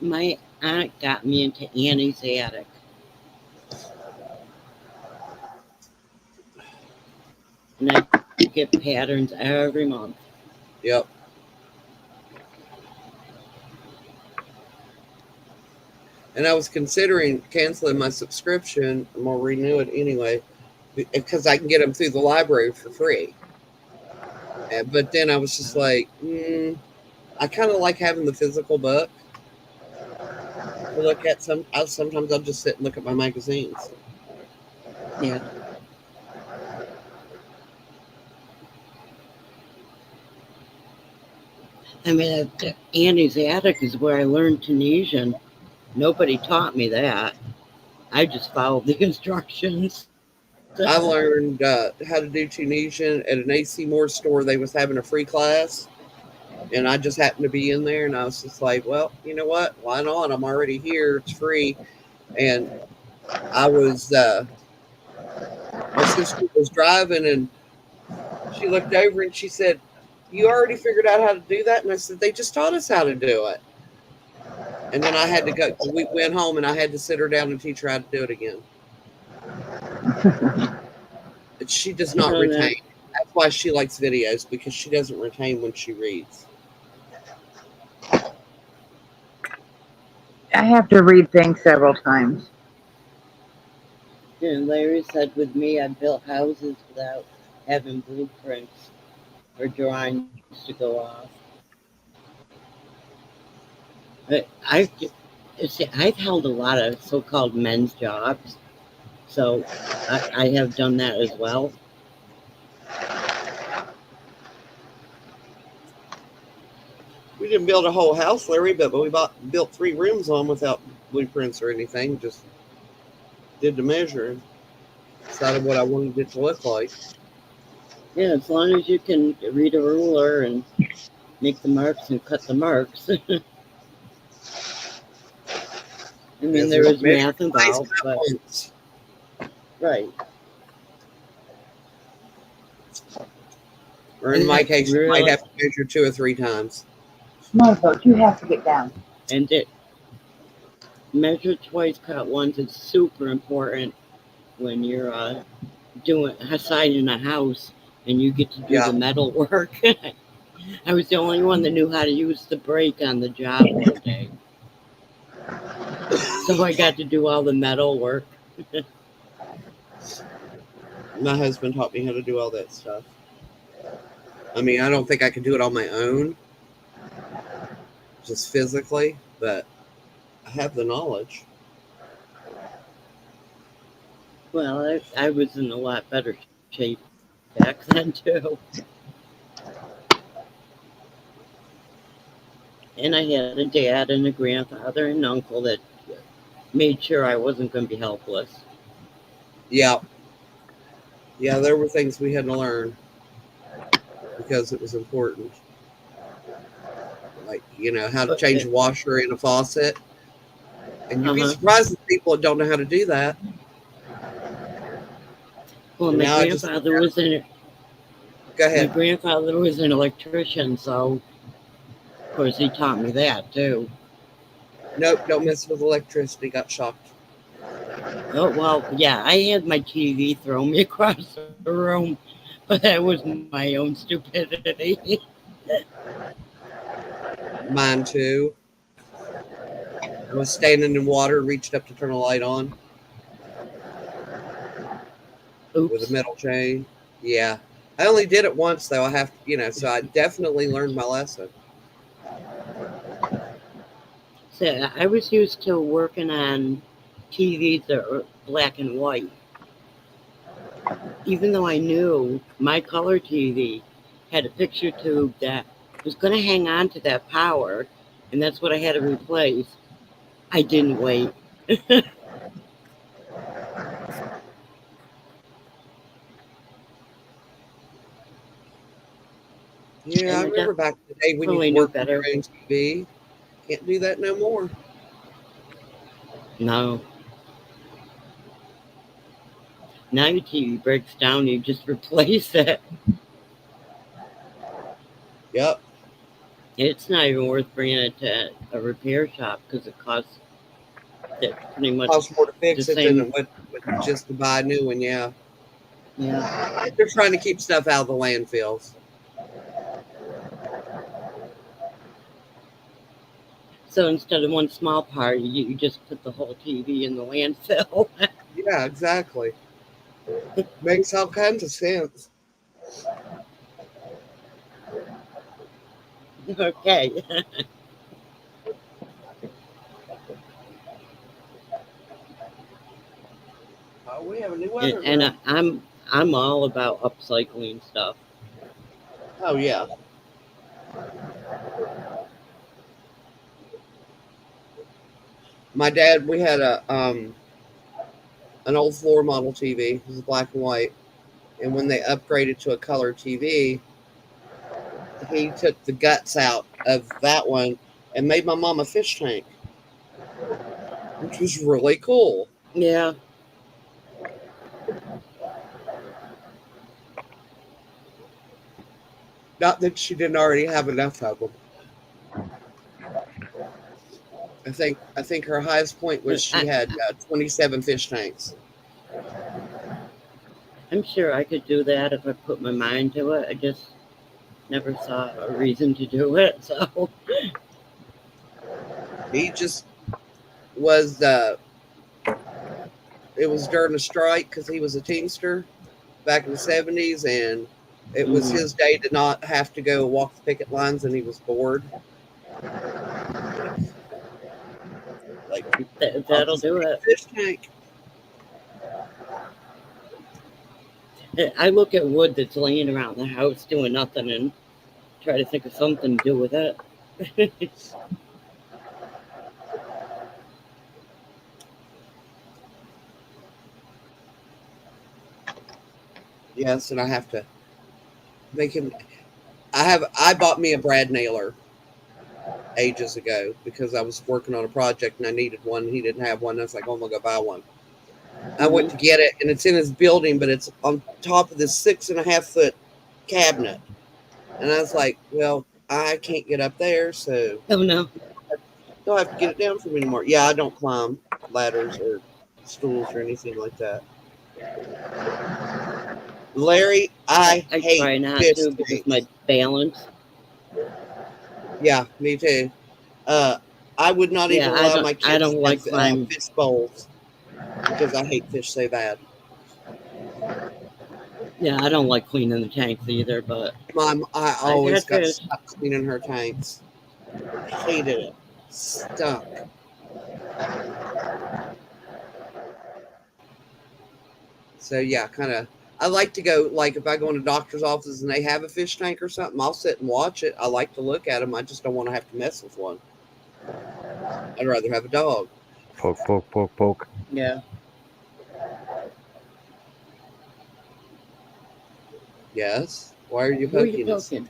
My aunt got me into Annie's Attic. And I get patterns every month. Yep. And I was considering canceling my subscription. I'm going to renew it anyway because I can get them through the library for free. But then I was just like, I kind of like having the physical book to look at. Sometimes I'll just sit and look at my magazines. Yeah. I mean, Annie's Attic is where I learned Tunisian. Nobody taught me that. I just followed the instructions. I learned how to do Tunisian at an AC Moore store. They was having a free class, and I just happened to be in there, and I was just like, well, you know what? Why not? I'm already here. It's free. And I was, my sister was driving, and she looked over and she said, you already figured out how to do that? And I said, they just taught us how to do it. And then I had to go. We went home, and I had to sit her down and teach her how to do it again. She does not retain. That's why she likes videos, because she doesn't retain when she reads. I have to read things several times. And Larry said with me, I built houses without having blueprints or drawings to go off. But I've held a lot of so-called men's jobs, so I have done that as well. We didn't build a whole house, Larry, but we built 3 rooms on without blueprints or anything. Just did the measure, decided what I wanted it to look like. Yeah, as long as you can read a ruler and make the marks and cut the marks. I mean, there is math involved, but right. Or in my case, you might have to measure 2 or 3 times. Motherfucker, you have to get down. And measure twice, cut once is super important when you're siding a house and you get to do the metal work. I was the only one that knew how to use the brake on the job all day. So I got to do all the metal work. My husband taught me how to do all that stuff. I mean, I don't think I could do it on my own, just physically, but I have the knowledge. Well, I was in a lot better shape back then, too. And I had a dad and a grandfather and uncle that made sure I wasn't going to be helpless. Yeah. Yeah, there were things we had to learn because it was important. Like, you know, how to change a washer in a faucet. And you'd be surprised at people that don't know how to do that. Well, And my now I just- grandfather was an Go my ahead. grandfather was an electrician, so of course he taught me that too. Nope, don't mess with electricity. Got shocked. Oh well, yeah, I had my TV throw me across the room, but that was my own stupidity. Mine too. I was standing in water, reached up to turn a light on with Oops. a metal chain. Yeah. I only did it once though. I have to, you know, so I definitely learned my lesson. So I was used to working on TVs that were black and white. Even though I knew my color TV had a picture tube that was going to hang on to that power, and that's what I had to replace, I didn't wait. Yeah, I And I remember back in the day when definitely you knew worked on better. your own TV. Can't do that no more. No. Now your TV breaks down, you just replace it. Yep. It's not even worth bringing it to a repair shop because it costs pretty much. Costs more to fix the it same. than it would just to buy a new one. Yeah. Yeah. They're trying to keep stuff out of the landfills. So instead of one small part, you just put the whole TV in the landfill. Yeah, exactly. Makes all kinds of sense. Okay. Oh, we have a new weather. And I'm all about upcycling stuff. Oh yeah. My dad, we had an old floor model TV. It was black and white, and when they upgraded to a color TV, he took the guts out of that one and made my mom a fish tank, which was really cool. Yeah. Not that she didn't already have enough of them. I think her highest point was she had 27 fish tanks. I'm sure I could do that if I put my mind to it. I just never saw a reason to do it. So He just was it was during a strike because he was a Teamster back in the 70s, and it was his day to not have to go walk the picket lines, and he was bored. Like, that'll do it. fish tank. I look at wood that's laying around the house doing nothing and try to think of something to do with it. Yes, and I have to make him. I bought me a Brad nailer ages ago because I was working on a project and I needed one. He didn't have one. I was like, oh, I'm gonna go buy one. I went to get it, and it's in his building, but it's on top of this 6.5 foot cabinet. And I was like, well, I can't get up there, so Oh no. you'll have to get it down for me anymore. Yeah, I don't climb ladders or stools or anything like that. Larry, I hate try not fish to because tanks. my balance. Yeah, me too. I would not Yeah, even I allow don't- my I kids don't to like have slime. fish bowls because I hate fish so bad. Yeah, I don't like cleaning the tanks either, but I I always got got fish. stuck cleaning her tanks. Hated it. Stuck. So yeah, kind of. I like to go, like if I go in a doctor's office and they have a fish tank or something, I'll sit and watch it. I like to look at them. I just don't want to have to mess with one. I'd rather have a dog. Poke, poke, poke, poke. Yeah. Yes. Why are you Who are you poking us? poking?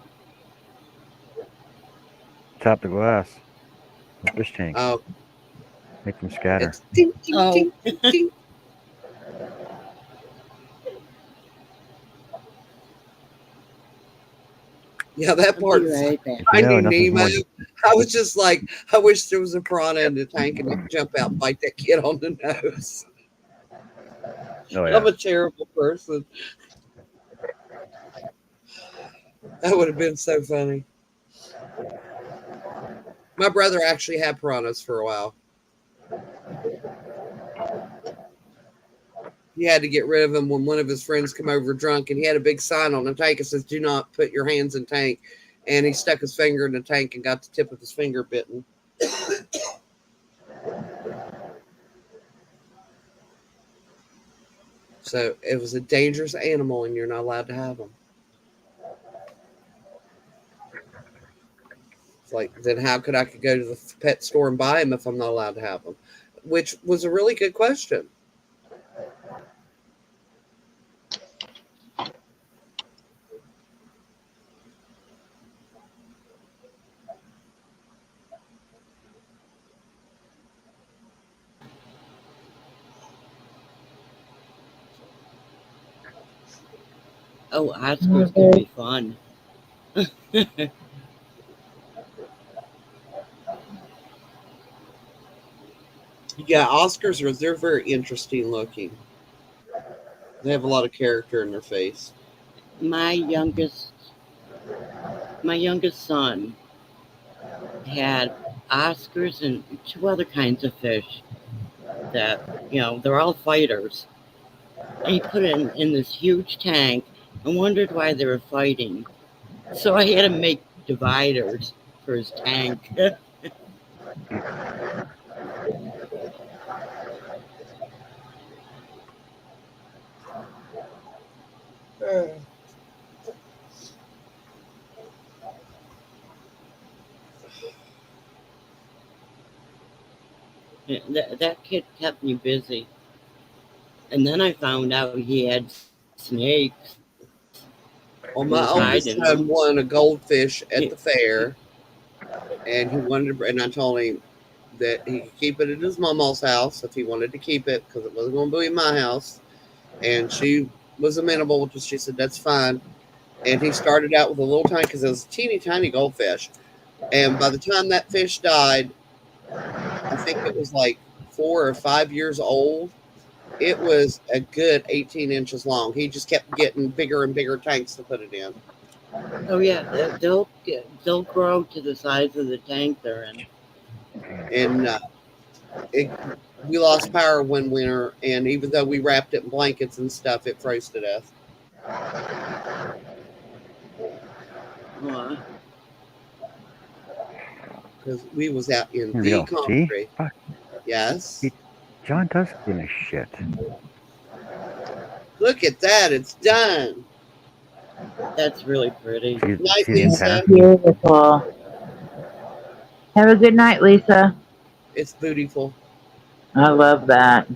Top the glass. The fish tank. Oh, Make them scatter. it's ding, ding, Oh. ding, ding, ding. Yeah, that I'll part. be right back. If you know, Finding nothing's Nemo. more. I was just like, I wish there was a piranha in the tank and it could jump out and bite that kid on the nose. Oh yeah. I'm a terrible person. That would have been so funny. My brother actually had piranhas for a while. He had to get rid of them when one of his friends came over drunk, and he had a big sign on the tank that says, "Do not put your hands in tank." And he stuck his finger in the tank and got the tip of his finger bitten. So it was a dangerous animal, and you're not allowed to have them. It's like, then how could I go to the pet store and buy them if I'm not allowed to have them? Which was a really good question. Oh, Oscar's gonna be fun. Yeah, Oscars they're very interesting looking. They have a lot of character in their face. My youngest son had Oscars and two other kinds of fish that, they're all fighters. And he put it in this huge tank and wondered why they were fighting. So I had to make dividers for his tank. That kid kept me busy. And then I found out he had snakes. Well, He my was oldest hiding son them. won a goldfish at the fair, and and I told him that he could keep it at his mama's house if he wanted to keep it because it wasn't going to be in my house. And she was amenable to. She said that's fine. And he started out with a little tiny, because it was a teeny tiny goldfish. And by the time that fish died, I think it was like 4 or 5 years old. It was a good 18 inches long. He just kept getting bigger and bigger tanks to put it in. Oh yeah, they'll grow to the size of the tank they're in. And we lost power one winter, and even though we wrapped it in blankets and stuff, it froze to death. Aw. Because we was out in Here we the go. See? country. Fuck. Yes. John does give a shit. Look at that. It's done. That's really pretty. See, Night, see the Lisa. antenna? Beautiful. Have a good night, Lisa. It's beautiful. I love that.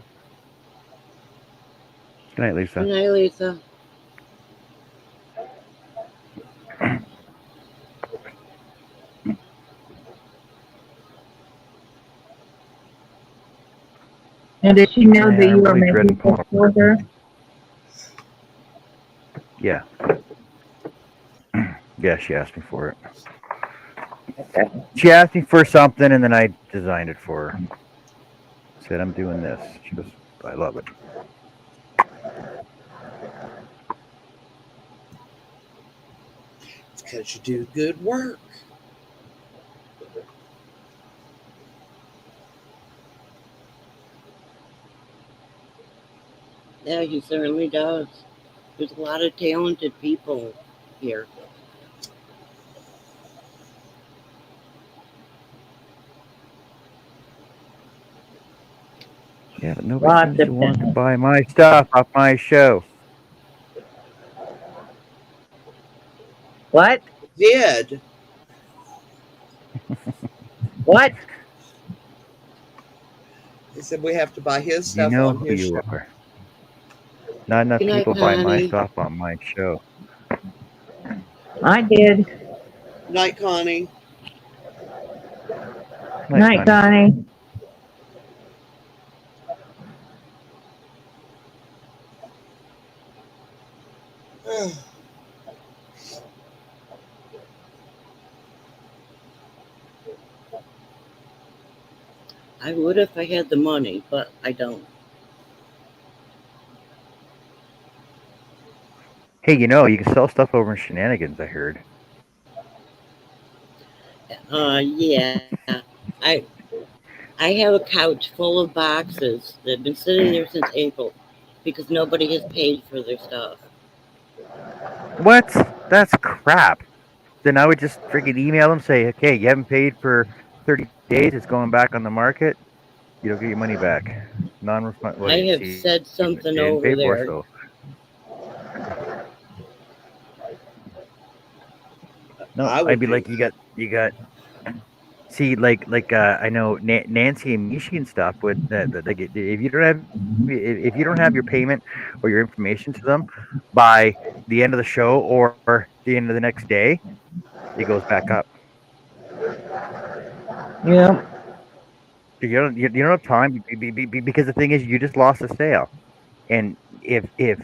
Good night, Lisa. Good night, Lisa. And did she know Yeah, that you I'm were really making dreading stuff porn. for her? Yeah. Yeah, she asked me for it. Okay. She asked me for something, and then I designed it for her. Said, I'm doing this. She goes, I love it. It's because you do good work. Yeah, he certainly does. There's a lot of talented people here. Yeah, but nobody Lots seems of to want to them. buy my stuff off my show. What? Did. What? He said we have to buy his You stuff know on who his you show. are. Not enough Good night, people buy my Connie. stuff on my show. I did. Night, Connie. Night, Connie. I would if I had the money, but I don't. Hey, you know, you can sell stuff over in Shenanigans, I heard. Yeah. I I have a couch full of boxes that have been sitting there since April because nobody has paid for their stuff. What? That's crap. Then I would just freaking email them, say, okay, you haven't paid for 30 days, it's going back on the market. You don't get your money back. Non-refund. Well, I you have see, said you something didn't pay over for, there. so no. I would I'd be do like, you got. See, like I know Nancy and Mishi and stuff would like if you don't have your payment or your information to them by the end of the show or the end of the next day, it goes back up. Yeah. You don't have time because the thing is you just lost a sale, and if Yeah.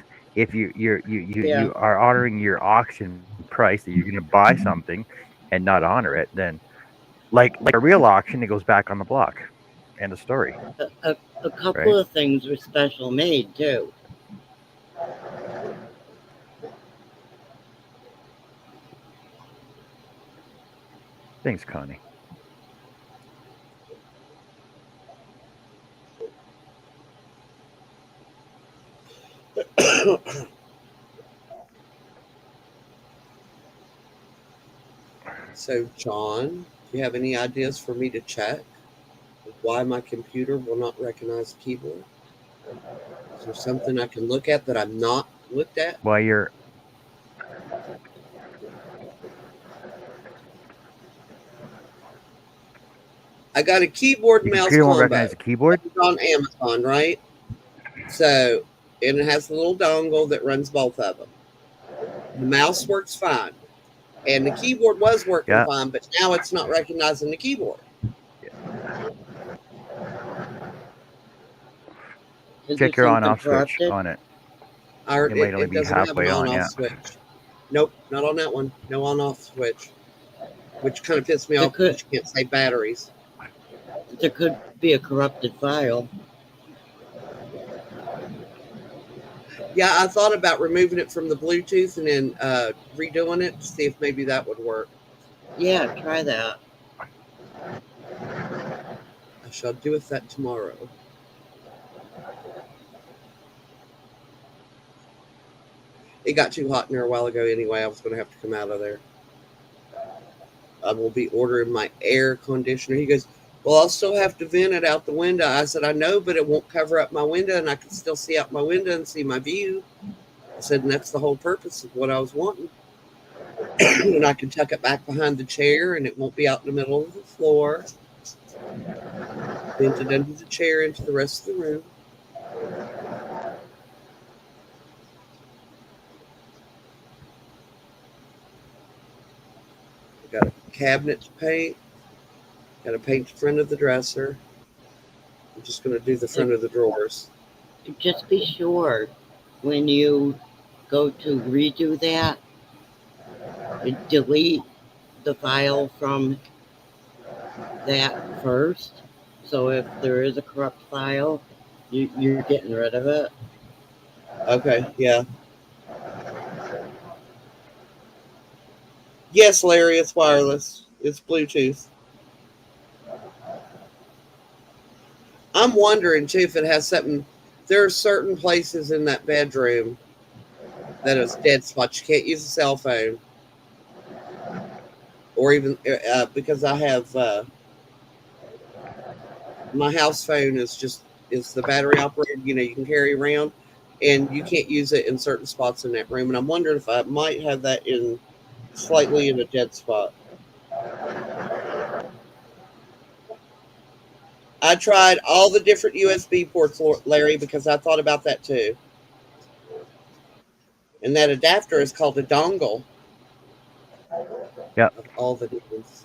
you are honoring your auction price that you're going to buy something and not honor it, then like a real auction, it goes back on the block. End of story, A couple right? of things were special made too. Thanks, Connie. So, John, do you have any ideas for me to check why my computer will not recognize the keyboard? Is there something I can look at that I'm not looked at? While you're I got a keyboard your mouse computer won't combo. recognize the keyboard. It's on Amazon, right? So, and it has the little dongle that runs both of them. The mouse works fine, and the keyboard was working Yeah. fine, but now it's not recognizing the keyboard. Is Check there your something on-off switch corrupted? on it. Or It might only it be doesn't have an halfway on. on-off Yeah. switch. Nope, not on that one. No on-off switch, which kind of pissed me There off because you can't say batteries. There could be a corrupted file. Yeah, I thought about removing it from the Bluetooth and then redoing it to see if maybe that would work. Yeah, try that. I shall doeth that tomorrow. It got too hot in there a while ago anyway. I was going to have to come out of there. I will be ordering my air conditioner. He goes, well, I'll still have to vent it out the window. I said, I know, but it won't cover up my window, and I can still see out my window and see my view. I said, and that's the whole purpose of what I was wanting. And I can tuck it back behind the chair, and it won't be out in the middle of the floor. Vent it under the chair into the rest of the room. I got a cabinet to paint. Got to paint the front of the dresser. I'm just going to do the front of the drawers. Just be sure when you go to redo that, delete the file from that first. So if there is a corrupt file, you're getting rid of it. Okay, yeah. Yes, Larry, it's wireless. It's Bluetooth. I'm wondering, too, if it has something There are certain places in that bedroom that is dead spots. You can't use a cell phone, or even because I have my house phone is the battery operated. You know, you can carry around, and you can't use it in certain spots in that room. And I'm wondering if I might have that in slightly in a dead spot. I tried all the different USB ports, Larry, because I thought about that too. And that adapter is called a dongle. Yep. Of all the difference.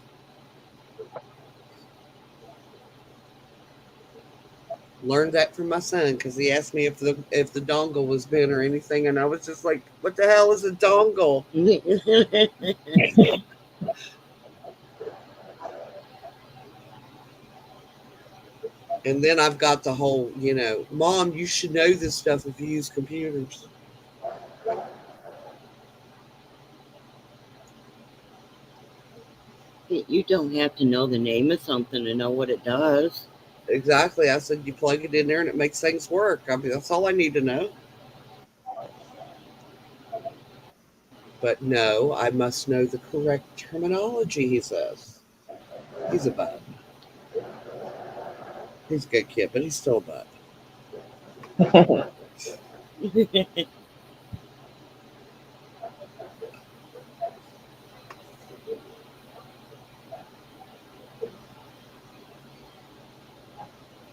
Learned that from my son because he asked me if the dongle was bent or anything, and I was just like, "What the hell is a dongle?" And then I've got the whole, you know, Mom, you should know this stuff if you use computers. You don't have to know the name of something to know what it does. Exactly. I said you plug it in there and it makes things work. I mean, that's all I need to know. But no, I must know the correct terminology, he says. He's a bud. He's a good kid, but he's still a bud.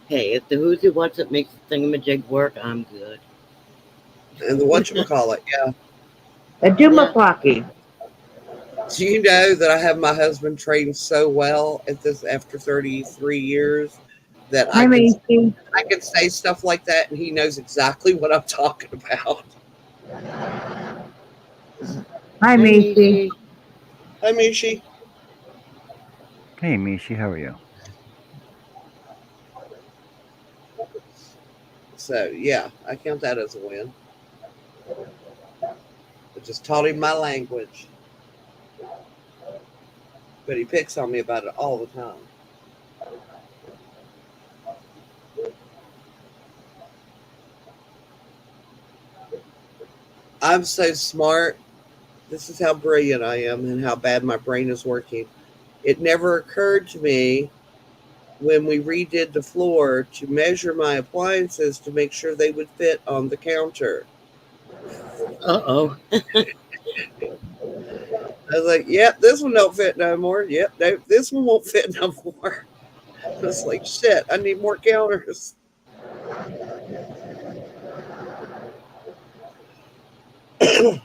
Hey, if the Who's What's It makes the thingamajig work, I'm good. And the whatchamacallit, yeah. A Dumapaki. Do you know that I have my husband trained so well at this after 33 years that Hi, Macy. I can say stuff like that and he knows exactly what I'm talking about. Hi, Macy. Hi, Mishi. Hey, Mishi, how are you? So, yeah, I count that as a win. I just taught him my language. But he picks on me about it all the time. I'm so smart. This is how brilliant I am and how bad my brain is working. It never occurred to me when we redid the floor to measure my appliances to make sure they would fit on the counter. Uh-oh. I was like, yep, this one don't fit no more. Yep, no, this one won't fit no more. I was like, shit, I need more counters.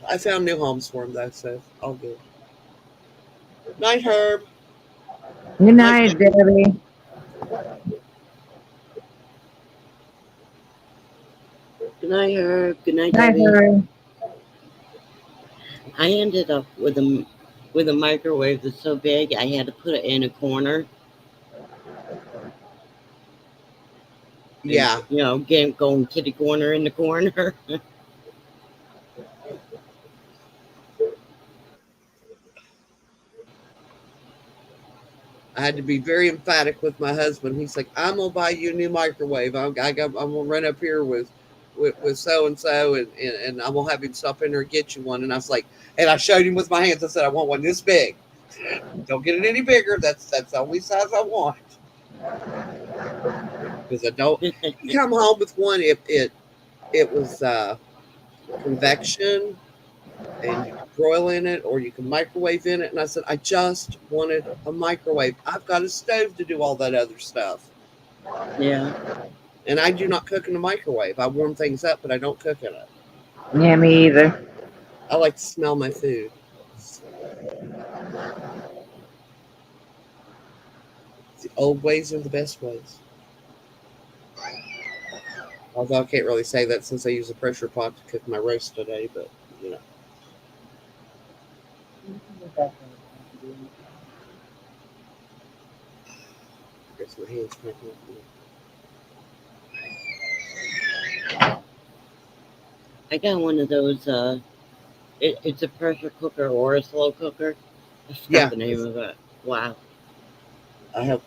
I found new homes for him, though, so all good. Night, Herb. Good night, Debbie. Good night, Herb. Good night, Night, Debbie. Herb. I ended up with a microwave that's so big I had to put it in a corner. Yeah. You know, going kitty corner in the corner. I had to be very emphatic with my husband. He's like, I'm gonna buy you a new microwave. I'm gonna run up here with so and so, and I'm gonna have him stop in there and get you one. And I was like, and I showed him with my hands. I said, I want one this big. Don't get it any bigger. That's the only size I want. Because I don't come home with one. It was convection, and you can broil in it or you can microwave in it. And I said, I just wanted a microwave. I've got a stove to do all that other stuff. Yeah. And I do not cook in a microwave. I warm things up, but I don't cook in it. Yeah, me either. I like to smell my food. The old ways are the best ways. Although I can't really say that since I use a pressure pot to cook my roast today, but you know. I guess my hands cracking up. I got one of those. It's a pressure cooker or a slow cooker. I forgot Yeah. the name of it. Wow.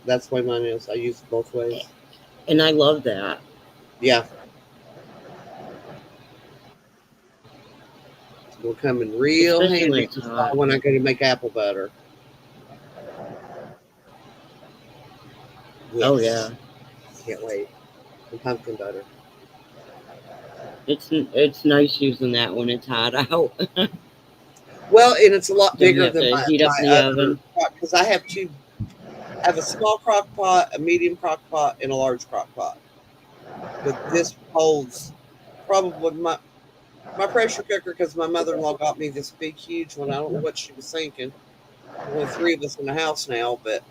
That's why mine is. I use it both ways. And I love that. Yeah. Will come in real Especially when handy it's hot. when I go to make apple butter. Oh Yes. yeah, Can't wait. And pumpkin butter. it's nice using that when it's hot out. Well, and it's a lot Don't bigger have than to my heat up the other oven. because I have two. I have a small crock pot, a medium crock pot, and a large crock pot. But this holds probably my pressure cooker because my mother-in-law got me this big, huge one. I don't know what she was thinking. There's only 3 of us in the house now, but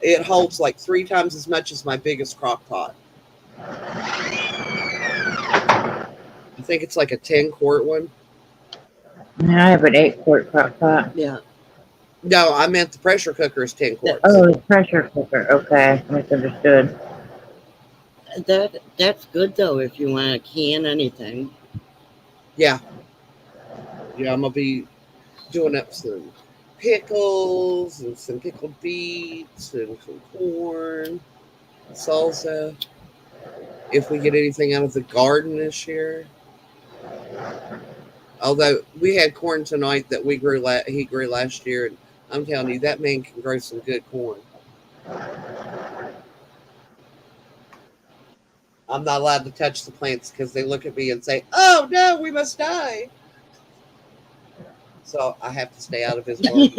it holds like 3 times as much as my biggest crock pot. I think it's like a 10-quart one. I have an 8-quart crock pot. Yeah, No, I meant the pressure cooker is 10 quarts. Oh, the pressure cooker. Okay, misunderstood. that's good though if you want to can anything. Yeah. Yeah, I'm going to be doing up some pickles and some pickled beets and some corn, salsa. If we get anything out of the garden this year. Although we had corn tonight that we grew, he grew last year, and I'm telling you, that man can grow some good corn. I'm not allowed to touch the plants because they look at me and say, "Oh no, we must die." So I have to stay out of his garden.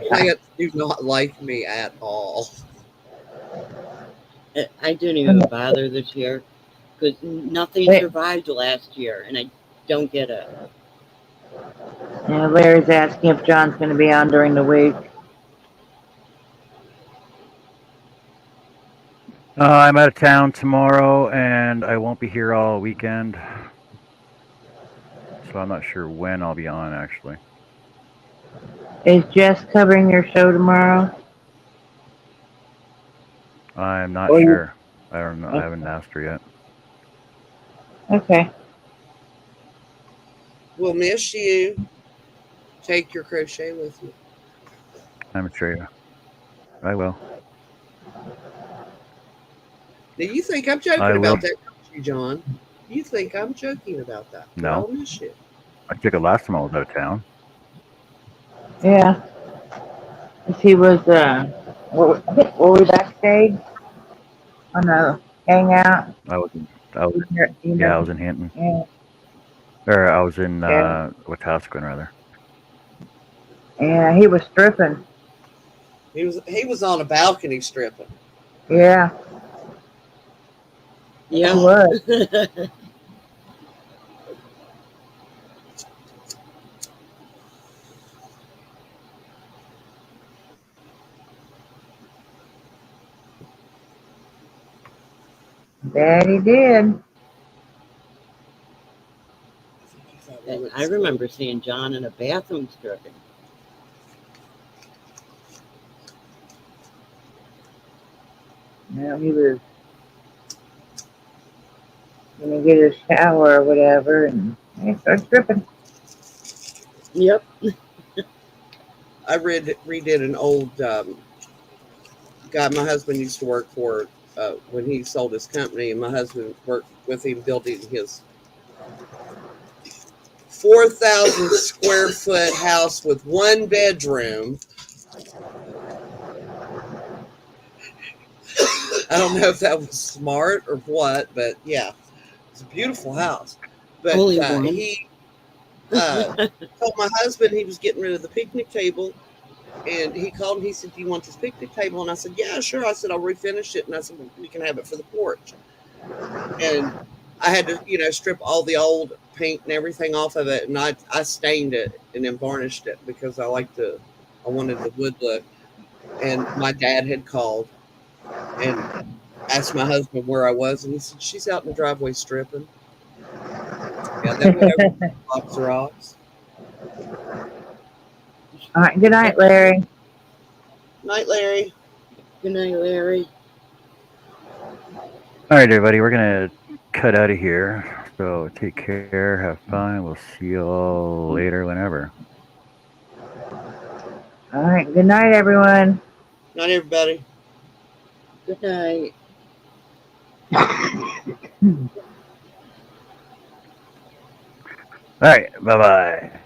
Plants do not like me at all. I didn't even bother this year because nothing Wait. survived last year, and I don't get it. Yeah, Larry's asking if John's going to be on during the week. I'm out of town tomorrow, and I won't be here all weekend. So I'm not sure when I'll be on, actually. Is Jess covering your show tomorrow? I'm not Or you- sure. I don't know. I haven't asked her yet. Okay. We'll miss you. Take your crochet with you. I'm sure I will. Now you think I'm joking I will. about that, don't you, John? You think I'm joking about that? But No. I'll miss you. I took it last time I was out of town. Yeah. He was, were we backstage on the hangout? I was in Hinton. Yeah. Or I was in Yeah. Wetaskiwin, rather. Yeah, he was stripping. He was on a balcony stripping. Yeah, he Yeah. was. That he did. I remember seeing John in a bathroom stripping. Yeah, he was gonna get a shower or whatever, and he started stripping. Yep. I redid an old guy my husband used to work for when he sold his company, and my husband worked with him building his 4,000 square foot house with 1 bedroom. I don't know if that was smart or what, but yeah, it's a beautiful house. But Only one. he told my husband he was getting rid of the picnic table, and he called and he said, "Do you want this picnic table?" And I said, "Yeah, sure." I said, "I'll refinish it," and I said, "Well, we can have it for the porch." And I had to, strip all the old paint and everything off of it, and I stained it and then varnished it because I wanted the wood look. And my dad had called and asked my husband where I was, and he said, "She's out in the driveway stripping." Yeah, that went over lots of rocks. All right, good night, Larry. Night, Larry. Good night, Larry. All right, everybody, we're gonna cut out of here. So take care, have fun. We'll see you all later, whenever. All right, good night, everyone. Night, everybody. Good night. All right. Bye bye.